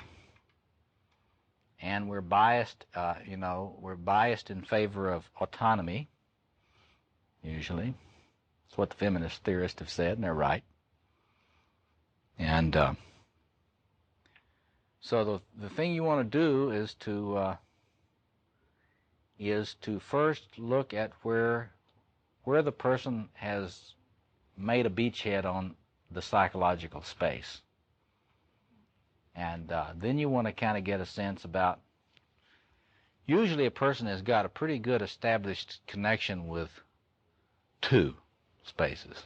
A: And we're biased, we're biased in favor of autonomy, usually. That's what the feminist theorists have said, and they're right. And so the thing you want to do is to first look at where the person has made a beachhead on the psychological space. And then you want to kind of get a sense about, usually a person has got a pretty good established connection with two spaces.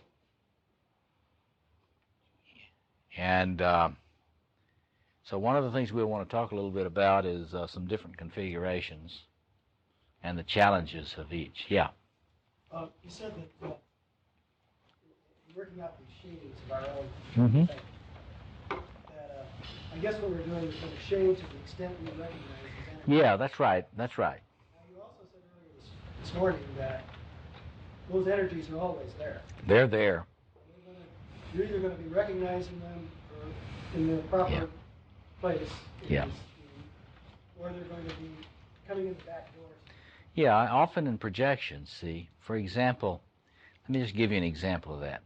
A: And so one of the things we want to talk a little bit about is some different configurations and the challenges of each. Yeah.
H: You said that working out the shades of our own
A: Mm-hmm.
H: thing. That I guess what we're doing is for the shade to the extent we recognize as energy.
A: Yeah, that's right. That's right.
H: Now, you also said earlier this morning that those energies are always there.
A: They're there.
H: You're either going to be recognizing them or in the proper place,
A: Yeah.
H: or they're going to be coming in the back doors.
A: Yeah, often in projections, see. For example, let me just give you an example of that.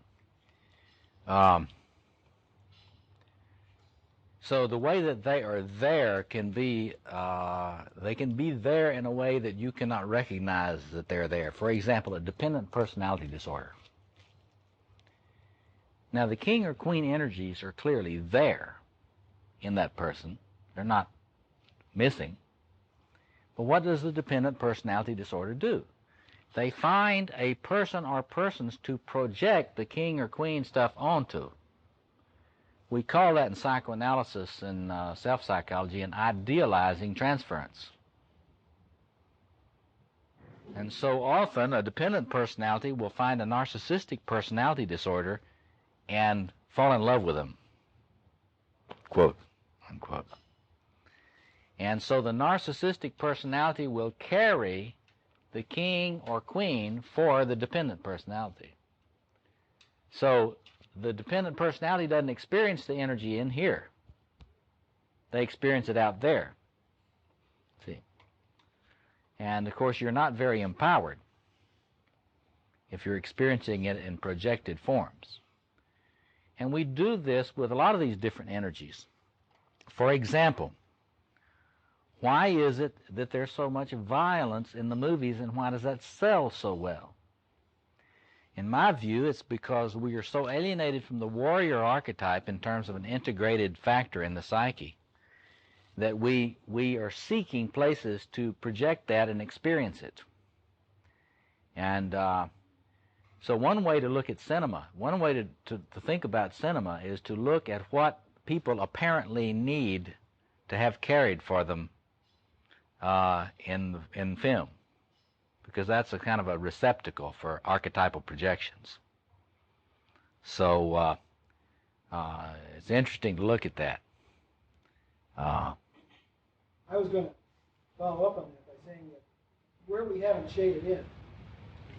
A: So the way that they are there can be, they can be there in a way that you cannot recognize that they're there. For example, a dependent personality disorder. Now, the king or queen energies are clearly there in that person. They're not missing. But what does the dependent personality disorder do? They find a person or persons to project the king or queen stuff onto. We call that in psychoanalysis and self-psychology an idealizing transference. And so often a dependent personality will find a narcissistic personality disorder and fall in love with them, quote, unquote. And so the narcissistic personality will carry the king or queen for the dependent personality. So the dependent personality doesn't experience the energy in here. They experience it out there. See? And of course, you're not very empowered if you're experiencing it in projected forms. And we do this with a lot of these different energies. For example, Why is it that there's so much violence in the movies, and why does that sell so well? In my view, it's because we are so alienated from the warrior archetype in terms of an integrated factor in the psyche that we are seeking places to project that and experience it. And so one way to look at cinema, one way to think about cinema is to look at what people apparently need to have carried for them in film, because that's a kind of a receptacle for archetypal projections. So it's interesting to look at that.
H: I was going to follow up on that by saying that where we haven't shaded in,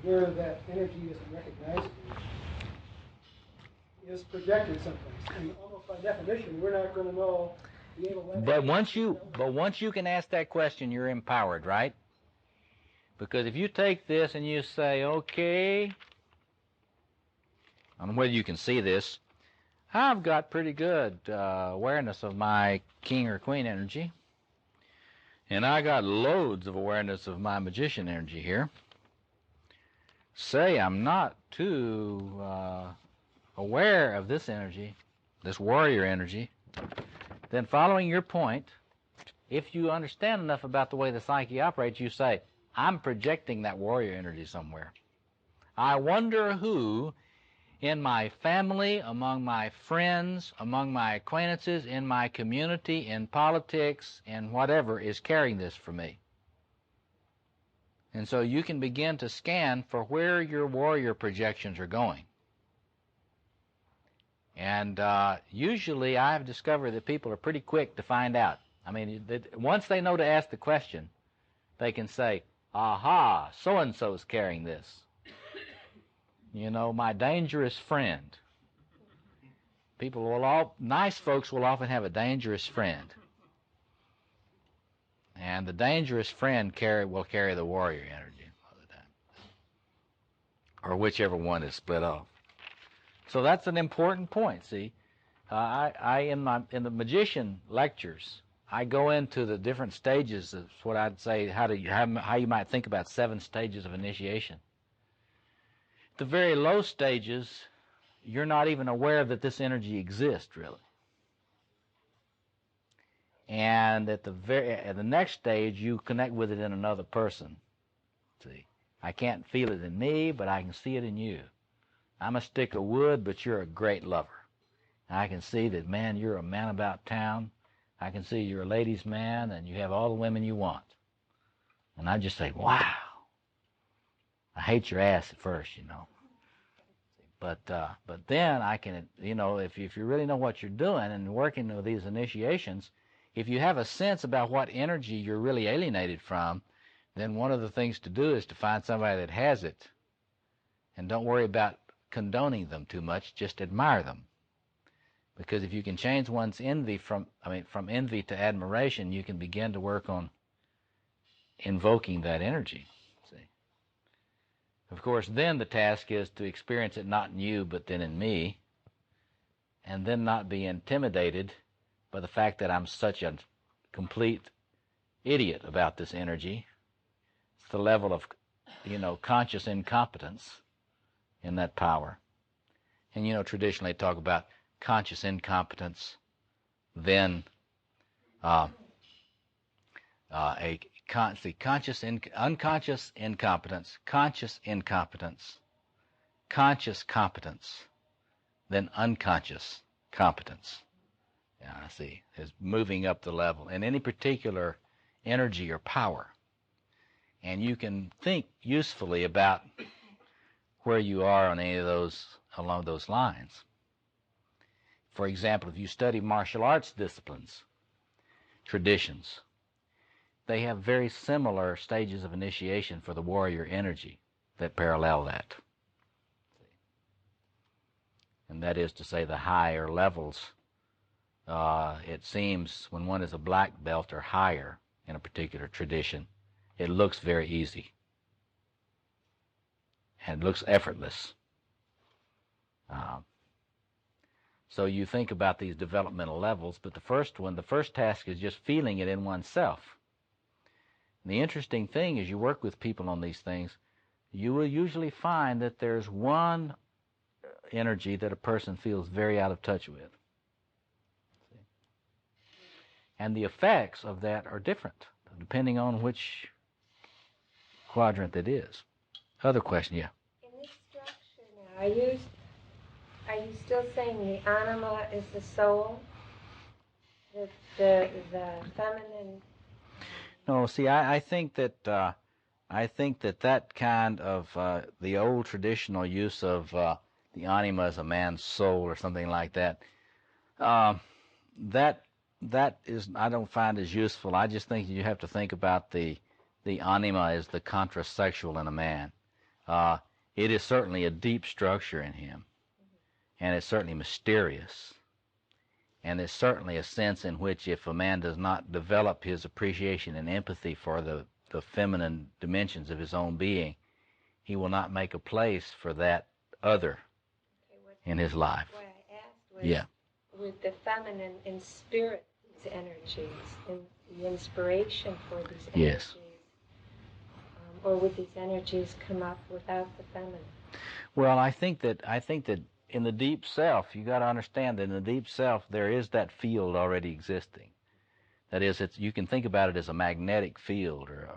H: where that energy isn't recognized, is projected someplace. And almost by definition, we're not going to know. But
A: once you can ask that question, you're empowered, right? Because if you take this and you say, okay, I don't know whether you can see this, I've got pretty good awareness of my king or queen energy, and I got loads of awareness of my magician energy here. Say I'm not too aware of this energy, this warrior energy, then following your point, if you understand enough about the way the psyche operates, you say, I'm projecting that warrior energy somewhere. I wonder who in my family, among my friends, among my acquaintances, in my community, in politics, and whatever is carrying this for me. And so you can begin to scan for where your warrior projections are going. And usually I've discovered that people are pretty quick to find out. I mean, once they know to ask the question, they can say, aha, so-and-so's carrying this. You know, my dangerous friend. Nice folks will often have a dangerous friend. And the dangerous friend will carry the warrior energy all the time. Or whichever one is split off. So that's an important point, see. In the magician lectures, I go into the different stages of what I'd say, how you might think about 7 stages of initiation. The very low stages, you're not even aware that this energy exists, really. And at the next stage, you connect with it in another person. See, I can't feel it in me, but I can see it in you. I'm a stick of wood, but you're a great lover. I can see that, man, you're a man about town. I can see you're a ladies' man, and you have all the women you want. And I just say, wow. I hate your ass at first, you know. But then I can, you know, if you really know what you're doing and working with these initiations, if you have a sense about what energy you're really alienated from, then one of the things to do is to find somebody that has it. And don't worry about condoning them too much, just admire them. Because if you can change one's envy from envy to admiration, you can begin to work on invoking that energy. See? Of course, then the task is to experience it not in you, but then in me, and then not be intimidated by the fact that I'm such a complete idiot about this energy. It's the level of, you know, conscious incompetence in that power. And, you know, traditionally they talk about conscious incompetence, then unconscious incompetence, conscious incompetence, conscious competence, then unconscious competence. Yeah, I see. Is moving up the level in any particular energy or power. And you can think usefully about where you are on any of those, along those lines. For example, if you study martial arts disciplines, traditions, they have very similar stages of initiation for the warrior energy that parallel that. And that is to say, the higher levels, it seems when one is a black belt or higher in a particular tradition, it looks very easy. And it looks effortless. So you think about these developmental levels, but the first task is just feeling it in oneself. The interesting thing is you work with people on these things, you will usually find that there's one energy that a person feels very out of touch with. And the effects of that are different, depending on which quadrant it is. Other question, yeah?
I: In this structure now, are you still saying the anima is the soul? The feminine?
A: No, see, I think that that kind of the old traditional use of the anima as a man's soul or something like that, that is, I don't find as useful. I just think you have to think about the anima as the contrasexual in a man. It is certainly a deep structure in him, and it's certainly mysterious. And there's certainly a sense in which if a man does not develop his appreciation and empathy for the feminine dimensions of his own being, he will not make a place for that other in his life.
I: What I asked was, with the feminine in spirit, these energies, in the inspiration for these energies, or would these energies come up without the feminine?
A: Well, I think that in the deep self, you got to understand that in the deep self there is that field already existing. That is, you can think about it as a magnetic field or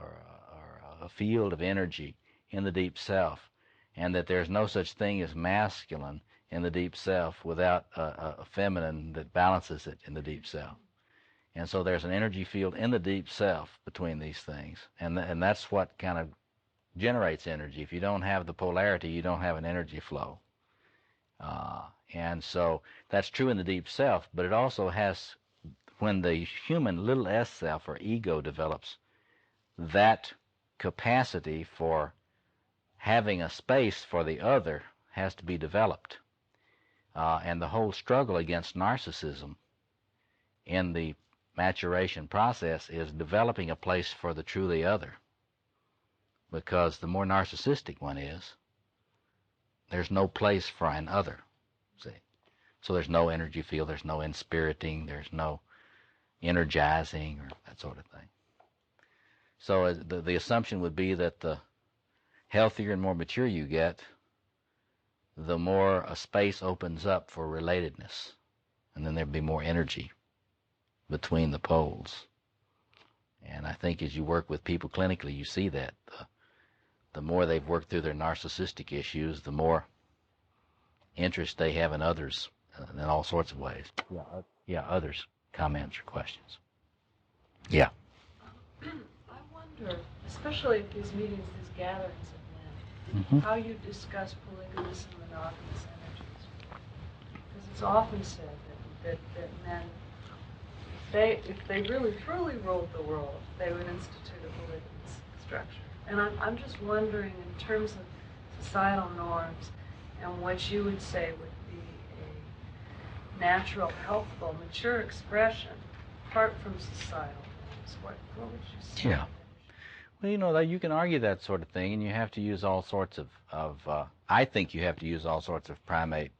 A: a field of energy in the deep self, and that there's no such thing as masculine in the deep self without a feminine that balances it in the deep self. And so there's an energy field in the deep self between these things, and that's what kind of generates energy. If you don't have the polarity, you don't have an energy flow. And so that's true in the deep self, but it also has, when the human little s self or ego develops, that capacity for having a space for the other has to be developed. And the whole struggle against narcissism in the maturation process is developing a place for the truly other. Because the more narcissistic one is, there's no place for an other, see. So there's no energy field, there's no inspiriting, there's no energizing or that sort of thing. So the assumption would be that the healthier and more mature you get, the more a space opens up for relatedness, and then there'd be more energy between the poles. And I think as you work with people clinically, you see that. The more they've worked through their narcissistic issues, the more interest they have in others in all sorts of ways. Yeah, others, comments or questions. Yeah.
J: I wonder, especially at these meetings, these gatherings of men, how you discuss polygamous and monogamous energies. Because it's often said that men, if they really truly ruled the world, they would institute a polygamous structure. And I'm just wondering, in terms of societal norms and what you would say would be a natural, healthful, mature expression apart from societal norms, what would you say?
A: Yeah. Well, you know, you can argue that sort of thing, and you have to use all sorts of I think you have to use all sorts of primate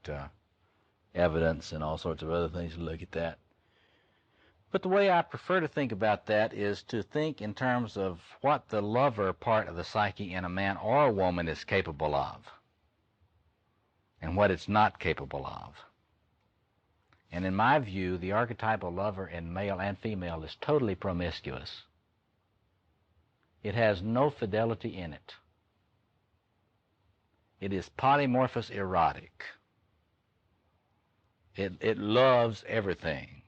A: evidence and all sorts of other things to look at that. But the way I prefer to think about that is to think in terms of what the lover part of the psyche in a man or a woman is capable of, and what it's not capable of. And in my view, the archetypal lover in male and female is totally promiscuous. It has no fidelity in it. It is polymorphous erotic. It loves everything.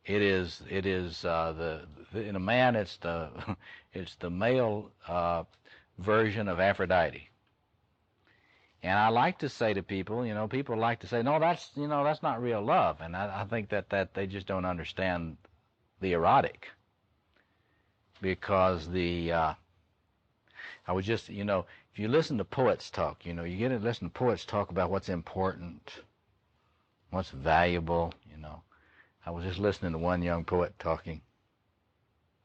A: It is in a man it's the male version of Aphrodite. And I like to say to people, you know, people like to say, no, that's not real love, and I think that they just don't understand the erotic, because I was just, you know, if you listen to poets talk, you know, you get to listen to poets talk about what's important, what's valuable, you know. I was just listening to one young poet talking,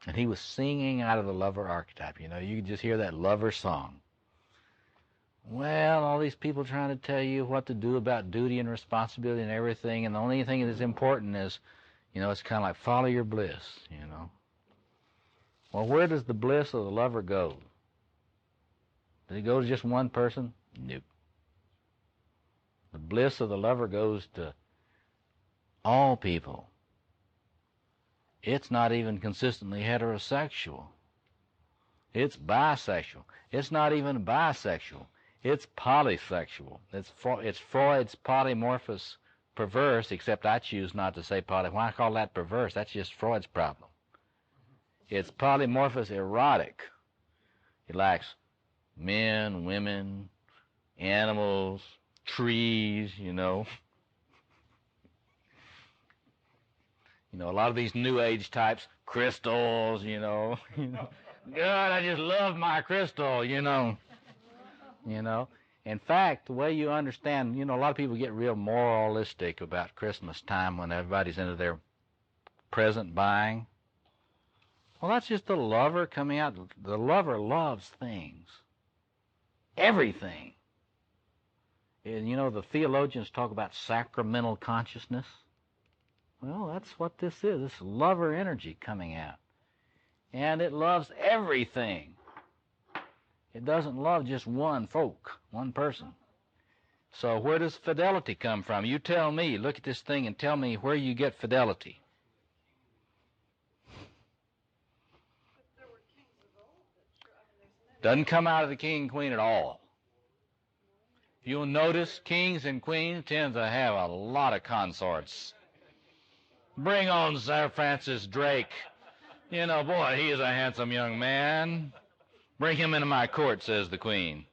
A: and he was singing out of the lover archetype. You know, you could just hear that lover song. Well, all these people trying to tell you what to do about duty and responsibility and everything, and the only thing that's important is, you know, it's kind of like follow your bliss, you know. Well, where does the bliss of the lover go? Does it go to just one person? Nope. The bliss of the lover goes to all people. It's not even consistently heterosexual. It's bisexual. It's not even bisexual. It's polysexual. It's Freud's polymorphous perverse, except I choose not to say poly. Why call that perverse? That's just Freud's problem. It's polymorphous erotic. It likes men, women, animals, trees, you know. You know, a lot of these New Age types, crystals, you know. God, I just love my crystal, you know. You know. In fact, the way you understand, you know, a lot of people get real moralistic about Christmas time when everybody's into their present buying. Well, that's just the lover coming out. The lover loves things. Everything. And, you know, the theologians talk about sacramental consciousness. Well, that's what this is. This lover energy coming out. And it loves everything. It doesn't love just one person. So where does fidelity come from? You tell me. Look at this thing and tell me where you get fidelity. Doesn't come out of the king and queen at all. You'll notice kings and queens tend to have a lot of consorts. Bring on Sir Francis Drake. You know, boy, he is a handsome young man. Bring him into my court, says the queen.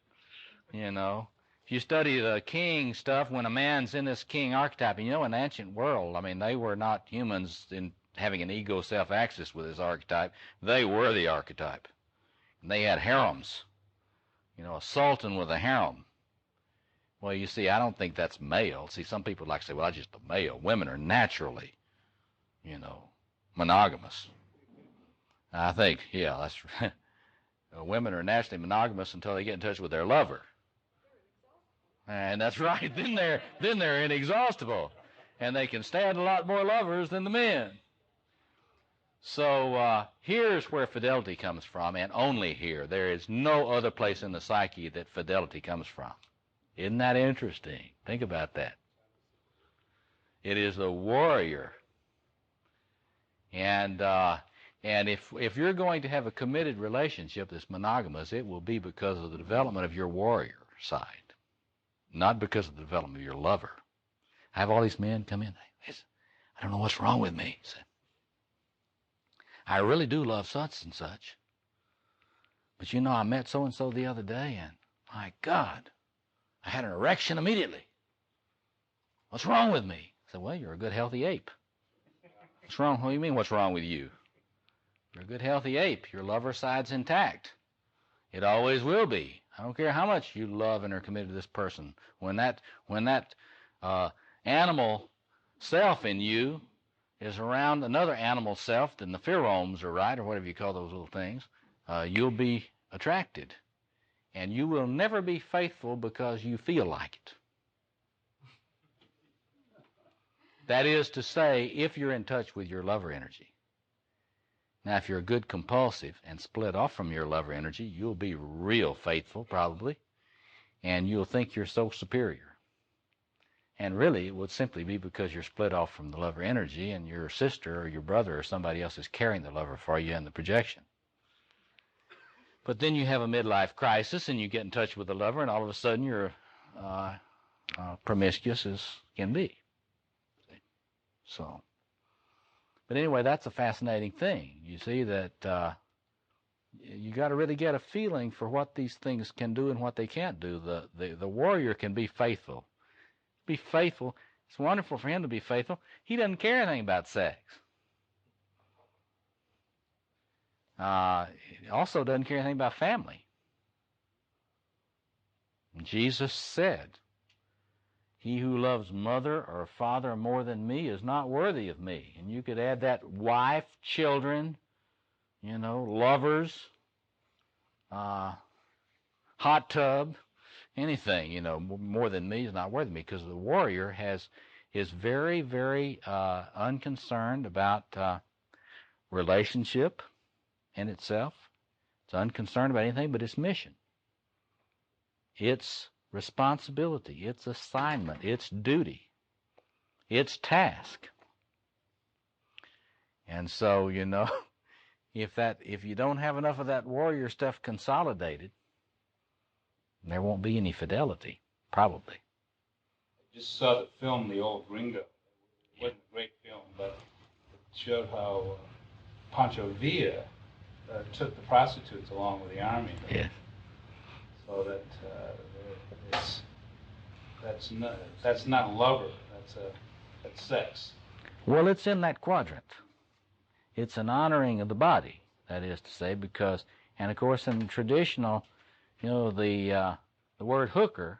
A: You know, if you study the king stuff, when a man's in this king archetype, you know, in the ancient world, I mean, they were not humans in having an ego self-axis with his archetype. They were the archetype. And they had harems. You know, a sultan with a harem. Well, you see, I don't think that's male. See, some people like to say, well, that's just a male. Women are naturally, you know, monogamous. I think, yeah, that's right. Women are naturally monogamous until they get in touch with their lover. And that's right. Then they're inexhaustible. And they can stand a lot more lovers than the men. So here's where fidelity comes from, and only here. There is no other place in the psyche that fidelity comes from. Isn't that interesting? Think about that. It is the warrior. And if you're going to have a committed relationship that's monogamous, it will be because of the development of your warrior side, not because of the development of your lover. I have all these men come in. I don't know what's wrong with me. I really do love such and such. But you know, I met so-and-so the other day, and my God, I had an erection immediately. What's wrong with me? I said, well, you're a good, healthy ape. What's wrong? What do you mean, what's wrong with you? You're a good, healthy ape. Your lover side's intact. It always will be. I don't care how much you love and are committed to this person. When that animal self in you is around another animal self, then the pheromones are right, or whatever you call those little things, you'll be attracted. And you will never be faithful because you feel like it. That is to say, if you're in touch with your lover energy. Now, if you're a good compulsive and split off from your lover energy, you'll be real faithful, probably, and you'll think you're so superior. And really, it would simply be because you're split off from the lover energy, and your sister or your brother or somebody else is carrying the lover for you in the projection. But then you have a midlife crisis, and you get in touch with the lover, and all of a sudden you're promiscuous as can be. So, but anyway, that's a fascinating thing. You see that you got to really get a feeling for what these things can do and what they can't do. The warrior can be faithful. Be faithful. It's wonderful for him to be faithful. He doesn't care anything about sex. He also doesn't care anything about family. Jesus said, he who loves mother or father more than me is not worthy of me. And you could add that wife, children, you know, lovers, hot tub, anything, you know, more than me is not worthy of me, because the warrior is very, very unconcerned about relationship in itself. It's unconcerned about anything but its mission, its responsibility, its assignment, its duty, its task. And so, you know, if you don't have enough of that warrior stuff consolidated, there won't be any fidelity, probably.
F: I just saw the film, The Old Gringo. It wasn't a great film, but it showed how Pancho Villa took the prostitutes along with the army.
A: Yes.
F: So that's not a lover. That's sex.
A: Well, it's in that quadrant. It's an honoring of the body, that is to say, because, and of course, in traditional, you know, the word hooker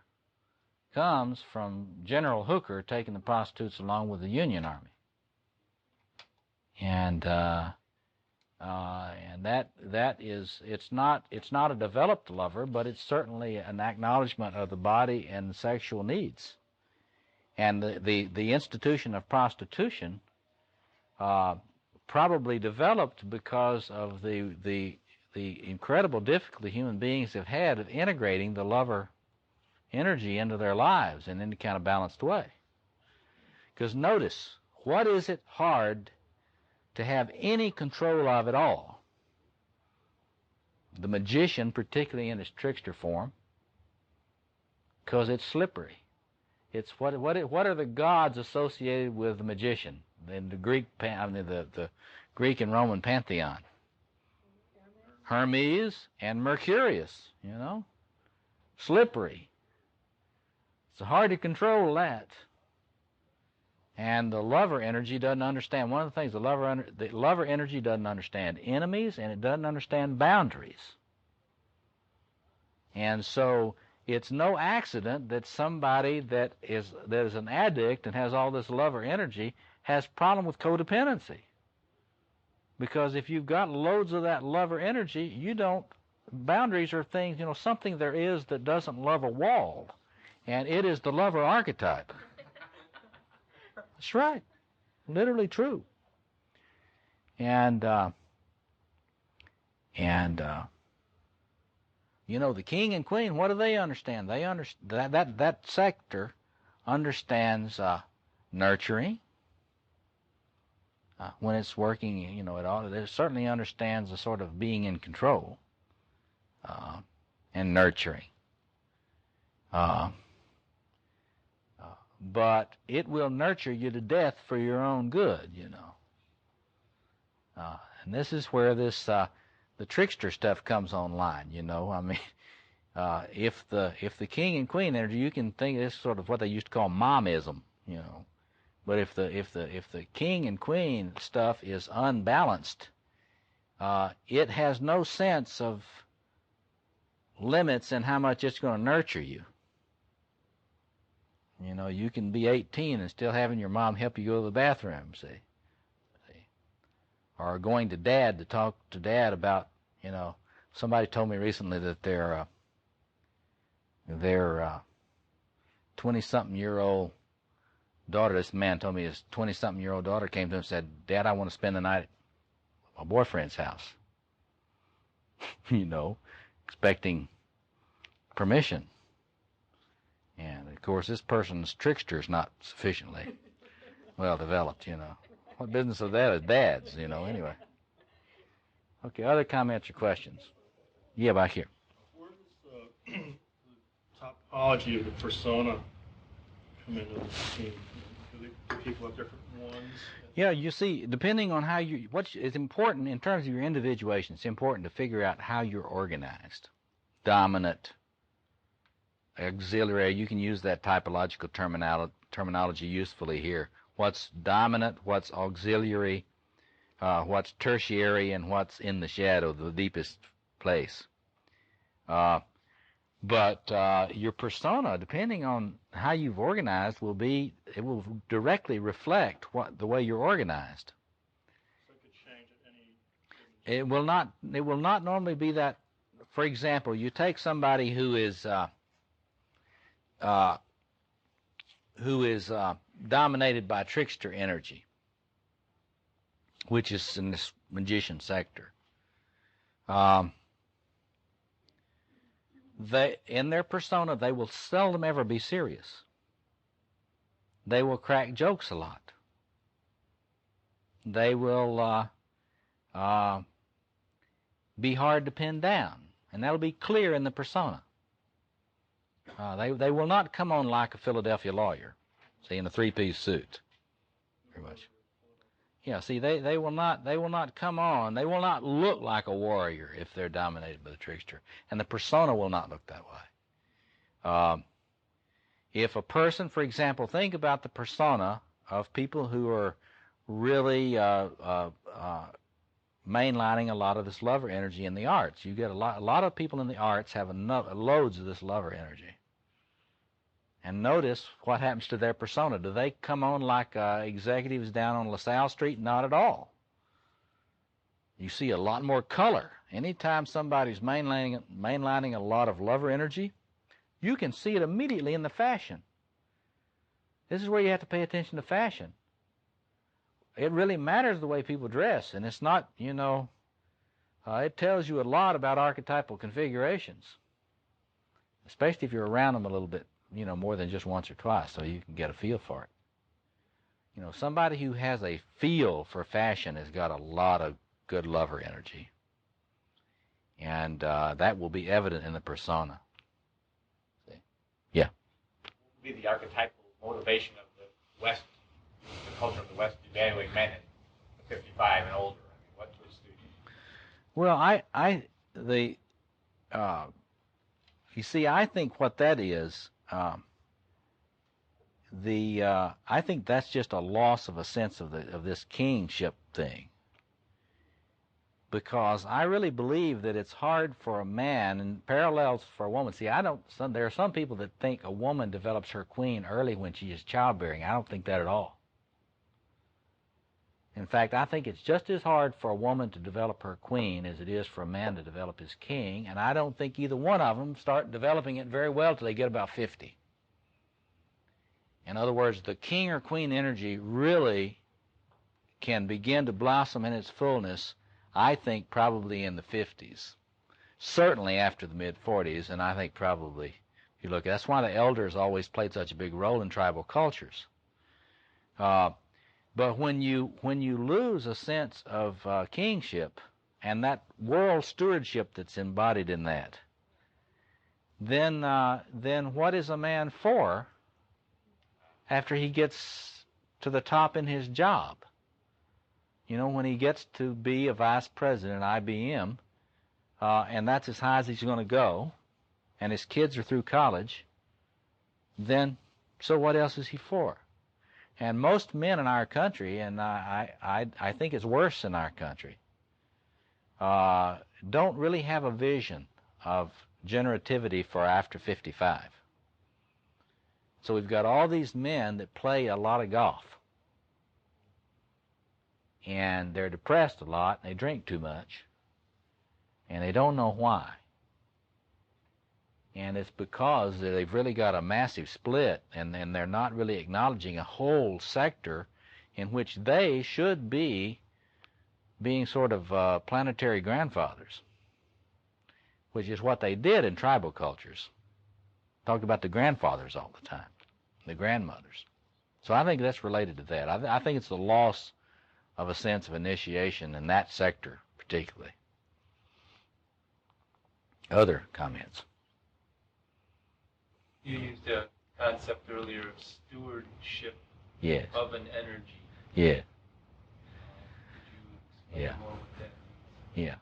A: comes from General Hooker taking the prostitutes along with the Union Army, and that is, it's not a developed lover, but it's certainly an acknowledgement of the body and sexual needs. And the institution of prostitution probably developed because of the incredible difficulty human beings have had of integrating the lover energy into their lives in any kind of balanced way. Because notice, what is it hard to have any control of at all? The magician, particularly in its trickster form, because it's slippery. It's what are the gods associated with the magician in the Greek, the Greek and Roman pantheon? Hermes and Mercurius, you know, slippery. It's hard to control that. And the lover energy doesn't understand. One of the things the lover energy doesn't understand enemies, and it doesn't understand boundaries. And so it's no accident that somebody that is an addict and has all this lover energy has problem with codependency. Because if you've got loads of that lover energy, boundaries are things, you know, something there is that doesn't love a wall, and it is the lover archetype. That's right. Literally true. And you know, the king and queen, what do they understand? They understand that sector understands nurturing. When it's working, you know, it certainly understands the sort of being in control and nurturing. But it will nurture you to death for your own good, you know. And this is where this the trickster stuff comes online, you know. I mean, if the king and queen energy, you can think it's sort of what they used to call momism, you know. But if the king and queen stuff is unbalanced, it has no sense of limits in how much it's going to nurture you. You know, you can be 18 and still having your mom help you go to the bathroom, see? Or going to dad to talk to dad about, you know, somebody told me recently that their 20-something-year-old daughter, this man told me his 20-something-year-old daughter came to him and said, "Dad, I want to spend the night at my boyfriend's house." You know, expecting permission. And, of course, this person's trickster is not sufficiently well developed, you know. What business of that is dad's, you know, anyway. Okay, other comments or questions? Yeah, back here.
E: Where does the topology of the persona come into the scheme? Do people have different ones?
A: Yeah, you see, depending on how it's important in terms of your individuation, it's important to figure out how you're organized. Dominant, auxiliary, you can use that typological terminology usefully here. What's dominant, what's auxiliary, what's tertiary, and what's in the shadow, the deepest place. But your persona, depending on how you've organized, it will directly reflect the way you're organized.
E: So it could change at any...
A: It will not normally be that. For example, you take somebody who is dominated by trickster energy, which is in this magician sector. In their persona, they will seldom ever be serious. They will crack jokes a lot. They will be hard to pin down, and that'll be clear in the persona. They will not come on like a Philadelphia lawyer, see, in a three-piece suit, very much. Yeah, see, they will not come on. They will not look like a warrior if they're dominated by the trickster, and the persona will not look that way. If a person, for example, think about the persona of people who are really mainlining a lot of this lover energy in the arts. You get a lot of people in the arts have loads of this lover energy. And notice what happens to their persona. Do they come on like executives down on LaSalle Street? Not at all. You see a lot more color. Anytime somebody's mainlining a lot of lover energy, you can see it immediately in the fashion. This is where you have to pay attention to fashion. It really matters the way people dress, and it's not, it tells you a lot about archetypal configurations, especially if you're around them a little bit, more than just once or twice, so you can get a feel for it. Somebody who has a feel for fashion has got a lot of good lover energy, and that will be evident in the persona. See? Yeah?
B: What would be the archetypal motivation of the West, the culture of the West, to evaluate men at 55 and older? I mean, what's the...
A: Well, you see, I think what that is, I think that's just a loss of a sense of this kingship thing. Because I really believe that it's hard for a man, and parallels for a woman. See, there are some people that think a woman develops her queen early when she is childbearing. I don't think that at all. In fact, I think it's just as hard for a woman to develop her queen as it is for a man to develop his king, and I don't think either one of them start developing it very well till they get about 50. In other words, the king or queen energy really can begin to blossom in its fullness, I think, probably in the 50s. Certainly after the mid-40s, and I think probably, if you look, that's why the elders always played such a big role in tribal cultures. But when you lose a sense of kingship and that world stewardship that's embodied in that, then what is a man for after he gets to the top in his job? When he gets to be a vice president at IBM, and that's as high as he's going to go, and his kids are through college, then so what else is he for? And most men in our country, and I think it's worse in our country, don't really have a vision of generativity for after 55. So we've got all these men that play a lot of golf, and they're depressed a lot, and they drink too much, and they don't know why. And it's because they've really got a massive split, and they're not really acknowledging a whole sector in which they should be being sort of planetary grandfathers, which is what they did in tribal cultures. Talked about the grandfathers all the time, the grandmothers. So I think that's related to that. I think it's the loss of a sense of initiation in that sector particularly. Other comments?
C: You used a concept earlier of stewardship
A: Yes.
C: of an energy.
A: Yeah.
C: Could you explain
A: Yeah.
C: more what that means?
A: Yeah.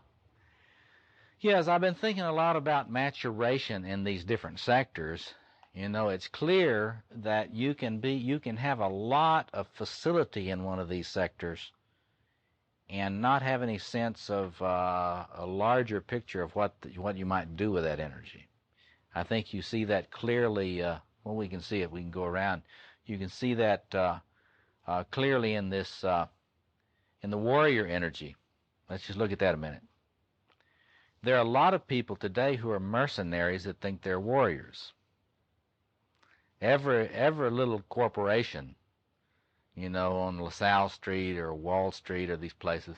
A: Yes, I've been thinking a lot about maturation in these different sectors. It's clear that you can have a lot of facility in one of these sectors and not have any sense of a larger picture of what you might do with that energy. I think you see that clearly. Well, we can see it. We can go around. You can see that clearly in this in the warrior energy. Let's just look at that a minute. There are a lot of people today who are mercenaries that think they're warriors. Every little corporation, on LaSalle Street or Wall Street or these places,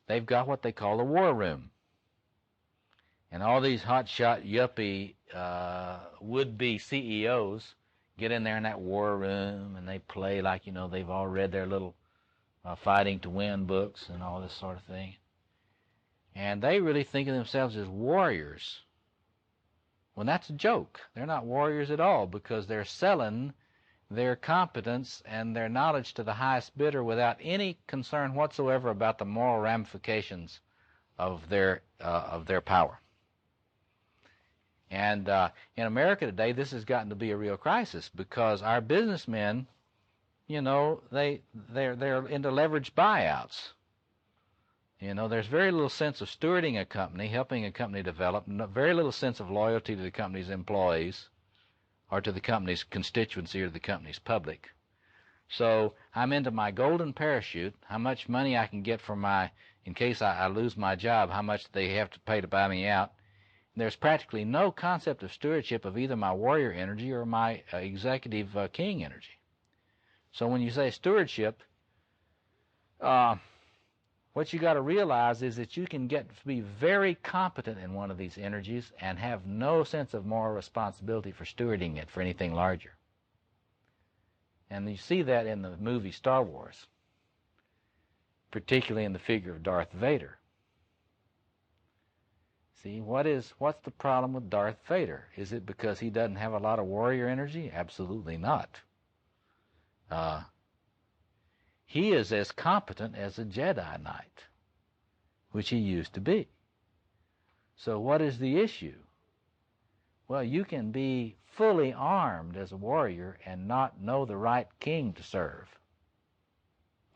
A: they've got what they call a war room. And all these hotshot yuppie would-be CEOs get in there in that war room and they play like, you know, they've all read their little Fighting to Win books and all this sort of thing. And they really think of themselves as warriors. Well, that's a joke. They're not warriors at all because they're selling their competence and their knowledge to the highest bidder without any concern whatsoever about the moral ramifications of their power. And in America today, this has gotten to be a real crisis because our businessmen, you know, they're into leveraged buyouts. You know, there's very little sense of stewarding a company, helping a company develop, very little sense of loyalty to the company's employees or to the company's constituency or the company's public. So I'm into my golden parachute, how much money I can get for my, in case I lose my job, how much they have to pay to buy me out. There's practically no concept of stewardship of either my warrior energy or my executive king energy. So when you say stewardship, what you got to realize is that you can get to be very competent in one of these energies and have no sense of moral responsibility for stewarding it for anything larger. And you see that in the movie Star Wars, particularly in the figure of Darth Vader. See, what's the problem with Darth Vader? Is it because he doesn't have a lot of warrior energy? Absolutely not. He is as competent as a Jedi Knight, which he used to be. So what is the issue? Well, you can be fully armed as a warrior and not know the right king to serve,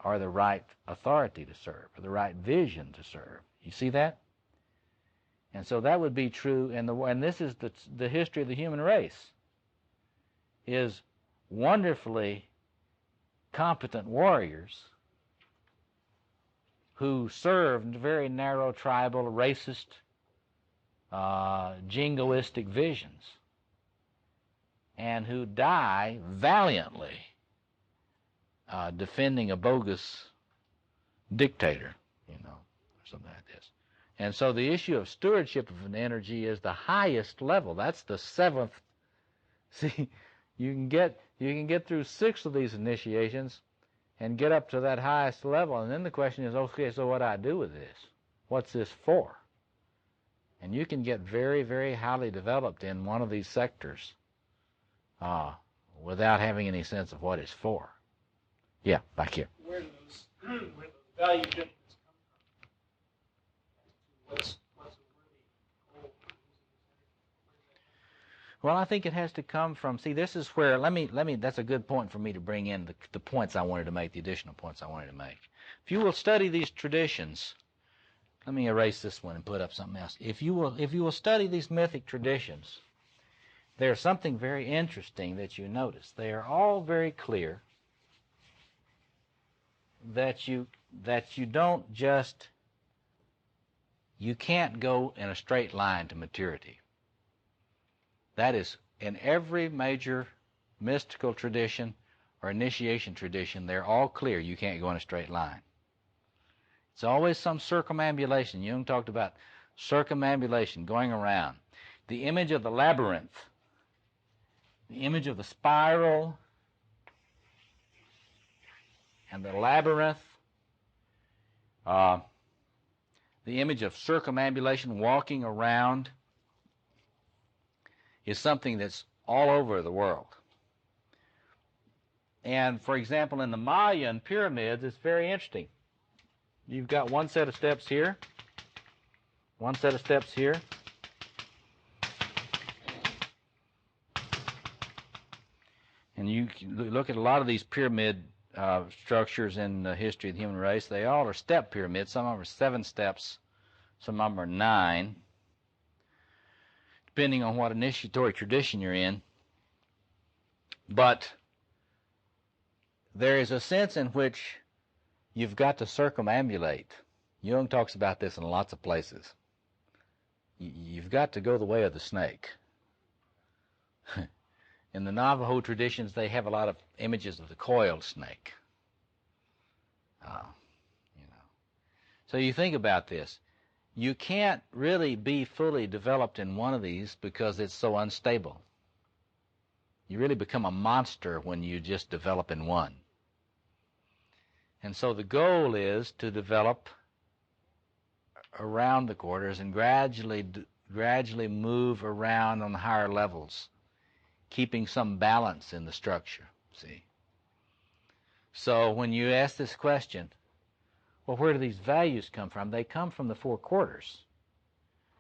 A: or the right authority to serve, or the right vision to serve. You see that? And so that would be true, and this is the history of the human race, is wonderfully competent warriors who served very narrow, tribal, racist, jingoistic visions, and who die valiantly defending a bogus dictator, you know, or something like this. And so the issue of stewardship of an energy is the highest level. That's the seventh. See, you can get through 6 of these initiations and get up to that highest level, and then the question is, okay, so what do I do with this? What's this for? And you can get very, very highly developed in one of these sectors without having any sense of what it's for. Yeah, back here.
H: Where do those value judgments come from? What's a worthy goal for using this energy?
A: Well, I think it has to come from, see, this is where, let me, that's a good point for me to bring in the points I wanted to make, the additional points I wanted to make. If you will study these traditions, let me erase this one and put up something else. If you will study these mythic traditions, there's something very interesting that you notice. They are all very clear that you don't just, you can't go in a straight line to maturity. That is, in every major mystical tradition or initiation tradition, they're all clear you can't go in a straight line. It's always some circumambulation. Jung talked about circumambulation, going around. The image of the labyrinth, the image of the spiral and the labyrinth, the image of circumambulation, walking around, is something that's all over the world. And, for example, in the Mayan pyramids, it's very interesting. You've got one set of steps here, one set of steps here, and you look at a lot of these pyramid structures in the history of the human race. They all are step pyramids. Some of them are 7 steps, some of them are 9, depending on what initiatory tradition you're in. But there is a sense in which you've got to circumambulate. Jung talks about this in lots of places. You've got to go the way of the snake. In the Navajo traditions, they have a lot of images of the coiled snake. You know. So you think about this. you can't really be fully developed in one of these because it's so unstable. You really become a monster when you just develop in one. And so the goal is to develop around the quarters and gradually move around on the higher levels, keeping some balance in the structure, see? So when you ask this question, well, where do these values come from? They come from the four quarters.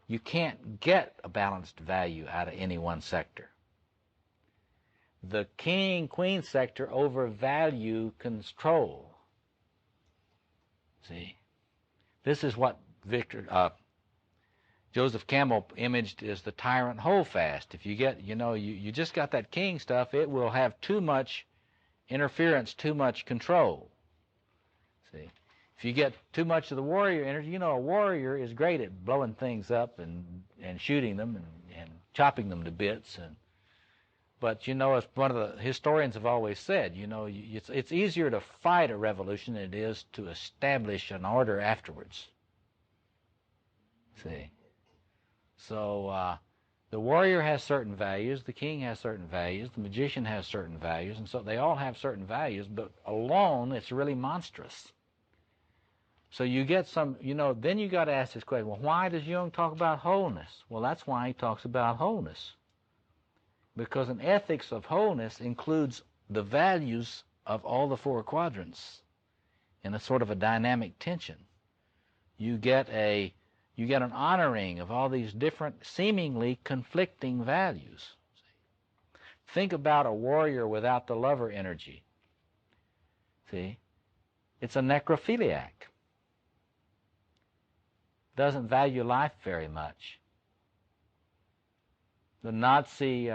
A: You can't get a balanced value out of any one sector. The king-queen sector overvalue control. See? This is what Joseph Campbell imaged as the tyrant holdfast. If you get, you just got that king stuff, it will have too much interference, too much control. See? If you get too much of the warrior energy, a warrior is great at blowing things up and shooting them and chopping them to bits. But, as one of the historians have always said, it's easier to fight a revolution than it is to establish an order afterwards. See? So the warrior has certain values, the king has certain values, the magician has certain values, and so they all have certain values, but alone it's really monstrous. So you get some, then you got to ask this question, well, why does Jung talk about wholeness? Well, that's why he talks about wholeness. Because an ethics of wholeness includes the values of all the four quadrants in a sort of a dynamic tension. You get an honoring of all these different, seemingly conflicting values. Think about a warrior without the lover energy. See? It's a necrophiliac. Doesn't value life very much. The Nazi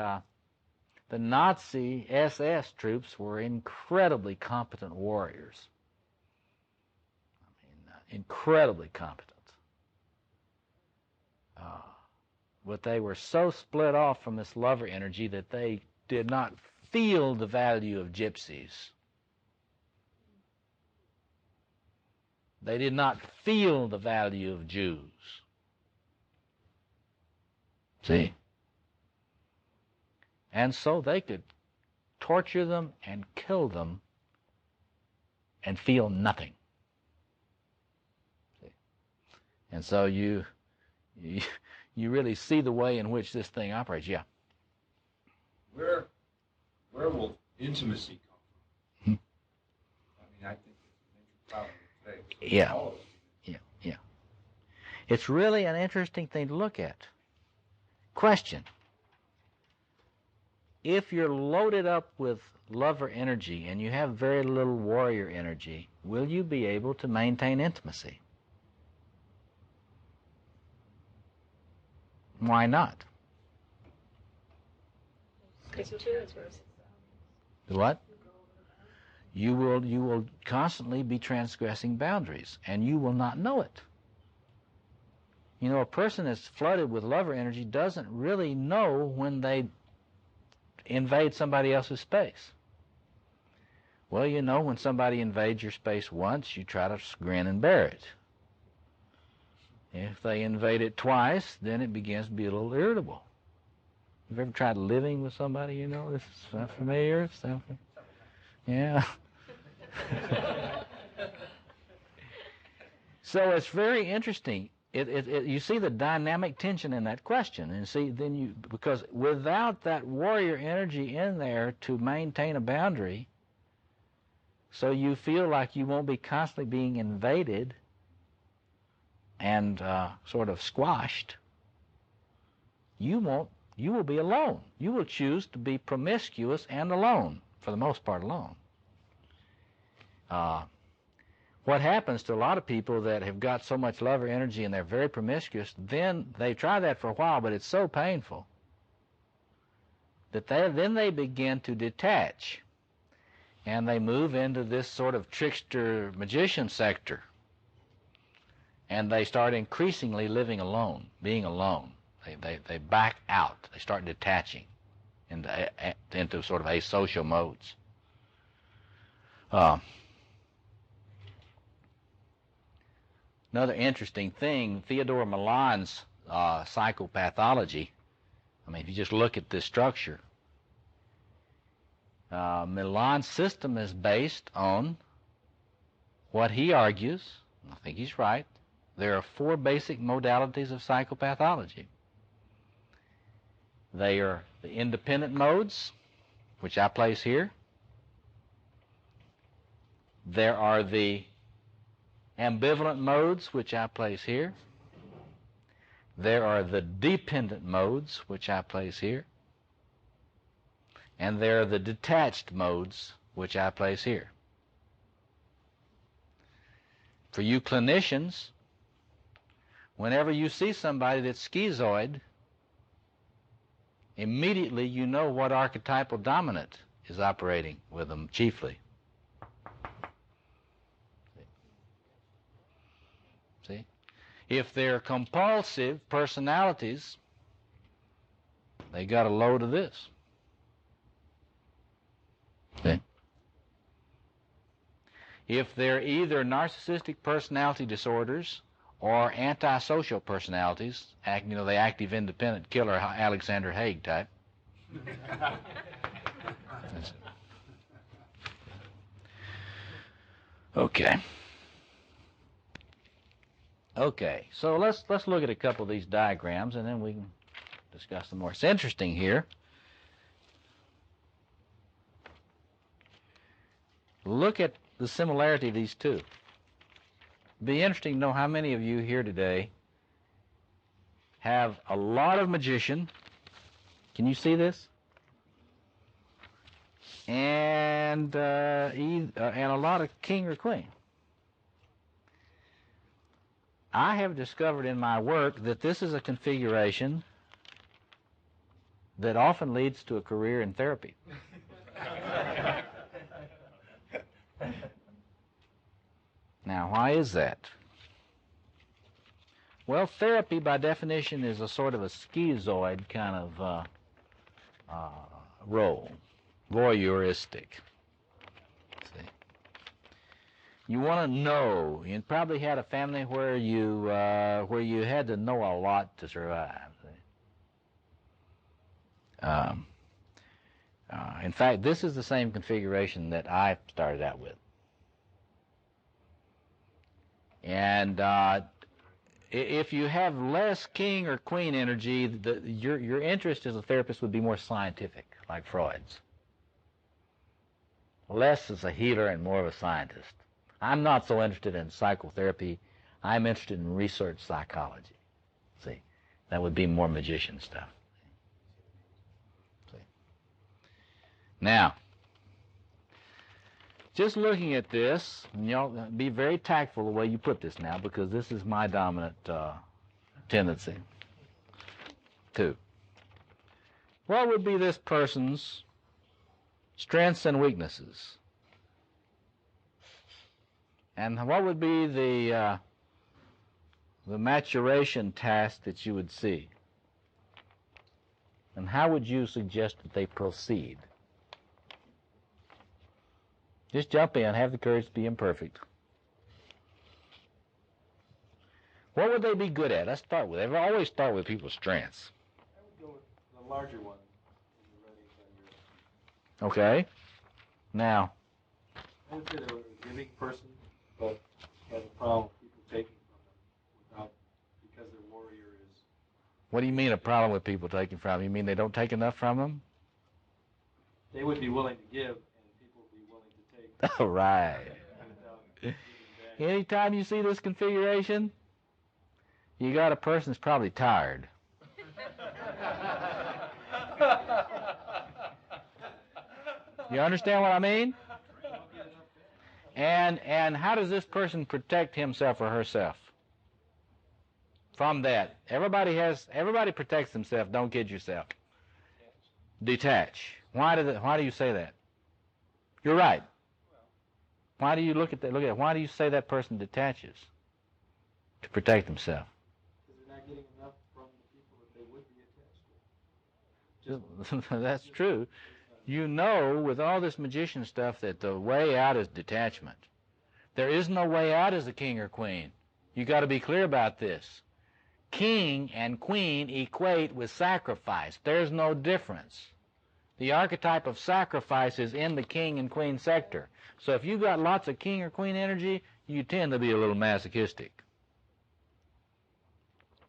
A: SS troops were incredibly competent warriors. Incredibly competent. But they were so split off from this lover energy that they did not feel the value of gypsies. They did not feel the value of Jews. See? And so they could torture them and kill them and feel nothing. See? And so you really see the way in which this thing operates. Yeah.
K: Where will intimacy come from? I think it's a major problem today.
A: Yeah. It's really an interesting thing to look at. Question. If you're loaded up with lover energy and you have very little warrior energy, will you be able to maintain intimacy? Why not? What? You will constantly be transgressing boundaries, and you will not know it. A person that's flooded with lover energy doesn't really know when they invade somebody else's space. Well, when somebody invades your space once, you try to grin and bear it. If they invade it twice, then it begins to be a little irritable. Have you ever tried living with somebody, this is not familiar? Yeah. So it's very interesting. You see the dynamic tension in that question, and because without that warrior energy in there to maintain a boundary, so you feel like you won't be constantly being invaded and sort of squashed, you will be alone. You will choose to be promiscuous and alone, for the most part alone. What happens to a lot of people that have got so much lover energy and they're very promiscuous, then they try that for a while, but it's so painful that then they begin to detach, and they move into this sort of trickster magician sector, and they start increasingly living alone, being alone. They back out. They start detaching into sort of asocial modes. Another interesting thing, Theodore Milan's psychopathology, I mean, if you just look at this structure, Milan's system is based on what he argues, I think he's right, there are 4 basic modalities of psychopathology. They are the independent modes, which I place here. There are the ambivalent modes, which I place here. There are the dependent modes, which I place here. And there are the detached modes, which I place here. For you clinicians, whenever you see somebody that's schizoid, immediately you know what archetypal dominant is operating with them chiefly. See? If they're compulsive personalities, they got a load of this. See? If they're either narcissistic personality disorders or antisocial personalities, the active independent killer Alexander Haig type. Okay. Okay, so let's look at a couple of these diagrams and then we can discuss them more. It's interesting here. Look at the similarity of these two. It'd be interesting to know how many of you here today have a lot of magician. Can you see this? And a lot of king or queen. I have discovered in my work that this is a configuration that often leads to a career in therapy. Now, why is that? Well, therapy, by definition, is a sort of a schizoid kind of role, voyeuristic. See, you want to know. You probably had a family where you had to know a lot to survive. See? In fact, this is the same configuration that I started out with. And if you have less king or queen energy, your interest as a therapist would be more scientific, like Freud's. Less as a healer and more of a scientist. I'm not so interested in psychotherapy. I'm interested in research psychology. See, that would be more magician stuff. See. Now, just looking at this, and y'all be very tactful the way you put this now, because this is my dominant tendency. 2. What would be this person's strengths and weaknesses? And what would be the maturation task that you would see? And how would you suggest that they proceed? Just jump in, have the courage to be imperfect. What would they be good at? Let's start with it. I always start with people's strengths.
G: I would go with the larger one in the writing on your...
A: Okay. Now,
G: I would say they were a giving person, but had a problem with people taking from them because their warrior is...
A: What do you mean a problem with people taking from them? You mean they don't take enough from them?
G: They would be willing to give, and people would be willing to take.
A: All right.
G: Without
A: Anytime you see this configuration, you got a person that's probably tired. You understand what I mean? And how does this person protect himself or herself from that? Everybody protects themselves. Don't kid yourself. Detach. Why do you say that? You're right. Why do you look at that? Why do you say that person detaches to protect himself?
G: Because they're not getting enough from the people that they would be attached to.
A: That's true. You know, with all this magician stuff, that the way out is detachment. There is no way out as a king or queen. You got to be clear about this. King and queen equate with sacrifice. There's no difference. The archetype of sacrifice is in the king and queen sector. So if you've got lots of king or queen energy, you tend to be a little masochistic.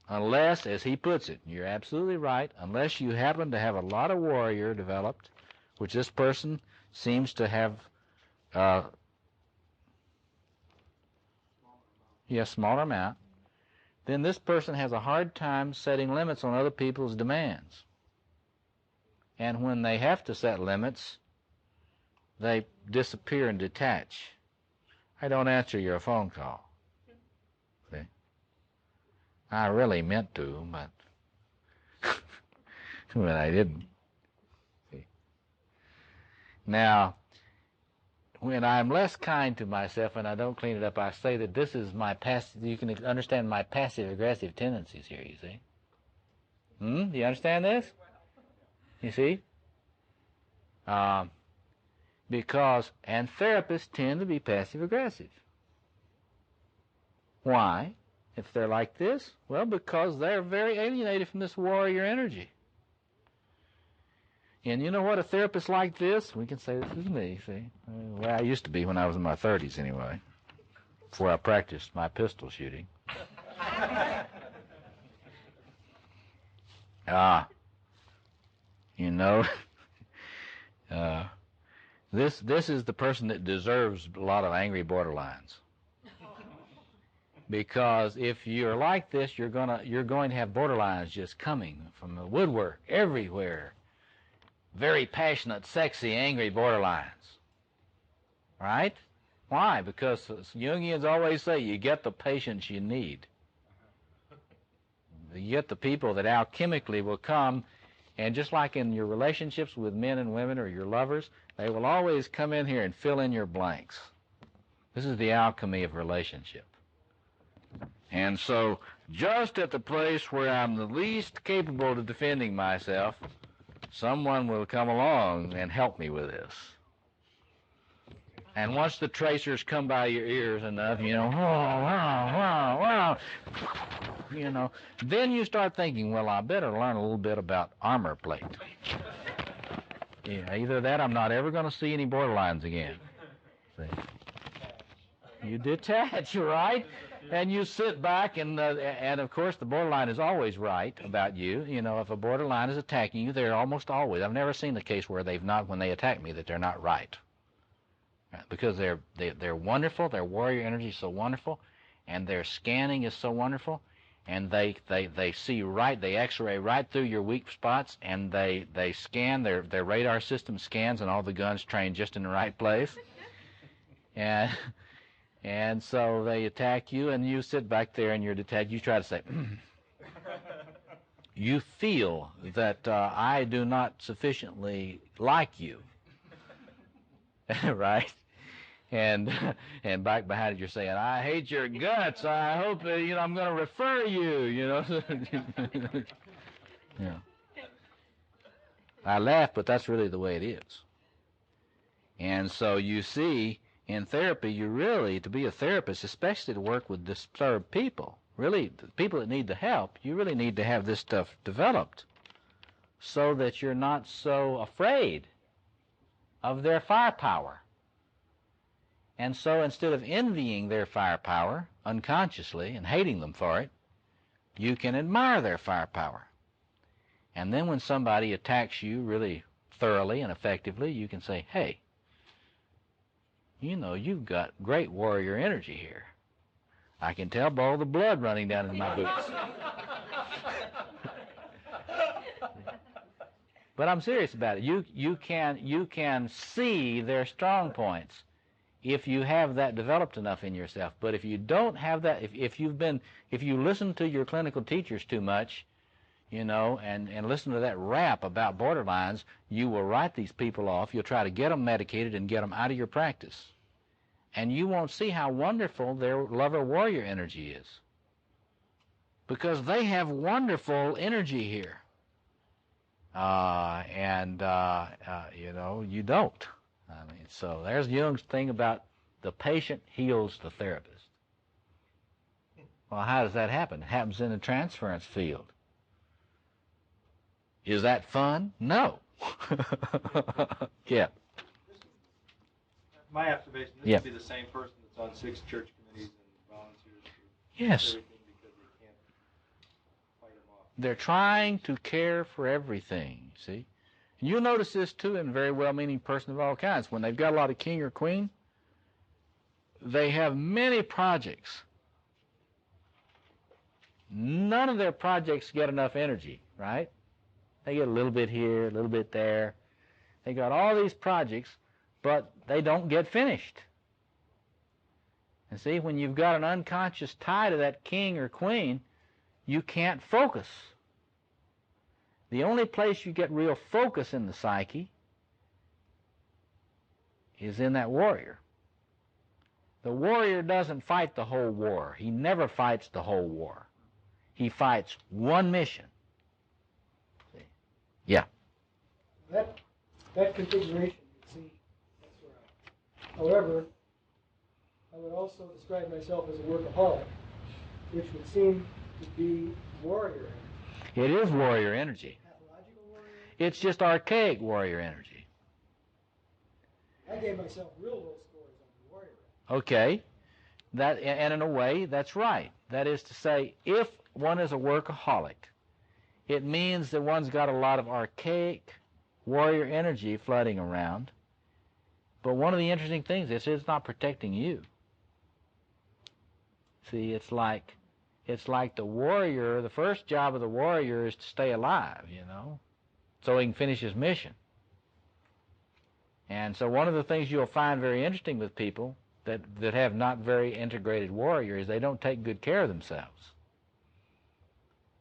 A: Unless, as he puts it, you're absolutely right, unless you happen to have a lot of warrior developed, which this person seems to have smaller amount, then this person has a hard time setting limits on other people's demands. And when they have to set limits, they disappear and detach. I don't answer your phone call. See? I really meant to, but but I didn't. See? Now, when I'm less kind to myself and I don't clean it up, I say that this is my passive. You can understand my passive-aggressive tendencies here, you see. Do you understand this? You see? Because, and therapists tend to be passive-aggressive. Why? If they're like this? Well, because they're very alienated from this warrior energy. And you know what? A therapist like this, we can say this is me, see? Well, I used to be when I was in my 30s anyway, before I practiced my pistol shooting. You know, this is the person that deserves a lot of angry borderlines. Because if you're like this, you're going to have borderlines just coming from the woodwork everywhere. Very passionate, sexy, angry borderlines. Right? Why? Because Jungians always say you get the patients you need. You get the people that alchemically will come, and just like in your relationships with men and women or your lovers, they will always come in here and fill in your blanks. This is the alchemy of relationship. And so, just at the place where I'm the least capable of defending myself, someone will come along and help me with this. And once the tracers come by your ears enough, you know, you know, then you start thinking, well, I better learn a little bit about armor plate. Yeah, either that, I'm not ever going to see any borderlines again. See? You detach, right? And you sit back, and of course the borderline is always right about you. You know, if a borderline is attacking you, they're almost always. I've never seen the case where they've not, when they attack me, that they're not right. Because they're wonderful, their warrior energy is so wonderful, and their scanning is so wonderful, and they see right, they X-ray right through your weak spots, and they scan, their radar system scans, and all the guns trained just in the right place. And so they attack you, and you sit back there and you're detached. You try to say, you feel that I do not sufficiently like you, right? And back behind it you're saying, I hate your guts. I hope I'm going to refer you. Yeah. I laugh, but that's really the way it is. And so you see, in therapy, you really, to be a therapist, especially to work with disturbed people, really, the people that need the help, you really need to have this stuff developed so that you're not so afraid of their firepower. And so instead of envying their firepower unconsciously and hating them for it, you can admire their firepower. And then when somebody attacks you really thoroughly and effectively, you can say, hey, you know, you've got great warrior energy here. I can tell by all the blood running down in my boots. But I'm serious about it. You can see their strong points if you have that developed enough in yourself. But if you don't have that, if you listen to your clinical teachers too much, you know, and listen to that rap about borderlines, you will write these people off. You'll try to get them medicated and get them out of your practice. And you won't see how wonderful their lover-warrior energy is. Because they have wonderful energy here. You know, you don't. I mean, so there's Jung's thing about the patient heals the therapist. Well, how does that happen? It happens in the transference field. Is that fun? No. Yeah.
G: My observation, this would be the same person that's on 6 church committees and volunteers for everything because they can't fight them off.
A: They're trying to care for everything, see? And you'll notice this, too, in a very well-meaning person of all kinds. When they've got a lot of king or queen, they have many projects. None of their projects get enough energy, right? They get a little bit here, a little bit there. They got all these projects, but they don't get finished. And see, when you've got an unconscious tie to that king or queen, you can't focus. The only place you get real focus in the psyche is in that warrior. The warrior doesn't fight the whole war. He never fights the whole war. He fights one mission. See? Yeah.
H: That configuration, you see, that's where however, I would also describe myself as a workaholic, which would seem to be warrior energy.
A: It is warrior energy.
H: Pathological warrior.
A: It's just archaic warrior energy.
H: I gave myself real low scores on warrior energy.
A: Okay. And in a way, that's right. That is to say, if one is a workaholic, it means that one's got a lot of archaic warrior energy flooding around. But one of the interesting things is it's not protecting you. See, it's like the warrior, the first job of the warrior is to stay alive, you know, so he can finish his mission. And so one of the things you'll find very interesting with people that have not very integrated warriors, they don't take good care of themselves.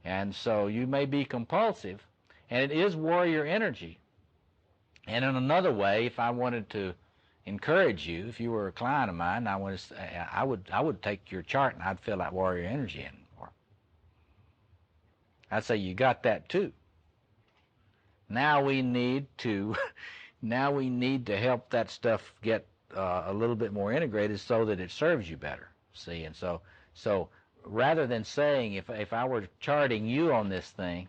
A: And so you may be compulsive, and it is warrior energy. And in another way, if I wanted to encourage you, if you were a client of mine, I would take your chart and I'd fill that warrior energy in more. I'd say you got that too. Now we need to help that stuff get a little bit more integrated so that it serves you better. See, and so rather than saying if I were charting you on this thing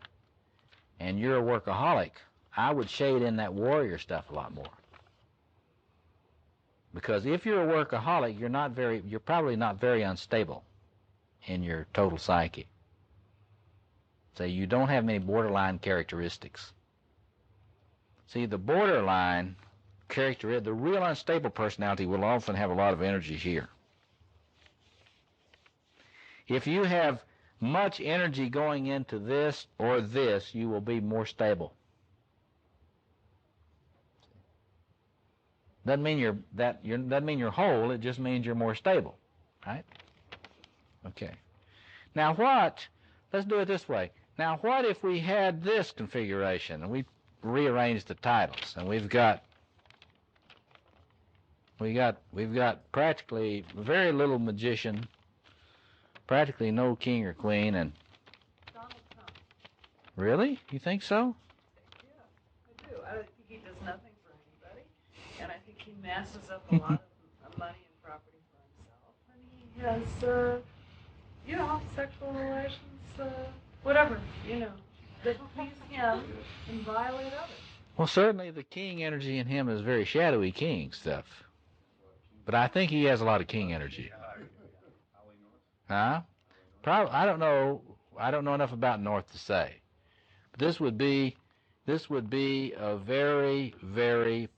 A: and you're a workaholic, I would shade in that warrior stuff a lot more. Because if you're a workaholic, you're probably not very unstable in your total psyche. So you don't have many borderline characteristics. See, the borderline characteristic, the real unstable personality will often have a lot of energy here. If you have much energy going into this or this, you will be more stable. Doesn't mean you're whole. It just means you're more stable, right? Okay. Now let's do it this way. Now what if we had this configuration and we rearranged the titles and we've got practically very little magician, practically no king or queen, and
J: Donald Trump.
A: Really? You think so?
J: Yeah, I do. I think he does nothing for anybody, and I think he masses up a lot of money and property for himself, and he has, sexual relations, whatever, that please him and violate others.
A: Well, certainly the king energy in him is very shadowy king stuff. But I think he has a lot of king energy. Huh? Probably. I don't know enough about North to say. But this would be a very, very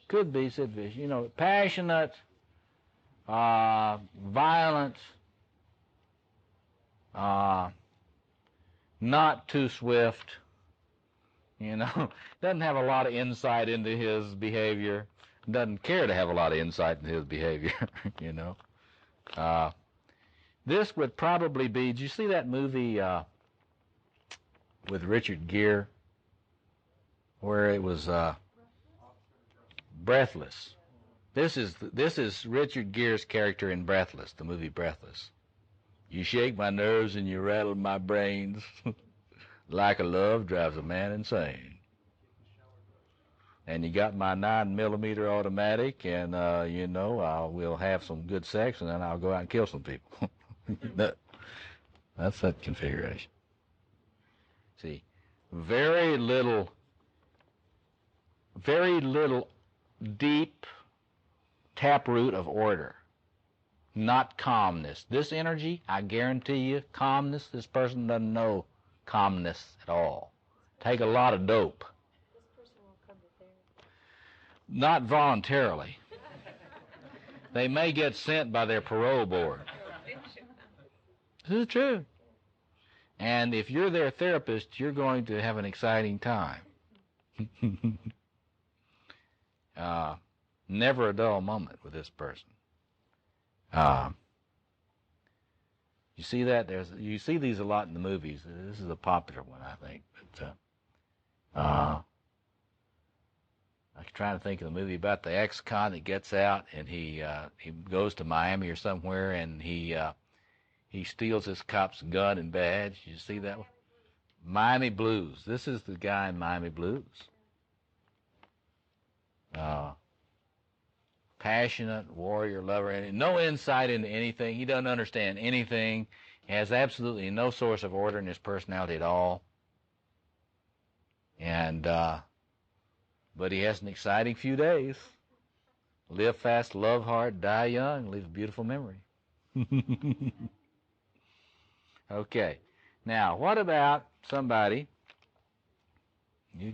A: could be Sid Vicious. Passionate, violent, not too swift. Doesn't have a lot of insight into his behavior. Doesn't care to have a lot of insight into his behavior. This would probably be. Did you see that movie with Richard Gere, where it was Breathless? This is Richard Gere's character in Breathless, the movie Breathless. You shake my nerves and you rattle my brains. Like a love drives a man insane. And you got my 9mm automatic, and we'll have some good sex, and then I'll go out and kill some people. That's that configuration. See, very little deep taproot of order, not calmness. This energy, I guarantee you, calmness, this person doesn't know calmness at all. Take a lot of dope.
I: This person will come to therapy.
A: Not voluntarily. They may get sent by their parole board. This is true. And if you're their therapist, you're going to have an exciting time. Never a dull moment with this person. You see that? You see these a lot in the movies. This is a popular one, I think. But I'm trying to think of the movie about the ex-con that gets out and he goes to Miami or somewhere and he steals his cop's gun and badge. You see that one? Miami Blues. This is the guy in Miami Blues. Passionate, warrior, lover, and no insight into anything. He doesn't understand anything. He has absolutely no source of order in his personality at all. And, but he has an exciting few days. Live fast, love hard, die young, leave a beautiful memory. Okay. Now, what about somebody? You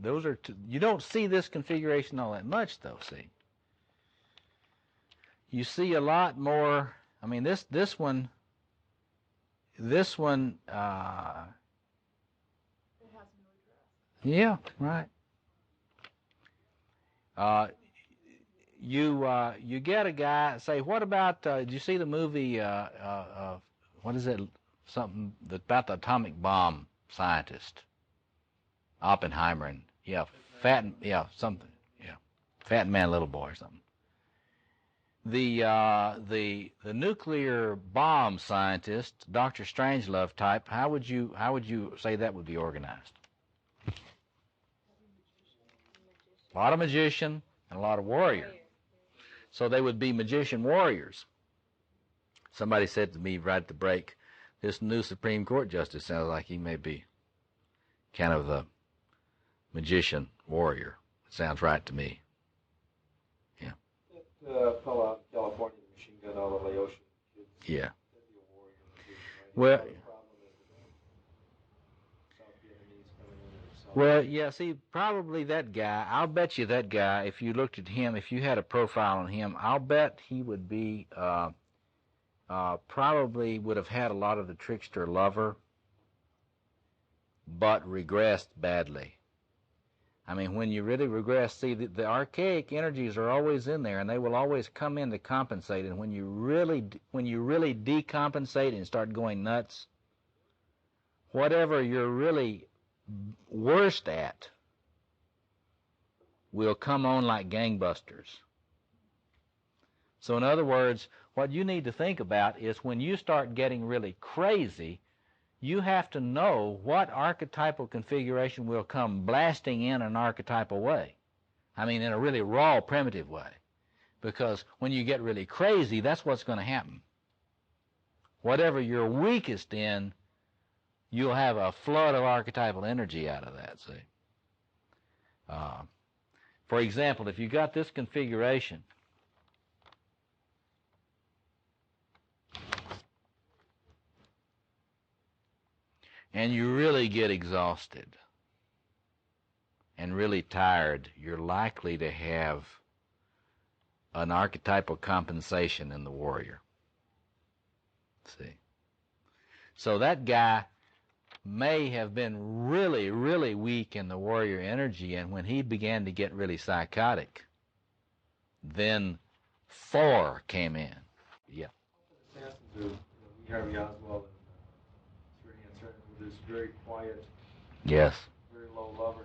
A: those are you don't see this configuration all that much, though. See, you see a lot more. I mean, this one. This one.
J: It has no address.
A: Yeah. Right. You get a guy. Say, what about? Did you see the movie? What is it? Something about the atomic bomb scientist, Oppenheimer, and fat man, little boy, or something. The nuclear bomb scientist, Dr. Strangelove type. How would you say that would be organized? A lot of magician and a lot of warrior. So they would be magician warriors. Somebody said to me right at the break, this new Supreme Court justice sounds like he may be kind of the magician warrior. It sounds right to me. Yeah.
G: That fellow out in California, the machine gun all the Laotian kids.
A: Yeah.
G: That'd be a warrior.
A: Well.
G: Well,
A: yeah, see, probably that guy, I'll bet you that guy, if you looked at him, if you had a profile on him, I'll bet he would be, probably would have had a lot of the trickster lover, but regressed badly. I mean, when you really regress, see, the archaic energies are always in there, and they will always come in to compensate, and when you really decompensate and start going nuts, whatever you're really worst at will come on like gangbusters. So in other words, what you need to think about is when you start getting really crazy, you have to know what archetypal configuration will come blasting in an archetypal way. I mean, in a really raw, primitive way. Because when you get really crazy, that's what's going to happen. Whatever you're weakest in, you'll have a flood of archetypal energy out of that, see. For example, if you got this configuration, and you really get exhausted and really tired, you're likely to have an archetypal compensation in the warrior. See. So that guy may have been really, really weak in the warrior energy, and when he began to get really psychotic, then 4 came in. Yeah.
G: Assassins are, Harvey Oswald and Sir with this very quiet,
A: Yes.
G: very low lover,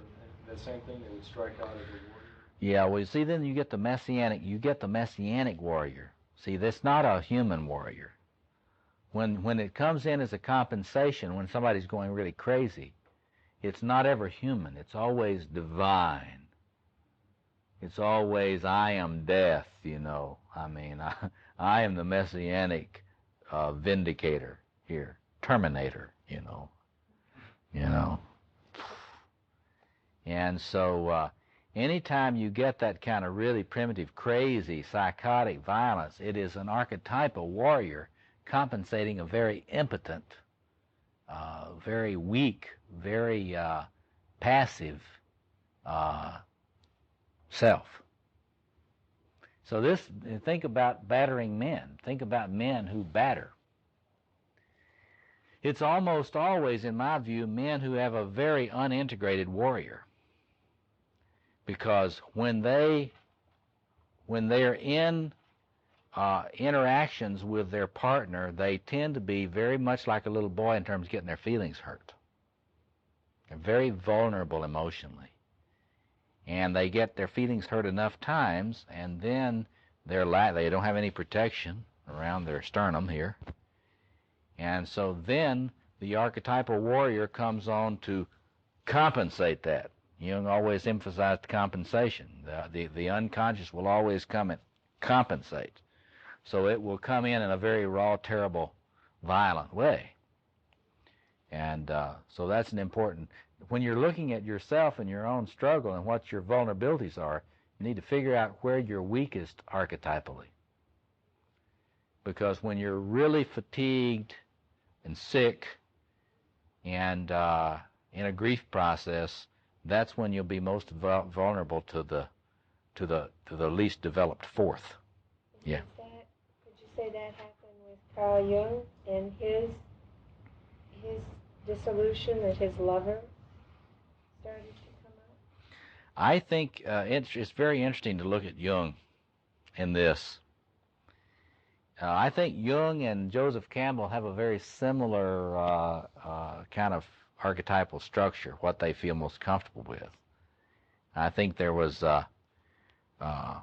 G: and the same thing, they would strike out as a warrior.
A: Yeah, well, you see, then you get the messianic warrior. See, that's not a human warrior. When it comes in as a compensation, when somebody's going really crazy, it's not ever human. It's always divine. It's always, I am death, I mean, I am the messianic vindicator here, terminator, And so anytime you get that kind of really primitive, crazy, psychotic violence, it is an archetypal warrior compensating a very impotent, very weak, very passive self. So think about battering men. Think about men who batter. It's almost always, in my view, men who have a very unintegrated warrior. Because when they're in interactions with their partner, they tend to be very much like a little boy in terms of getting their feelings hurt. They're very vulnerable emotionally. And they get their feelings hurt enough times, and then they don't have any protection around their sternum here. And so then the archetypal warrior comes on to compensate that. Jung always emphasized compensation. The unconscious will always come and compensate. So it will come in a very raw, terrible, violent way. And so that's an important... When you're looking at yourself and your own struggle and what your vulnerabilities are, you need to figure out where you're weakest archetypally. Because when you're really fatigued and sick and in a grief process, that's when you'll be most vulnerable to the least developed fourth. Yeah.
I: Could you say that happened with Carl Jung and his dissolution, that his lover started to come out?
A: I think it's very interesting to look at Jung in this. I think Jung and Joseph Campbell have a very similar kind of archetypal structure, what they feel most comfortable with. I think there was, I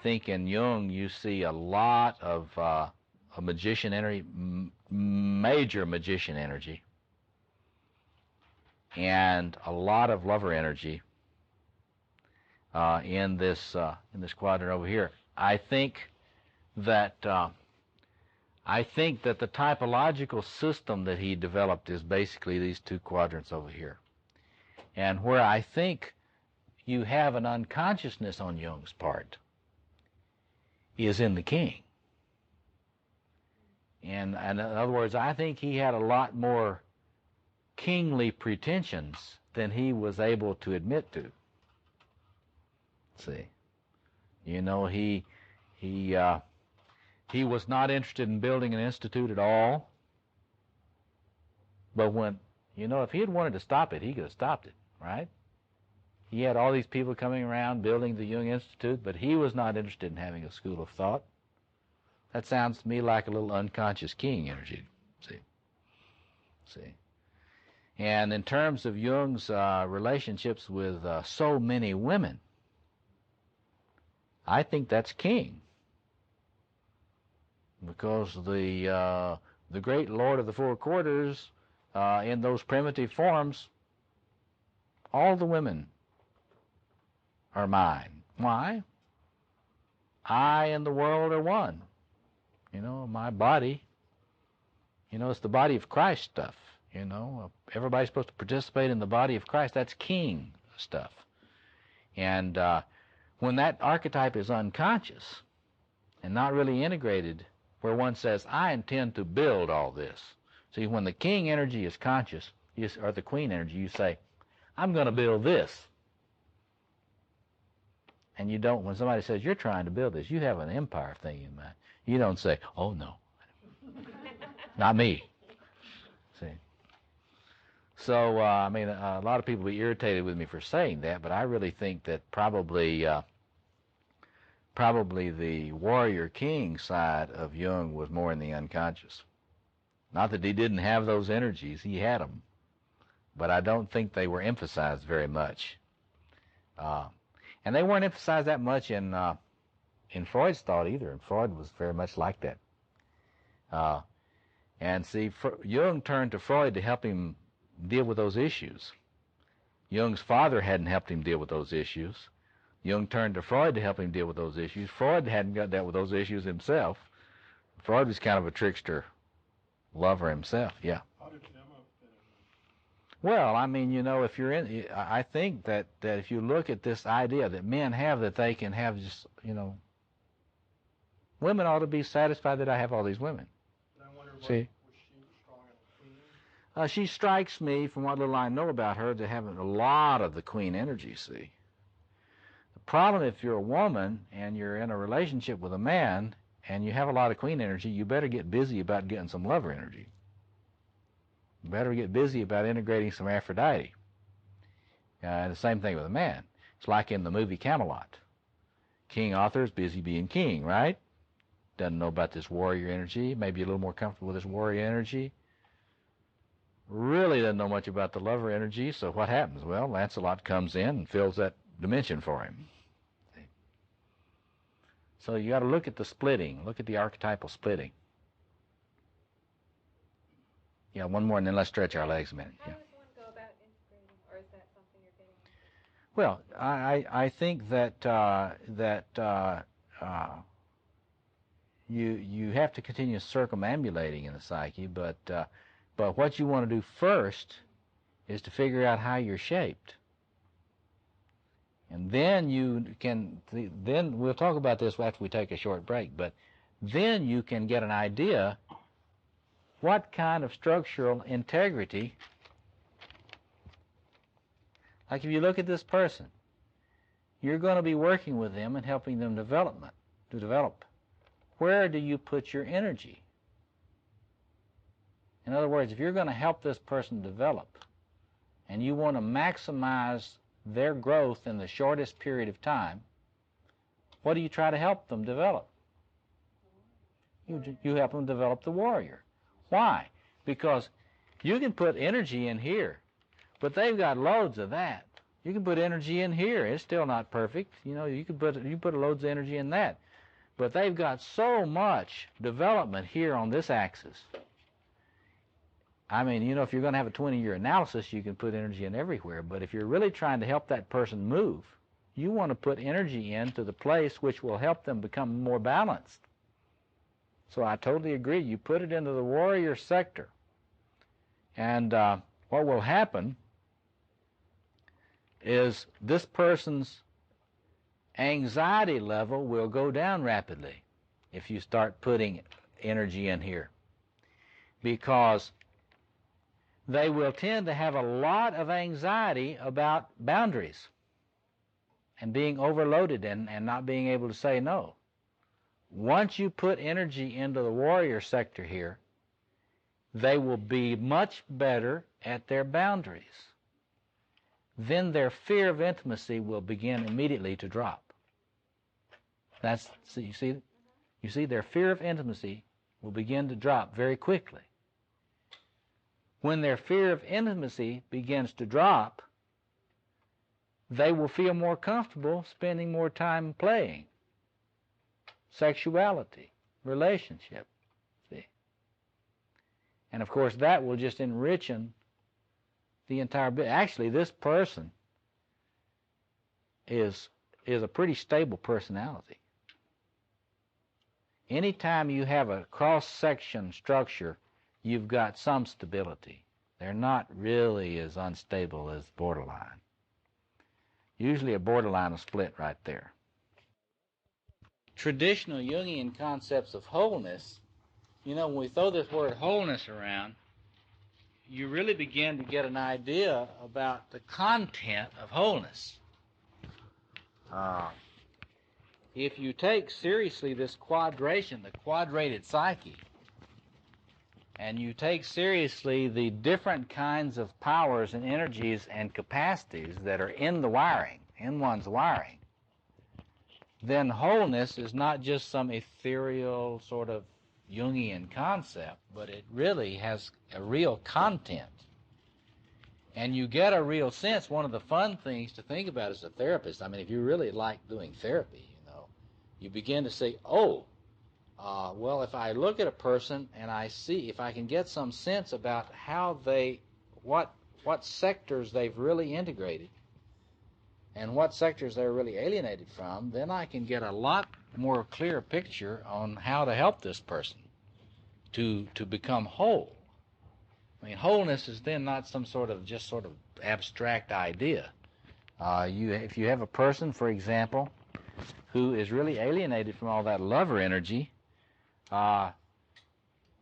A: think in Jung you see a lot of a magician energy, major magician energy, and a lot of lover energy in this quadrant over here. I think that the typological system that he developed is basically these two quadrants over here. And where I think you have an unconsciousness on Jung's part is in the king. And in other words, I think he had a lot more kingly pretensions than he was able to admit to. See, he was not interested in building an institute at all. But when, if he had wanted to stop it, he could have stopped it, right? He had all these people coming around building the Jung Institute, but he was not interested in having a school of thought. That sounds to me like a little unconscious king energy. See. And in terms of Jung's relationships with so many women, I think that's king. Because the great Lord of the Four Quarters, in those primitive forms, all the women are mine. Why? I and the world are one. My body, it's the body of Christ stuff. Everybody's supposed to participate in the body of Christ. That's king stuff. And when that archetype is unconscious and not really integrated, where one says, I intend to build all this. See, when the king energy is conscious, or the queen energy, you say, I'm going to build this. And you don't, when somebody says, you're trying to build this, you have an empire thing in mind. You don't say, oh, no. Not me. See? So, a lot of people will be irritated with me for saying that, but I really think that probably the warrior king side of Jung was more in the unconscious. Not that he didn't have those energies, he had them. But I don't think they were emphasized very much. And they weren't emphasized that much in Freud's thought either, and Freud was very much like that. And see, Jung turned to Freud to help him deal with those issues. Jung's father hadn't helped him deal with those issues. Jung turned to Freud to help him deal with those issues. Freud hadn't got dealt with those issues himself. Freud was kind of a trickster lover himself, yeah.
E: How did Emma fit in?
A: Well, I mean, you know, if you're in, I think that if you look at this idea that men have, that they can have just, you know, women ought to be satisfied that I have all these women.
E: But I wonder, was
A: See?
E: she strong on the queen?
A: She strikes me, from what little I know about her, to have a lot of the queen energy, see. The problem, if you're a woman and you're in a relationship with a man and you have a lot of queen energy, you better get busy about getting some lover energy. You better get busy about integrating some Aphrodite. And the same thing with a man. It's like in the movie Camelot. King Arthur's busy being king, right? Doesn't know about this warrior energy, maybe a little more comfortable with this warrior energy. Really doesn't know much about the lover energy, so what happens? Well, Lancelot comes in and fills that dimension for him. So you got to look at the splitting, look at the archetypal splitting. Yeah, one more and then let's stretch our legs a minute.
D: How
A: Yeah.
D: does one go about integrating, or is that something you're getting into?
A: Well, I think that you have to continue circumambulating in the psyche, but what you want to do first is to figure out how you're shaped. And then you can, then we'll talk about this after we take a short break, but then you can get an idea what kind of structural integrity, like if you look at this person, you're going to be working with them and helping them to develop. Where do you put your energy? In other words, if you're going to help this person develop and you want to maximize their growth in the shortest period of time, what do you try to help them develop? You help them develop the warrior. Why? Because you can put energy in here, but they've got loads of that. You can put energy in here. It's still not perfect. You know, you put loads of energy in that. But they've got so much development here on this axis. I mean, you know, if you're going to have a 20-year analysis, you can put energy in everywhere. But if you're really trying to help that person move, you want to put energy into the place which will help them become more balanced. So I totally agree. You put it into the warrior sector. And what will happen is this person's anxiety level will go down rapidly if you start putting energy in here, because they will tend to have a lot of anxiety about boundaries and being overloaded and not being able to say no. Once you put energy into the warrior sector here, they will be much better at their boundaries. Then their fear of intimacy will begin immediately to drop. That's, you see, their fear of intimacy will begin to drop very quickly. When their fear of intimacy begins to drop, they will feel more comfortable spending more time playing, sexuality, relationship. See? And of course, that will just enrich the entire bit. Actually, this person is a pretty stable personality. Anytime you have a cross-section structure, you've got some stability. They're not really as unstable as borderline. Usually a borderline will split right there. Traditional Jungian concepts of wholeness, you know, when we throw this word wholeness around, you really begin to get an idea about the content of wholeness. If you take seriously this quadration, the quadrated psyche, and you take seriously the different kinds of powers and energies and capacities that are in the wiring, in one's wiring, then wholeness is not just some ethereal sort of Jungian concept, but it really has a real content. And you get a real sense. One of the fun things to think about as a therapist, I mean, if you really like doing therapy, you know, you begin to say, oh, well, if I look at a person and I see, if I can get some sense about how what sectors they've really integrated and what sectors they're really alienated from, then I can get a lot more clear picture on how to help this person. to become whole. I mean, wholeness is then not some sort of abstract idea. If you have a person, for example, who is really alienated from all that lover energy,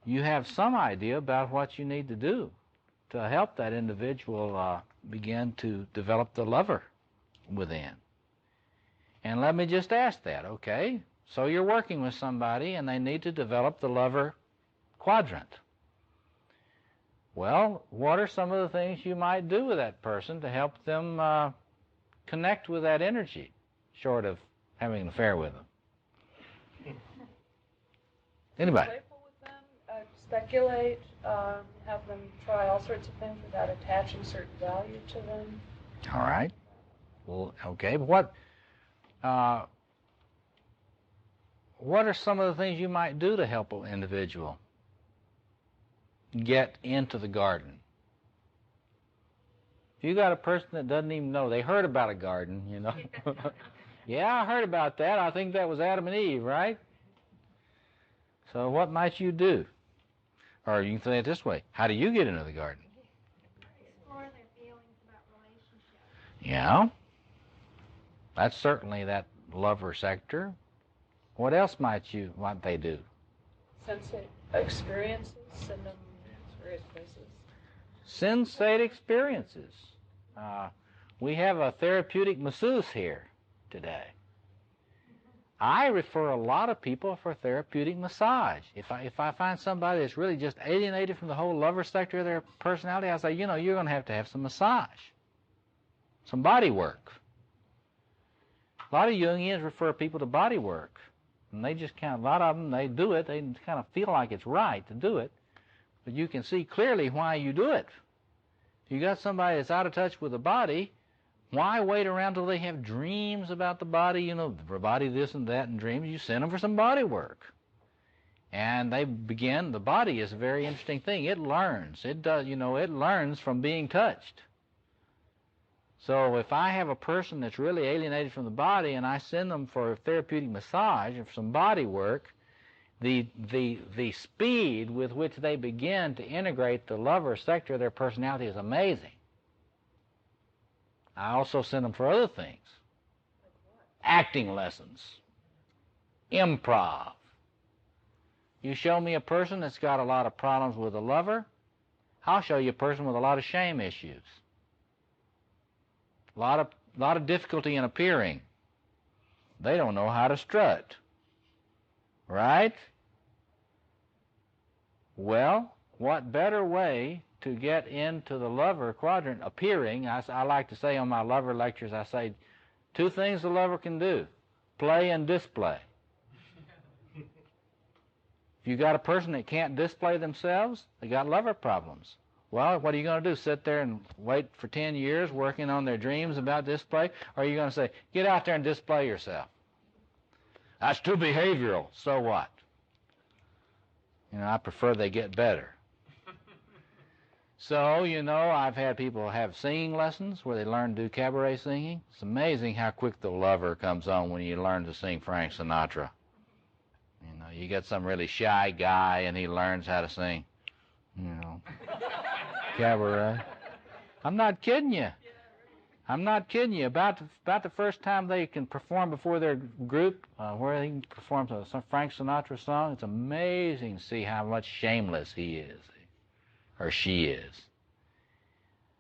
A: you have some idea about what you need to do to help that individual begin to develop the lover within. And let me just ask that, okay? So you're working with somebody and they need to develop the lover quadrant. Well, what are some of the things you might do with that person to help them connect with that energy, short of having an affair with them? Anybody?
J: Playful with them, speculate, have them try all sorts of things without attaching certain value to them.
A: All right. Well, okay, but what are some of the things you might do to help an individual get into the garden? If you got a person that doesn't even know, they heard about a garden, you know. Yeah, I heard about that. I think that was Adam and Eve, right? So what might you do? Or you can say it this way, how do you get into the garden?
D: Explore their feelings about relationships.
A: Yeah. That's certainly that lover sector. What else might they do?
J: Sensate experiences, send them to various places.
A: Sensate experiences. We have a therapeutic masseuse here today. I refer a lot of people for therapeutic massage. If I find somebody that's really just alienated from the whole lover sector of their personality, I say, you know, you're going to have some massage, some body work. A lot of Jungians refer people to body work. And they just a lot of them, they do it. They kind of feel like it's right to do it. But you can see clearly why you do it. If you got somebody that's out of touch with the body, why wait around till they have dreams about the body, you know, the body this and that and dreams? You send them for some body work. And they begin, the body is a very interesting thing. It learns. It does, you know, it learns from being touched. So if I have a person that's really alienated from the body and I send them for a therapeutic massage or some body work, the speed with which they begin to integrate the lover sector of their personality is amazing. I also send them for other things. Acting lessons. Improv. You show me a person that's got a lot of problems with a lover, I'll show you a person with a lot of shame issues. A lot of difficulty in appearing. They don't know how to strut. Right? Well, what better way to get into the lover quadrant, appearing? I like to say on my lover lectures, I say, 2 things the lover can do: play and display. If you got a person that can't display themselves, they got lover problems. Well, what are you going to do? Sit there and wait for 10 years working on their dreams about display? Or are you going to say, get out there and display yourself? That's too behavioral. So what? You know, I prefer they get better. So, you know, I've had people have singing lessons where they learn to do cabaret singing. It's amazing how quick the lover comes on when you learn to sing Frank Sinatra. You know, you get some really shy guy and he learns how to sing, you know, cabaret. I'm not kidding you. I'm not kidding you. About the first time they can perform before their group, where they can perform some Frank Sinatra song, it's amazing to see how much shameless he is, or she is.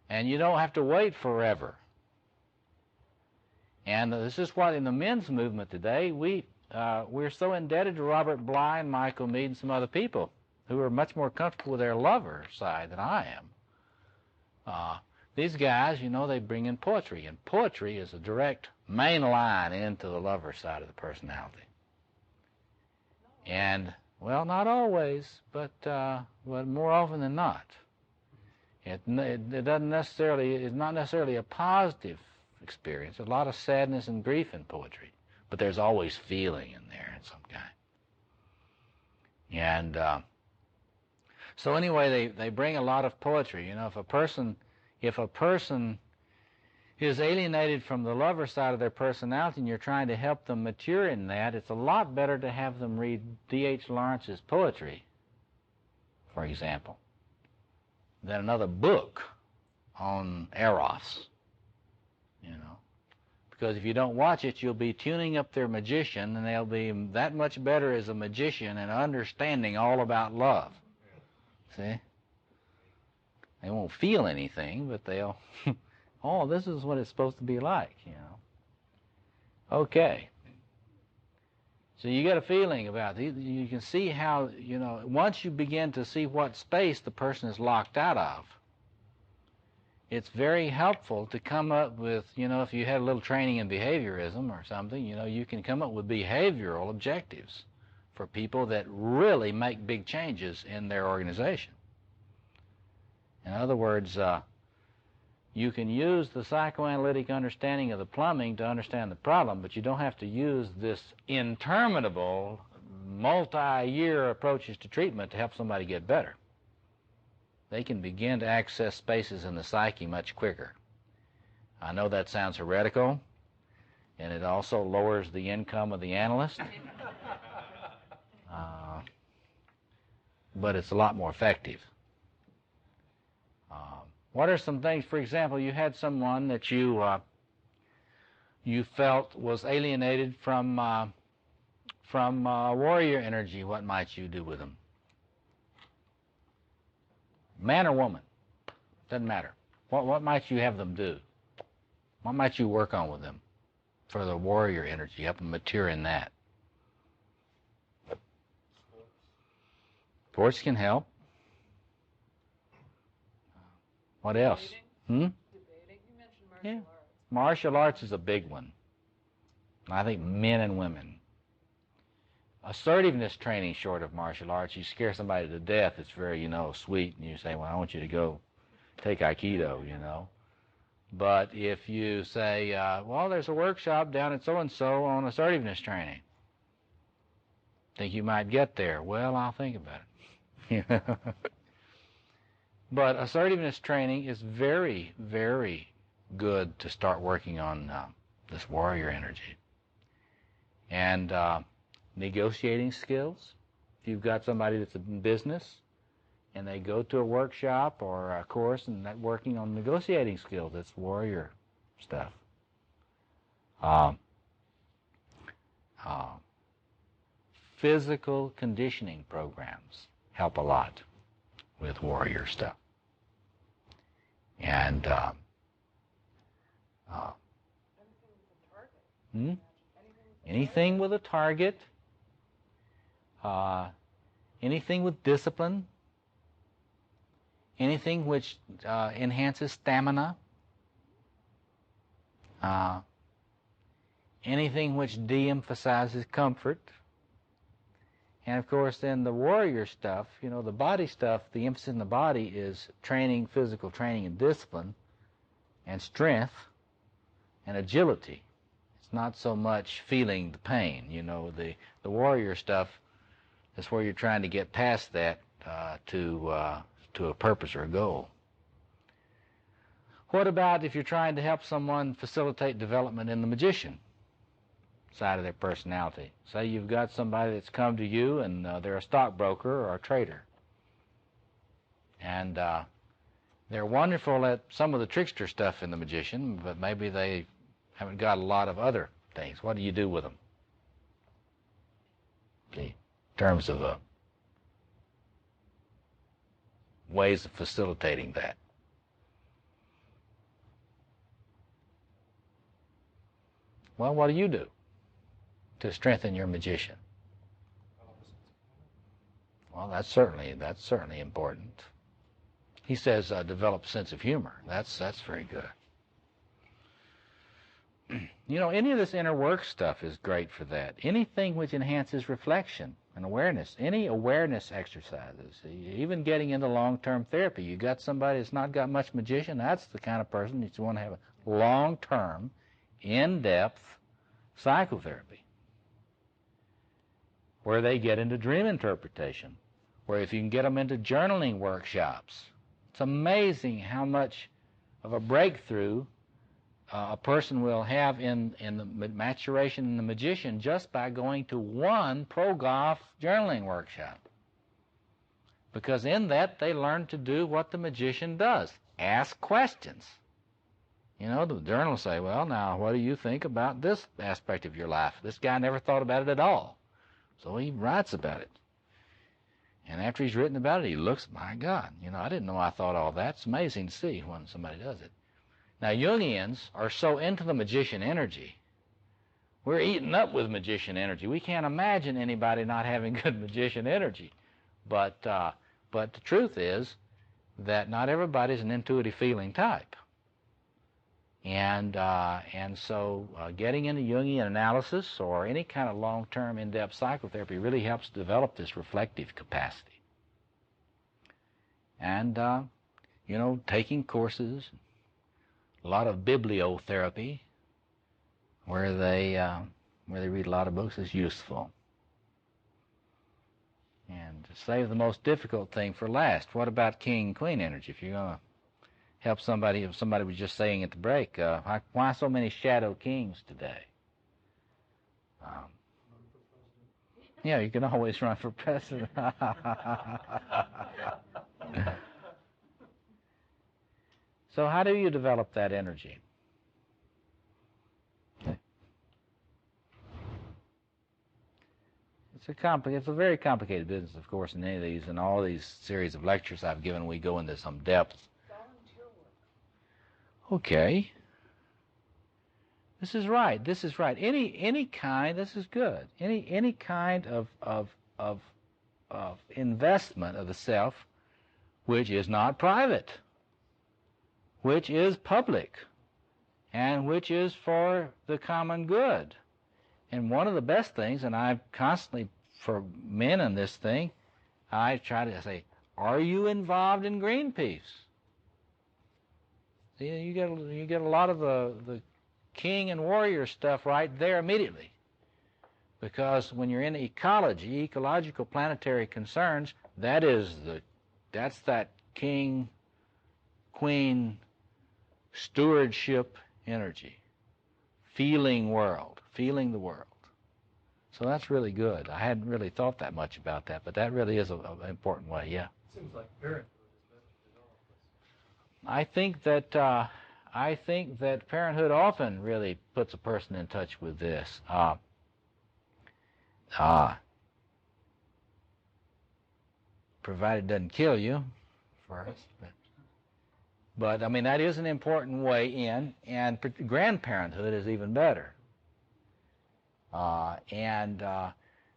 A: And you don't have to wait forever. And this is what in the men's movement today, we're so indebted to Robert Bly and Michael Meade and some other people who are much more comfortable with their lover side than I am. These guys, you know, they bring in poetry, and poetry is a direct main line into the lover side of the personality. And, well, not always, but more often than not. It doesn't necessarily, it's not necessarily a positive experience. There's a lot of sadness and grief in poetry, but there's always feeling in there in some kind. And so anyway, they bring a lot of poetry. You know, if a person is alienated from the lover side of their personality and you're trying to help them mature in that, it's a lot better to have them read D.H. Lawrence's poetry for example, than another book on Eros, you know. Because if you don't watch it, you'll be tuning up their magician, and they'll be that much better as a magician and understanding all about love. See? They won't feel anything, but they'll, oh, this is what it's supposed to be like, you know. Okay. So you get a feeling about it. You can see how, you know, once you begin to see what space the person is locked out of, it's very helpful to come up with, you know, if you had a little training in behaviorism or something, you know, you can come up with behavioral objectives for people that really make big changes in their organization. In other words, you can use the psychoanalytic understanding of the plumbing to understand the problem, but you don't have to use this interminable, multi-year approaches to treatment to help somebody get better. They can begin to access spaces in the psyche much quicker. I know that sounds heretical, and it also lowers the income of the analyst, but it's a lot more effective. What are some things, for example, you had someone that you felt was alienated from warrior energy. What might you do with them? Man or woman? Doesn't matter. What might you have them do? What might you work on with them for the warrior energy, help them mature in that? Sports can help. What else?
J: Debating? You mentioned martial arts.
A: Martial arts is a big one. I think men and women. Assertiveness training short of martial arts, you scare somebody to death, it's very, you know, sweet, and you say, well, I want you to go take Aikido, you know. But if you say, well, there's a workshop down at so-and-so on assertiveness training. Think you might get there? Well, I'll think about it. But assertiveness training is very, very good to start working on this warrior energy. And negotiating skills. If you've got somebody that's in business and they go to a workshop or a course and that working on negotiating skills, that's warrior stuff. Physical conditioning programs help a lot with warrior stuff. And anything with a target, anything with discipline, anything which enhances stamina, anything which de-emphasizes comfort. And of course then the warrior stuff, you know, the body stuff, the emphasis in the body is training, physical training and discipline and strength and agility. It's not so much feeling the pain, you know, the warrior stuff is where you're trying to get past that to a purpose or a goal. What about if you're trying to help someone facilitate development in the magician side of their personality? Say you've got somebody that's come to you and they're a stockbroker or a trader. And they're wonderful at some of the trickster stuff in the magician, but maybe they haven't got a lot of other things. What do you do with them? In terms of ways of facilitating that. Well, what do you do to strengthen your magician? Well, that's certainly important. He says develop a sense of humor. That's very good. You know, any of this inner work stuff is great for that. Anything which enhances reflection and awareness, any awareness exercises, even getting into long-term therapy. You got somebody that's not got much magician, that's the kind of person that you want to have a long-term, in-depth psychotherapy where they get into dream interpretation, where if you can get them into journaling workshops, it's amazing how much of a breakthrough a person will have in the maturation in the magician just by going to one pro-golf journaling workshop. Because in that, they learn to do what the magician does. Ask questions. You know, the journalists say, well, now, what do you think about this aspect of your life? This guy never thought about it at all. So he writes about it. And after he's written about it, he looks, my God, you know, I didn't know I thought all that. It's amazing to see when somebody does it. Now, Jungians are so into the magician energy. We're eaten up with magician energy. We can't imagine anybody not having good magician energy. But the truth is that not everybody's an intuitive feeling type. And so getting into Jungian analysis or any kind of long-term in-depth psychotherapy really helps develop this reflective capacity. And, you know, taking courses, a lot of bibliotherapy, where they read a lot of books is useful. And to save the most difficult thing for last, what about king-queen energy? If you're going to help somebody, if somebody was just saying at the break, why so many shadow kings today? Yeah, you can always run for president. So how do you develop that energy? It's a very complicated business, of course, in any of these, and all these series of lectures I've given, we go into some depth.
J: Volunteer work.
A: Okay. This is right. This is right. Any kind. This is good. Any kind of investment of the self, which is not private, which is public, and which is for the common good. And one of the best things, and I constantly, for men in this thing, I try to say, are you involved in Greenpeace? See, you get a lot of the king and warrior stuff right there immediately. Because when you're in ecology, ecological planetary concerns, that's that king, queen, stewardship energy. Feeling the world. So that's really good. I hadn't really thought that much about that, but that really is an important way, yeah.
C: Seems like parenthood is better than all of us.
A: I think that parenthood often really puts a person in touch with this. Provided it doesn't kill you first. But I mean, that is an important way in, and grandparenthood is even better.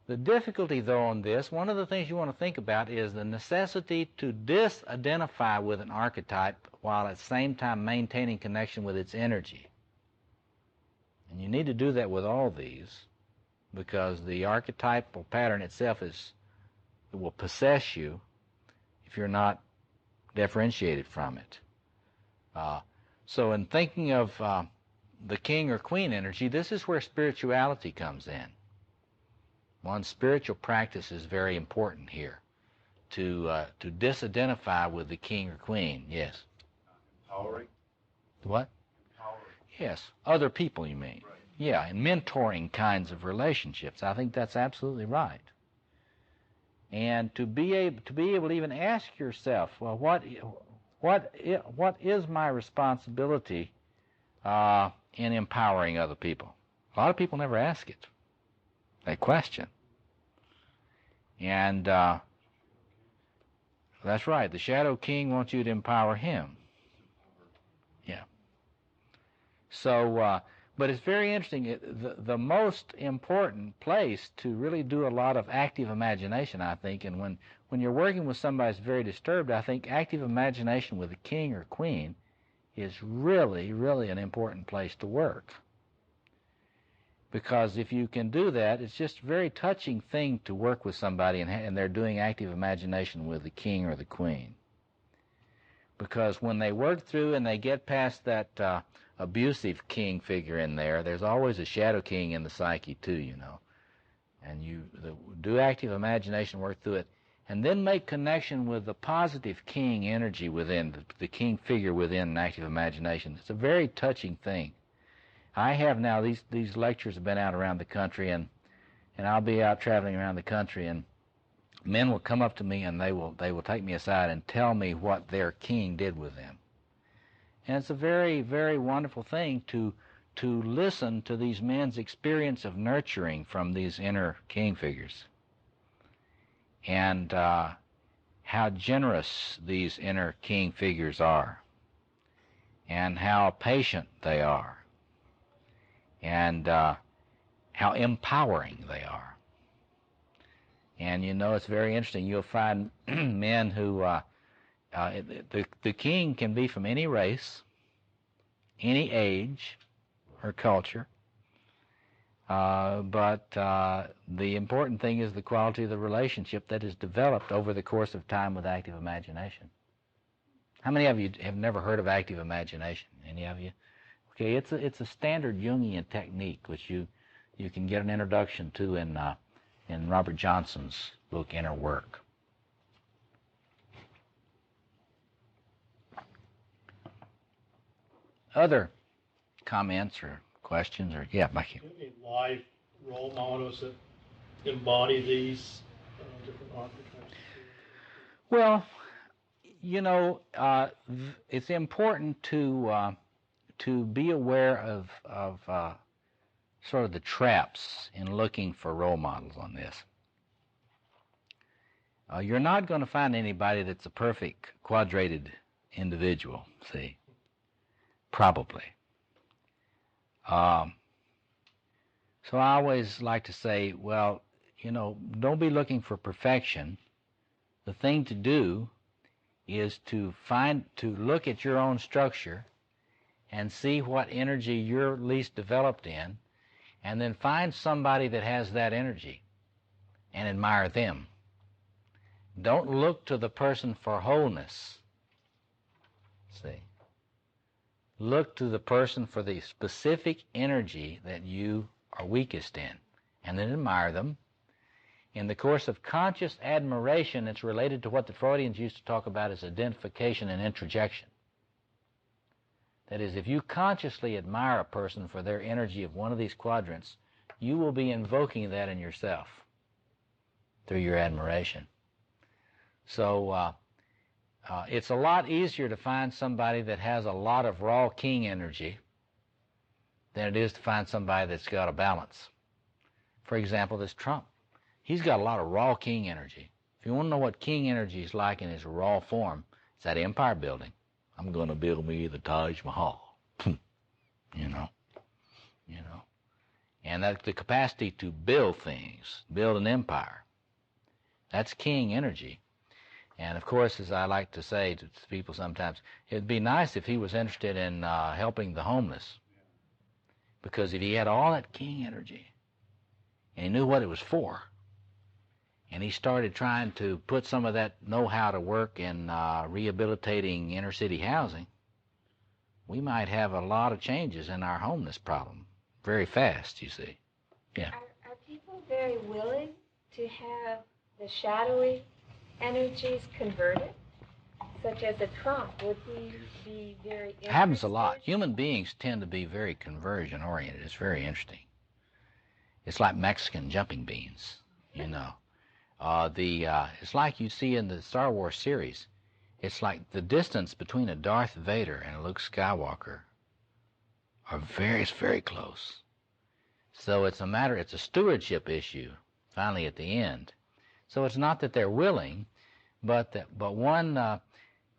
A: The difficulty, though, on this, one of the things you want to think about is the necessity to disidentify with an archetype while at the same time maintaining connection with its energy. And you need to do that with all these, because the archetypal pattern itself it will possess you if you're not differentiated from it. So in thinking of the king or queen energy, this is where spirituality comes in. One's spiritual practice is very important here, to disidentify with the king or queen. Yes.
K: Empowering.
A: What?
K: Empowering.
A: Yes, other people, you mean?
K: Right.
A: Yeah, and mentoring kinds of relationships. I think that's absolutely right. And to be able to even ask yourself, well, what is my responsibility in empowering other people? A lot of people never ask it. They question. And that's right. The Shadow King wants you to empower him. Yeah. So, but it's very interesting. The most important place to really do a lot of active imagination, I think, and when you're working with somebody that's very disturbed, I think active imagination with a king or queen is really, really an important place to work. Because if you can do that, it's just a very touching thing to work with somebody and they're doing active imagination with the king or the queen. Because when they work through and they get past that abusive king figure in there, there's always a shadow king in the psyche too, you know. And you do active imagination, work through it, and then make connection with the positive king energy within, the king figure within an active imagination. It's a very touching thing. I have now, these lectures have been out around the country, and I'll be out traveling around the country, and men will come up to me and they will take me aside and tell me what their king did with them. And it's a very, very wonderful thing to listen to these men's experience of nurturing from these inner king figures, and how generous these inner king figures are, and how patient they are, and how empowering they are. And you know, it's very interesting. You'll find men who, the king can be from any race, any age or culture, but the important thing is the quality of the relationship that is developed over the course of time with active imagination. How many of you have never heard of active imagination? Any of you? Okay, it's a standard Jungian technique which you can get an introduction to in Robert Johnson's book Inner Work. Other comments or questions? Or yeah, Mikey.
E: Any live role models that embody these different archetypes?
A: Well, you know, it's important to be aware of sort of the traps in looking for role models on this. You're not going to find anybody that's a perfect quadrated individual, see, probably. So I always like to say, well, you know, don't be looking for perfection. The thing to do is to look at your own structure and see what energy you're least developed in, and then find somebody that has that energy and admire them. Don't look to the person for wholeness. See? Look to the person for the specific energy that you are weakest in, and then admire them. In the course of conscious admiration, it's related to what the Freudians used to talk about as identification and introjection. That is, if you consciously admire a person for their energy of one of these quadrants, you will be invoking that in yourself through your admiration. So it's a lot easier to find somebody that has a lot of raw king energy than it is to find somebody that's got a balance. For example, this Trump. He's got a lot of raw king energy. If you want to know what king energy is like in his raw form, it's that empire building. I'm going to build me the Taj Mahal. you know. And that's the capacity to build things, build an empire. That's king energy. And of course, as I like to say to people sometimes, it'd be nice if he was interested in helping the homeless. Because if he had all that king energy, and he knew what it was for, and he started trying to put some of that know-how to work in rehabilitating inner-city housing, we might have a lot of changes in our homeless problem very fast, you see. Yeah.
I: Are people very willing to have the shadowy energies converted? Such as a Trump, would he be very interested?
A: Happens a lot. Human beings tend to be very conversion-oriented. It's very interesting. It's like Mexican jumping beans, you know. It's like you see in the Star Wars series. It's like the distance between a Darth Vader and a Luke Skywalker it's very close. So it's a stewardship issue, finally at the end. So it's not that they're willing, but the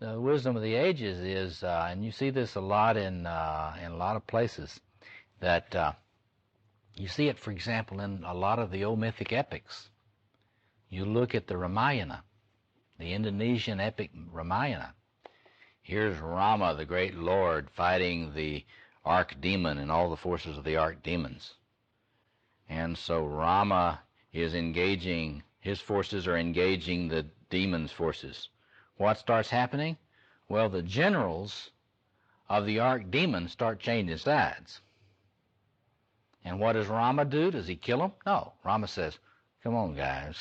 A: wisdom of the ages is, and you see this a lot in a lot of places, that you see it, for example, in a lot of the old mythic epics. You look at the Ramayana, the Indonesian epic Ramayana. Here's Rama, the great lord, fighting the archdemon and all the forces of the archdemons. And so Rama is engaging, his forces are engaging the demon's forces. What starts happening? Well, the generals of the archdemons start changing sides. And what does Rama do? Does he kill them? No. Rama says, come on, guys.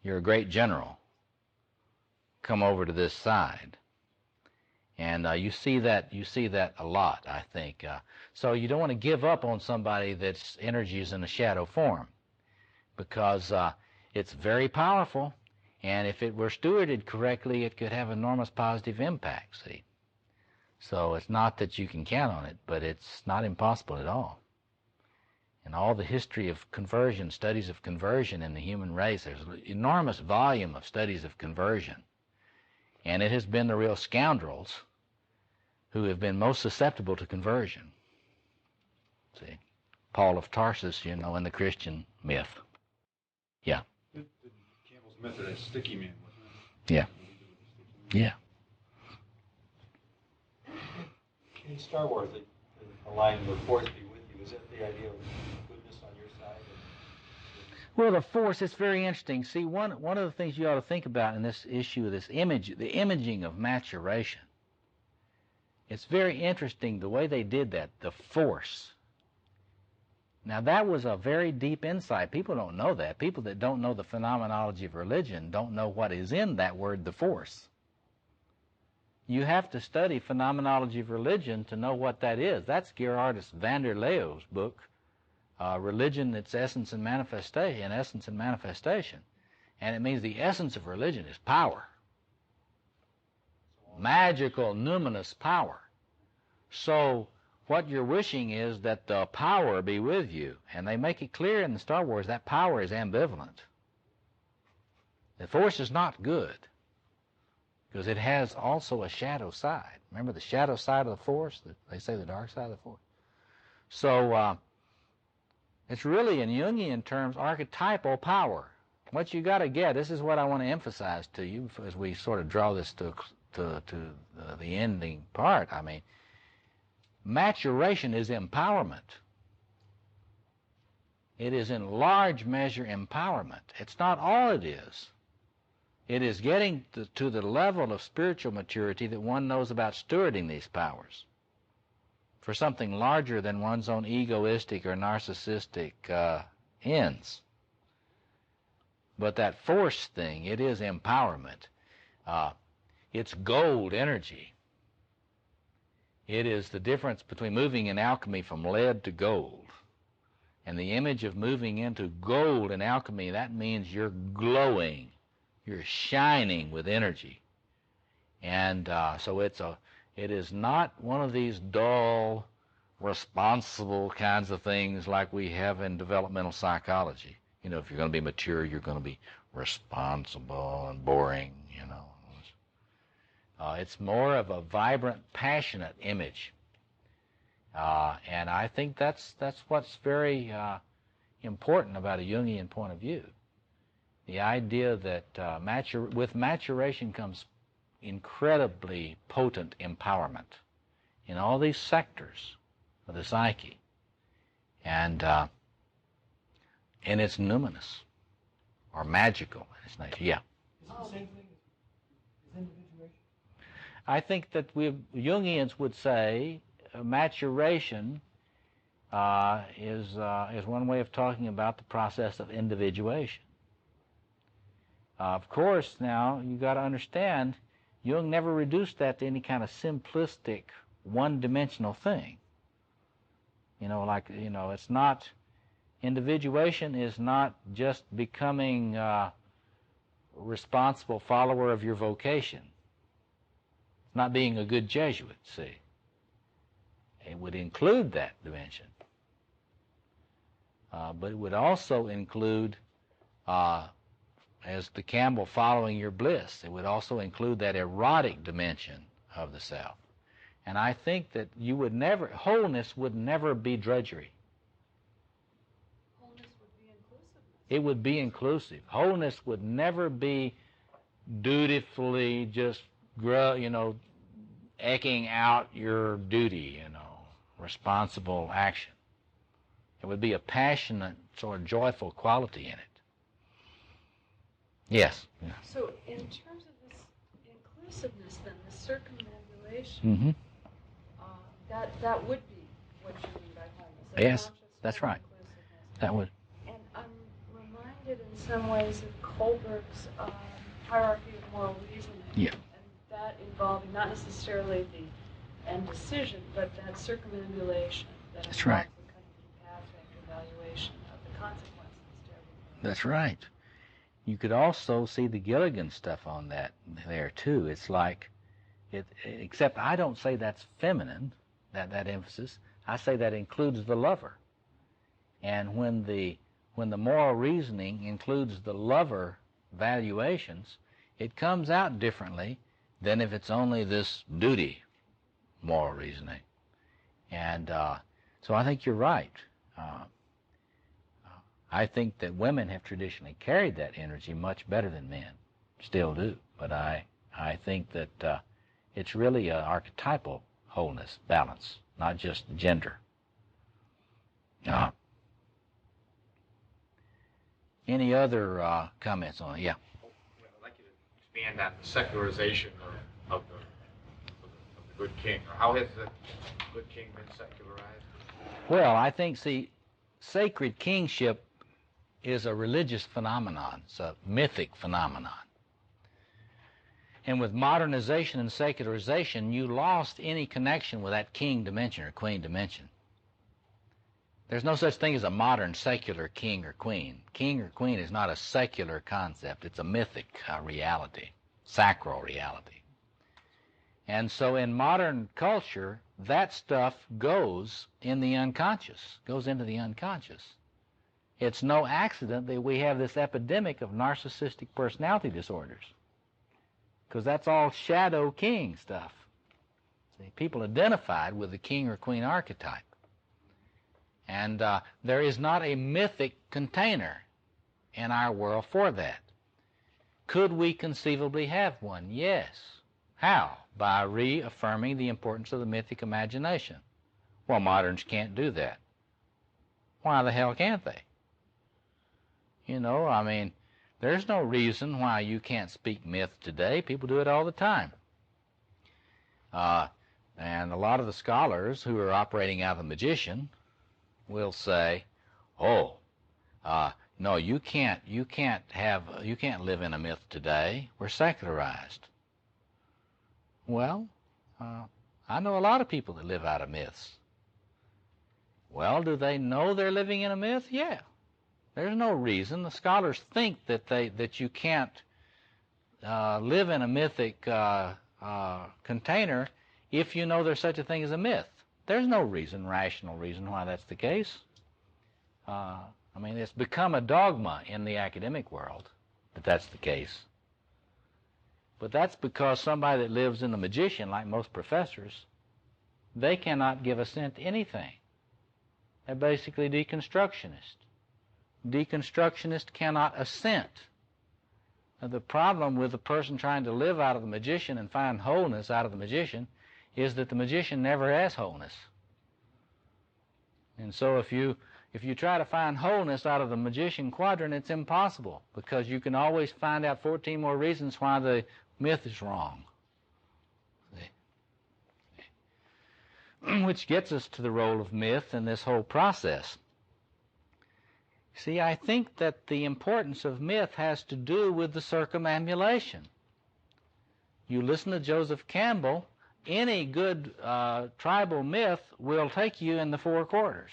A: You're a great general. Come over to this side. And you see that a lot, I think. So you don't want to give up on somebody that's energy is in a shadow form, because It's very powerful, and if it were stewarded correctly, it could have enormous positive impact, see. So it's not that you can count on it, but it's not impossible at all. In all the history of conversion, studies of conversion in the human race, there's an enormous volume of studies of conversion. And it has been the real scoundrels who have been most susceptible to conversion. See, Paul of Tarsus, you know, in the Christian myth. Yeah.
K: Campbell's method as sticky man.
A: Yeah. Yeah.
G: In Star Wars, the line, "The Force be with you," is that the idea of goodness on your side?
A: Well, the Force, it's very interesting. See, one of the things you ought to think about in this issue, this image, the imaging of maturation, it's very interesting the way they did that, the Force. Now, that was a very deep insight. People don't know that. People that don't know the phenomenology of religion don't know what is in that word, the Force. You have to study phenomenology of religion to know what that is. That's Gerardus van der Leeuw's book, Religion, Its Essence and Manifestation. And it means the essence of religion is power. Magical, numinous power. So what you're wishing is that the power be with you. And they make it clear in the Star Wars that power is ambivalent. The Force is not good, because it has also a shadow side. Remember the shadow side of the Force? They say the dark side of the Force. So it's really, in Jungian terms, archetypal power. What you got to get, this is what I want to emphasize to you as we sort of draw this to the ending part. I mean, maturation is empowerment. It is in large measure empowerment. It's not all it is. It is getting to the level of spiritual maturity that one knows about stewarding these powers for something larger than one's own egoistic or narcissistic ends. But that Force thing, it is empowerment. It's gold energy. It is the difference between moving in alchemy from lead to gold. And the image of moving into gold in alchemy, that means you're glowing. You're shining with energy. And so it is not one of these dull, responsible kinds of things like we have in developmental psychology. You know, if you're going to be mature, you're going to be responsible and boring, you know. It's more of a vibrant, passionate image. And I think that's what's very important about a Jungian point of view. The idea that with maturation comes incredibly potent empowerment in all these sectors of the psyche. And it's numinous or magical in its nature. Yeah.
H: Is it the same thing as individuation?
A: I think that Jungians would say maturation is one way of talking about the process of individuation. Of course, now, you've got to understand, Jung never reduced that to any kind of simplistic, one-dimensional thing. You know, like, you know, it's not, individuation is not just becoming a responsible follower of your vocation. It's not being a good Jesuit, see. It would include that dimension. But it would also include, as the Campbell, following your bliss. It would also include that erotic dimension of the self. And I think that wholeness would never be drudgery.
J: Wholeness would be inclusiveness.
A: It would be inclusive. Wholeness would never be dutifully just, eking out your duty, responsible action. It would be a passionate, sort of joyful quality in it. Yes. Yeah.
J: So in terms of this inclusiveness, then, the circumambulation, that would be what you mean by wholeness.
A: Yes, that's right. That would.
J: And I'm reminded in some ways of Kohlberg's hierarchy of moral reasoning.
A: Yeah.
J: And that involving not necessarily the end decision, but that circumambulation.
A: That's right.
J: The kind of pathway evaluation of the consequences to everything.
A: That's right. you could also see the Gilligan stuff on that there too. It's like, except I don't say that's feminine, that emphasis. I say that includes the lover. And when the moral reasoning includes the lover valuations, it comes out differently than if it's only this duty moral reasoning. And so I think you're right. I think that women have traditionally carried that energy much better than men, still do. But I think that it's really an archetypal wholeness, balance, not just gender. Any other comments on it? Yeah.
B: I'd like you to expand on the secularization of the good king. Or how has the good king been secularized?
A: Well, I think, see, sacred kingship is a religious phenomenon. It's a mythic phenomenon. And with modernization and secularization, you lost any connection with that king dimension or queen dimension. There's no such thing as a modern secular king or queen. King or queen is not a secular concept. It's a mythic reality, sacral reality. And so in modern culture, that stuff goes in the unconscious, goes into the unconscious. It's no accident that we have this epidemic of narcissistic personality disorders, because that's all shadow king stuff. See, people identified with the king or queen archetype. And there is not a mythic container in our world for that. Could we conceivably have one? Yes. How? By reaffirming the importance of the mythic imagination. Well, moderns can't do that. Why the hell can't they? You know, I mean, there's no reason why you can't speak myth today. People do it all the time. And a lot of the scholars who are operating out of the magician will say, "Oh, no, you can't live in a myth today. We're secularized." Well, I know a lot of people that live out of myths. Well, do they know they're living in a myth? Yeah. There's no reason. The scholars think that you can't live in a mythic container if you know there's such a thing as a myth. There's no reason, rational reason, why that's the case. I mean, it's become a dogma in the academic world that that's the case. But that's because somebody that lives in the magician, like most professors, they cannot give assent to anything. They're basically deconstructionists. Deconstructionists cannot assent. Now, the problem with the person trying to live out of the magician and find wholeness out of the magician is that the magician never has wholeness. And so if you try to find wholeness out of the magician quadrant, it's impossible, because you can always find out 14 more reasons why the myth is wrong. Which gets us to the role of myth in this whole process. See, I think that the importance of myth has to do with the circumambulation. You listen to Joseph Campbell, any good tribal myth will take you in the four quarters.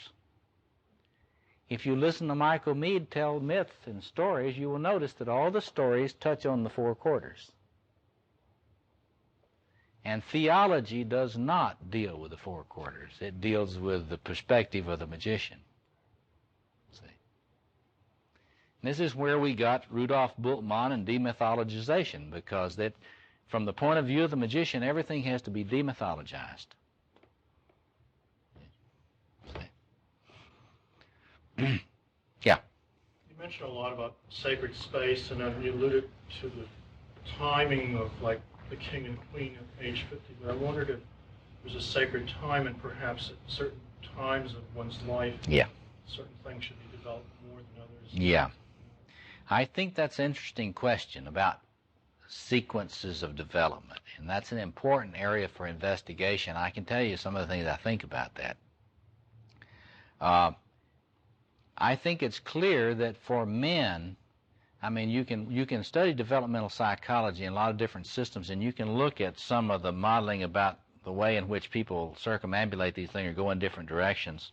A: If you listen to Michael Meade tell myths and stories, you will notice that all the stories touch on the four quarters. And theology does not deal with the four quarters. It deals with the perspective of the magician. See? And this is where we got Rudolf Bultmann and demythologization, because that, from the point of view of the magician, everything has to be demythologized. Yeah.
E: You mentioned a lot about sacred space, and then you alluded to the timing of, like, the king and queen at age 50, but I wondered if there's a sacred time, and perhaps at certain times of one's life, certain things should be developed more than others.
A: Yeah. I think that's an interesting question about sequences of development, and that's an important area for investigation. I can tell you some of the things I think about that. I think it's clear that for men, I mean, you can study developmental psychology in a lot of different systems, and you can look at some of the modeling about the way in which people circumambulate these things or go in different directions.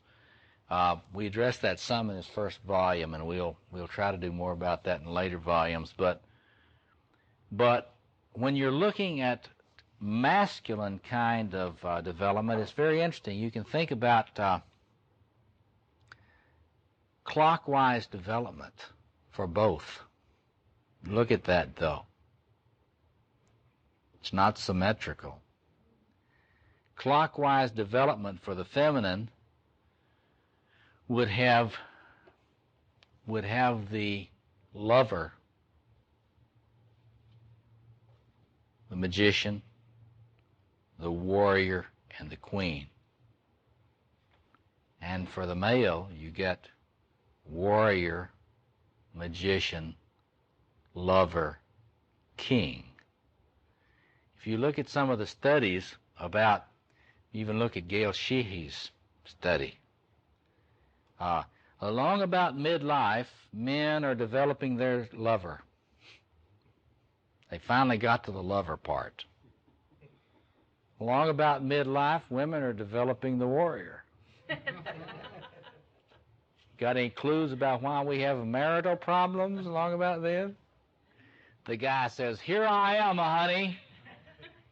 A: We addressed that some in this first volume, and we'll try to do more about that in later volumes. But when you're looking at masculine kind of development, it's very interesting. You can think about clockwise development for both. Look at that, though. It's not symmetrical. Clockwise development for the feminine would have the lover, the magician, the warrior, and the queen. And for the male, you get warrior, magician, lover, king. If you look at some of the studies about, even look at Gail Sheehy's study, along about midlife, men are developing their lover. They finally got to the lover part. Along about midlife, women are developing the warrior. Got any clues about why we have marital problems along about then? The guy says, "Here I am, honey."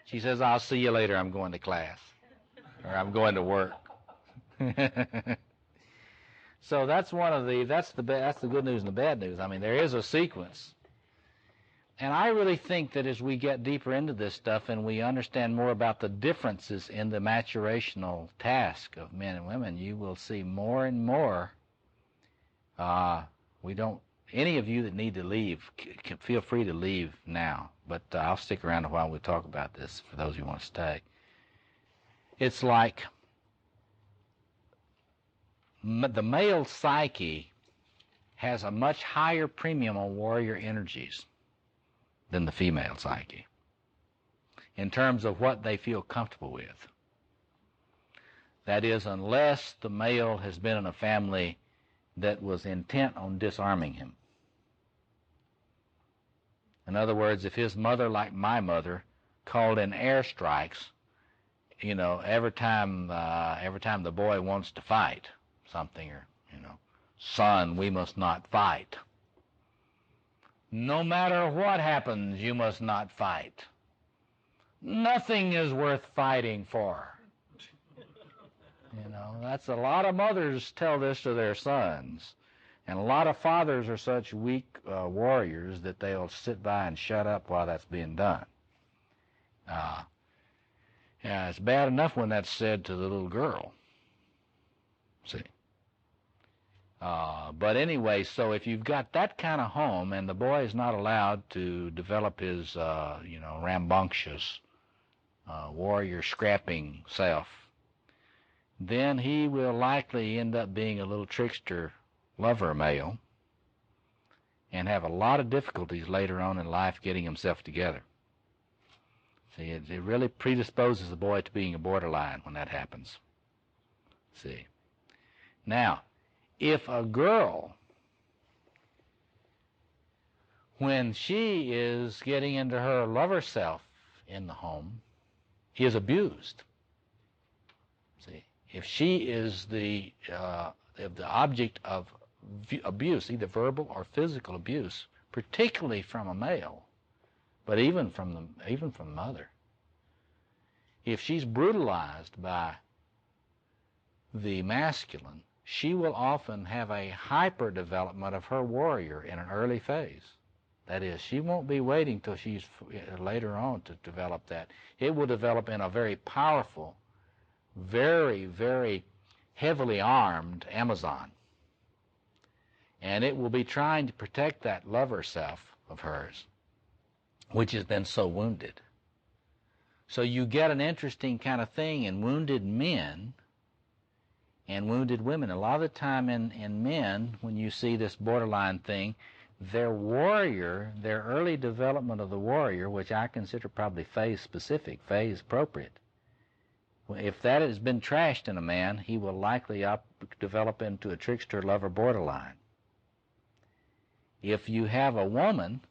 A: She says, "I'll see you later. I'm going to class." Or "I'm going to work." So that's the good news and the bad news. I mean, there is a sequence. And I really think that as we get deeper into this stuff and we understand more about the differences in the maturational task of men and women, you will see more and more. Any of you that need to leave, can feel free to leave now. But I'll stick around a while. We'll talk about this for those who want to stay. It's like the male psyche has a much higher premium on warrior energies than the female psyche in terms of what they feel comfortable with. That is, unless the male has been in a family that was intent on disarming him. In other words, if his mother, like my mother, called in airstrikes, every time the boy wants to fight something, or, "Son, we must not fight. No matter what happens, you must not fight. Nothing is worth fighting for." That's a lot of mothers tell this to their sons. And a lot of fathers are such weak warriors that they'll sit by and shut up while that's being done. It's bad enough when that's said to the little girl. See? But anyway, so if you've got that kind of home and the boy is not allowed to develop his, rambunctious, warrior scrapping self, then he will likely end up being a little trickster lover male and have a lot of difficulties later on in life getting himself together. See, it really predisposes the boy to being a borderline when that happens. See. Now, if a girl, when she is getting into her lover self in the home, is abused, see, if she is the object of abuse, either verbal or physical abuse, particularly from a male, but even from the mother, if she's brutalized by the masculine, she will often have a hyper development of her warrior in an early phase. That is, she won't be waiting till she's later on to develop that. It will develop in a very powerful, very, very heavily armed Amazon. And it will be trying to protect that lover self of hers, which has been so wounded. So you get an interesting kind of thing in wounded men and wounded women. A lot of the time in men, when you see this borderline thing, their warrior, their early development of the warrior, which I consider probably phase-specific, phase-appropriate, if that has been trashed in a man, he will likely develop into a trickster lover borderline. If you have a woman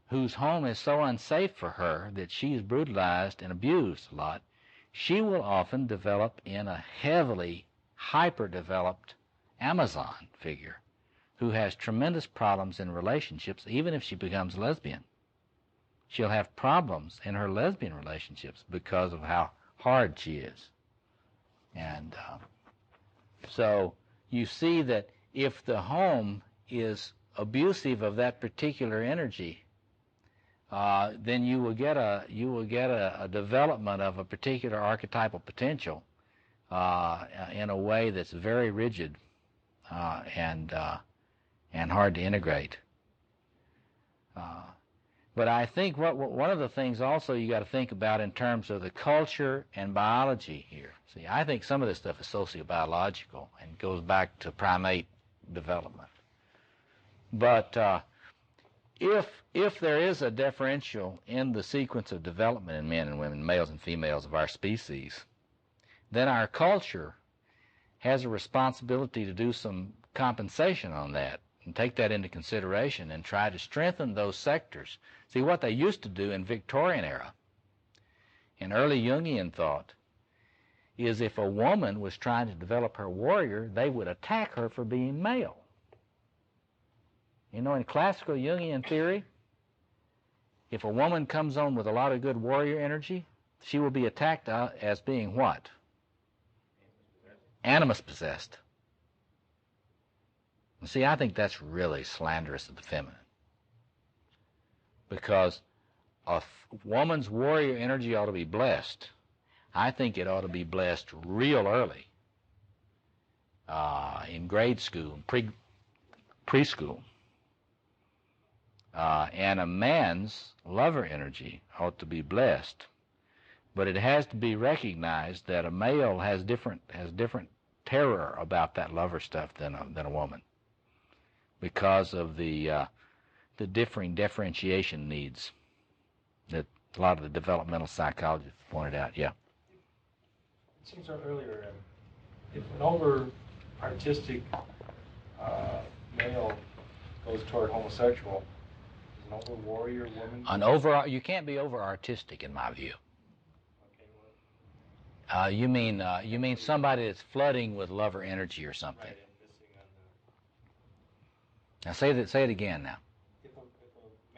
A: whose home is so unsafe for her that she's brutalized and abused a lot, she will often develop in a heavily hyper-developed Amazon figure who has tremendous problems in relationships even if she becomes lesbian. She'll have problems in her lesbian relationships because of how hard she is. And so you see that if the home is abusive of that particular energy, then you will get a development of a particular archetypal potential in a way that's very rigid and hard to integrate. But I think one of the things also you got to think about in terms of the culture and biology here. See, I think some of this stuff is sociobiological and goes back to primate development. But if there is a differential in the sequence of development in men and women, males and females of our species, then our culture has a responsibility to do some compensation on that and take that into consideration and try to strengthen those sectors. See, what they used to do in Victorian era, in early Jungian thought, is if a woman was trying to develop her warrior, they would attack her for being male. You know, in classical Jungian theory, if a woman comes on with a lot of good warrior energy, she will be attacked as being what? Animus possessed. See, I think that's really slanderous of the feminine. Because a woman's warrior energy ought to be blessed. I think it ought to be blessed real early in grade school, preschool. And a man's lover energy ought to be blessed. But it has to be recognized that a male has different terror about that lover stuff than a woman, because of the differing differentiation needs that a lot of the developmental psychologists pointed out. Yeah.
G: It seems earlier, if an over-artistic male goes toward homosexual, is an over-warrior woman?
A: You can't be over-artistic, in my view.
G: Okay,
A: You mean somebody that's flooding with lover energy or something?
G: right, and missing on
A: Now say it again now.
G: if a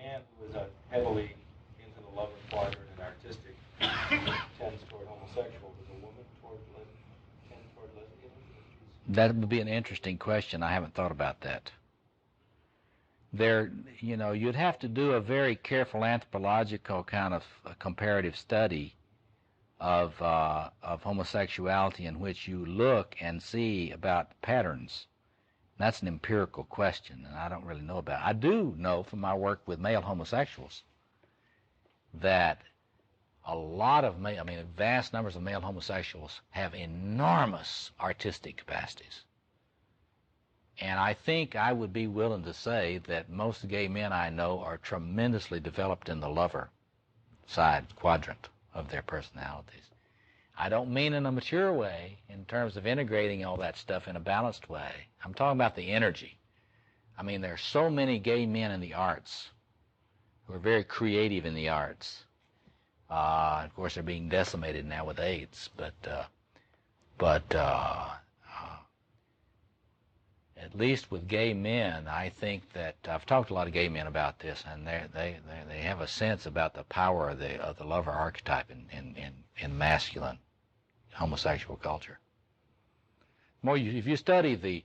G: man who is heavily into the lover quadrant and artistic tends toward homosexual, does a woman tend toward lesbian?
A: That would be an interesting question. I haven't thought about that. You'd have to do a very careful anthropological kind of comparative study of homosexuality in which you look and see about patterns. That's an empirical question, and I don't really know about it. I do know from my work with male homosexuals that vast numbers of male homosexuals have enormous artistic capacities. And I think I would be willing to say that most gay men I know are tremendously developed in the lover side quadrant of their personalities. I don't mean in a mature way in terms of integrating all that stuff in a balanced way. I'm talking about the energy. I mean, there are so many gay men in the arts who are very creative in the arts. Of course, they're being decimated now with AIDS, but at least with gay men, I think that I've talked to a lot of gay men about this, and they have a sense about the power of the lover archetype in masculine homosexual culture. If you study the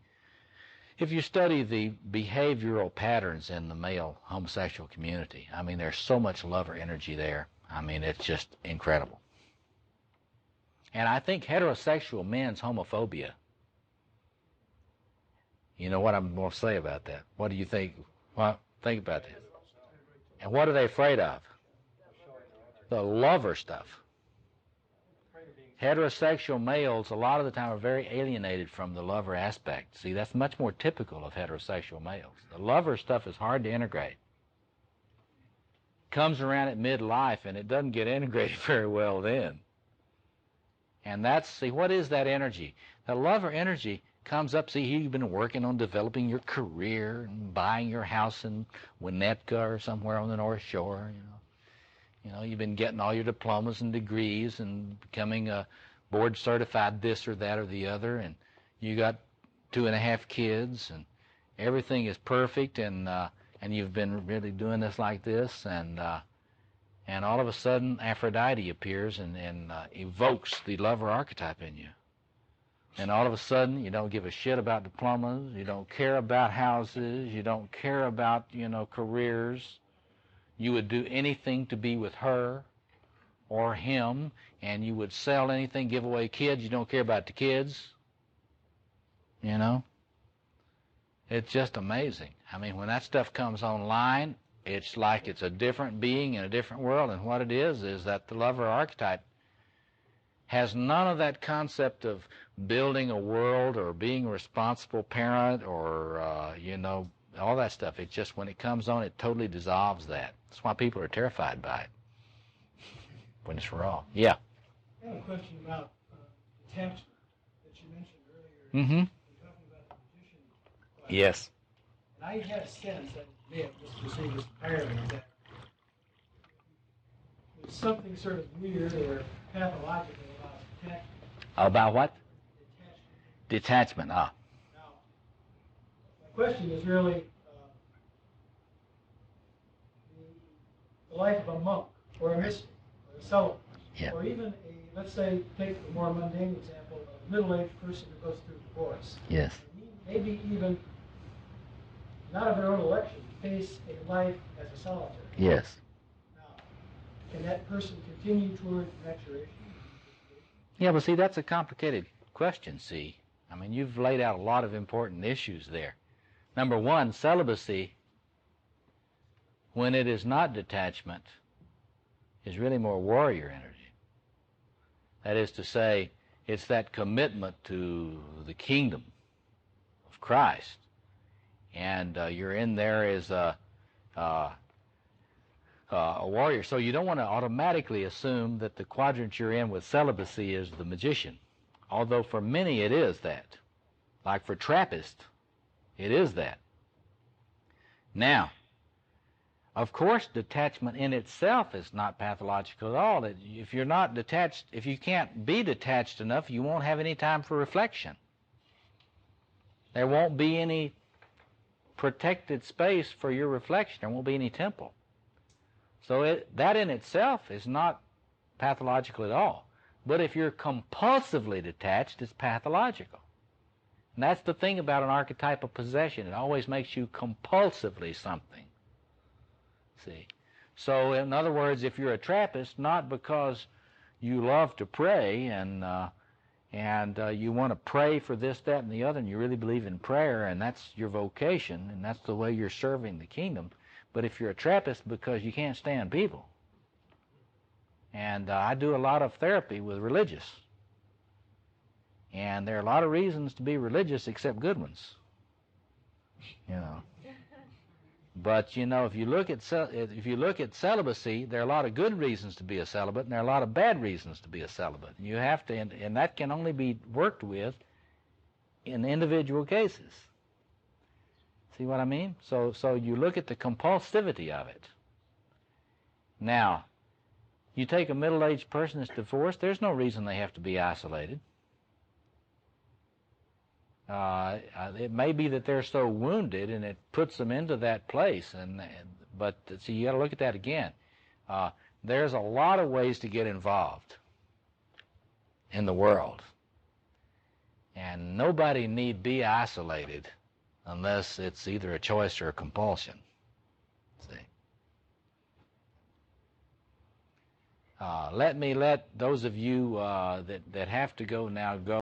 A: behavioral patterns in the male homosexual community, I mean, there's so much lover energy there. I mean, it's just incredible. And I think heterosexual men's homophobia. You know what I'm going to say about that? What do you think? Well, think about that. And what are they afraid of? The lover stuff. Heterosexual males, a lot of the time, are very alienated from the lover aspect. See, that's much more typical of heterosexual males. The lover stuff is hard to integrate. Comes around at midlife, and it doesn't get integrated very well then. And what is that energy? The lover energy comes up. See, you've been working on developing your career and buying your house in Winnetka or somewhere on the North Shore. You know, you've been getting all your diplomas and degrees and becoming a board certified this or that or the other, and you got 2.5 kids, and everything is perfect, and you've been really doing this like this, and all of a sudden Aphrodite appears and evokes the lover archetype in you. And all of a sudden you don't give a shit about diplomas, you don't care about houses, you don't care about, careers. You would do anything to be with her or him, and you would sell anything, give away kids, you don't care about the kids. It's just amazing. I mean, when that stuff comes online, it's like it's a different being in a different world, and what it is that the lover archetype has none of that concept of building a world or being a responsible parent or, all that stuff. It's just when it comes on, it totally dissolves that. That's why people are terrified by it when it's raw. Yeah.
H: I have a question about attachment that you mentioned earlier.
A: Mm-hmm.
H: You're talking about the magician question.
A: Yes.
H: And I had a sense, I may have just received this entirely, that there's something sort of weird or pathological about attachment.
A: About what?
H: Detachment.
A: Detachment. Ah.
H: Now, my question is really the life of a monk or a mystic or a celibate, or even let's say, take a more mundane example, a middle-aged person who goes through divorce.
A: Yes.
H: Maybe even, not of their own election, face a life as a solitary.
A: Yes.
H: Now, can that person continue toward maturation?
A: Yeah, but see, that's a complicated question, see. I mean, you've laid out a lot of important issues there. Number one, celibacy, when it is not detachment, is really more warrior energy. That is to say, it's that commitment to the kingdom of Christ. And you're in there as a warrior. So you don't want to automatically assume that the quadrant you're in with celibacy is the magician. Although for many it is that. Like for Trappists, it is that. Now, of course, detachment in itself is not pathological at all. If you're not detached, if you can't be detached enough, you won't have any time for reflection. There won't be any protected space for your reflection. There won't be any temple. So that in itself is not pathological at all. But if you're compulsively detached, it's pathological. And that's the thing about an archetypal possession. It always makes you compulsively something. See? So in other words, if you're a Trappist, not because you love to pray and you want to pray for this, that, and the other, and you really believe in prayer, and that's your vocation, and that's the way you're serving the kingdom. But if you're a Trappist because you can't stand people, and I do a lot of therapy with religious, and there are a lot of reasons to be religious except good ones, But if you look at celibacy, there are a lot of good reasons to be a celibate, and there are a lot of bad reasons to be a celibate. And you have to, and that can only be worked with in individual cases. See what I mean? So you look at the compulsivity of it. Now, you take a middle-aged person that's divorced, there's no reason they have to be isolated. It may be that they're so wounded and it puts them into that place, but see, you got to look at that again. There's a lot of ways to get involved in the world, and nobody need be isolated unless it's either a choice or a compulsion. See? Let those of you that have to go now go.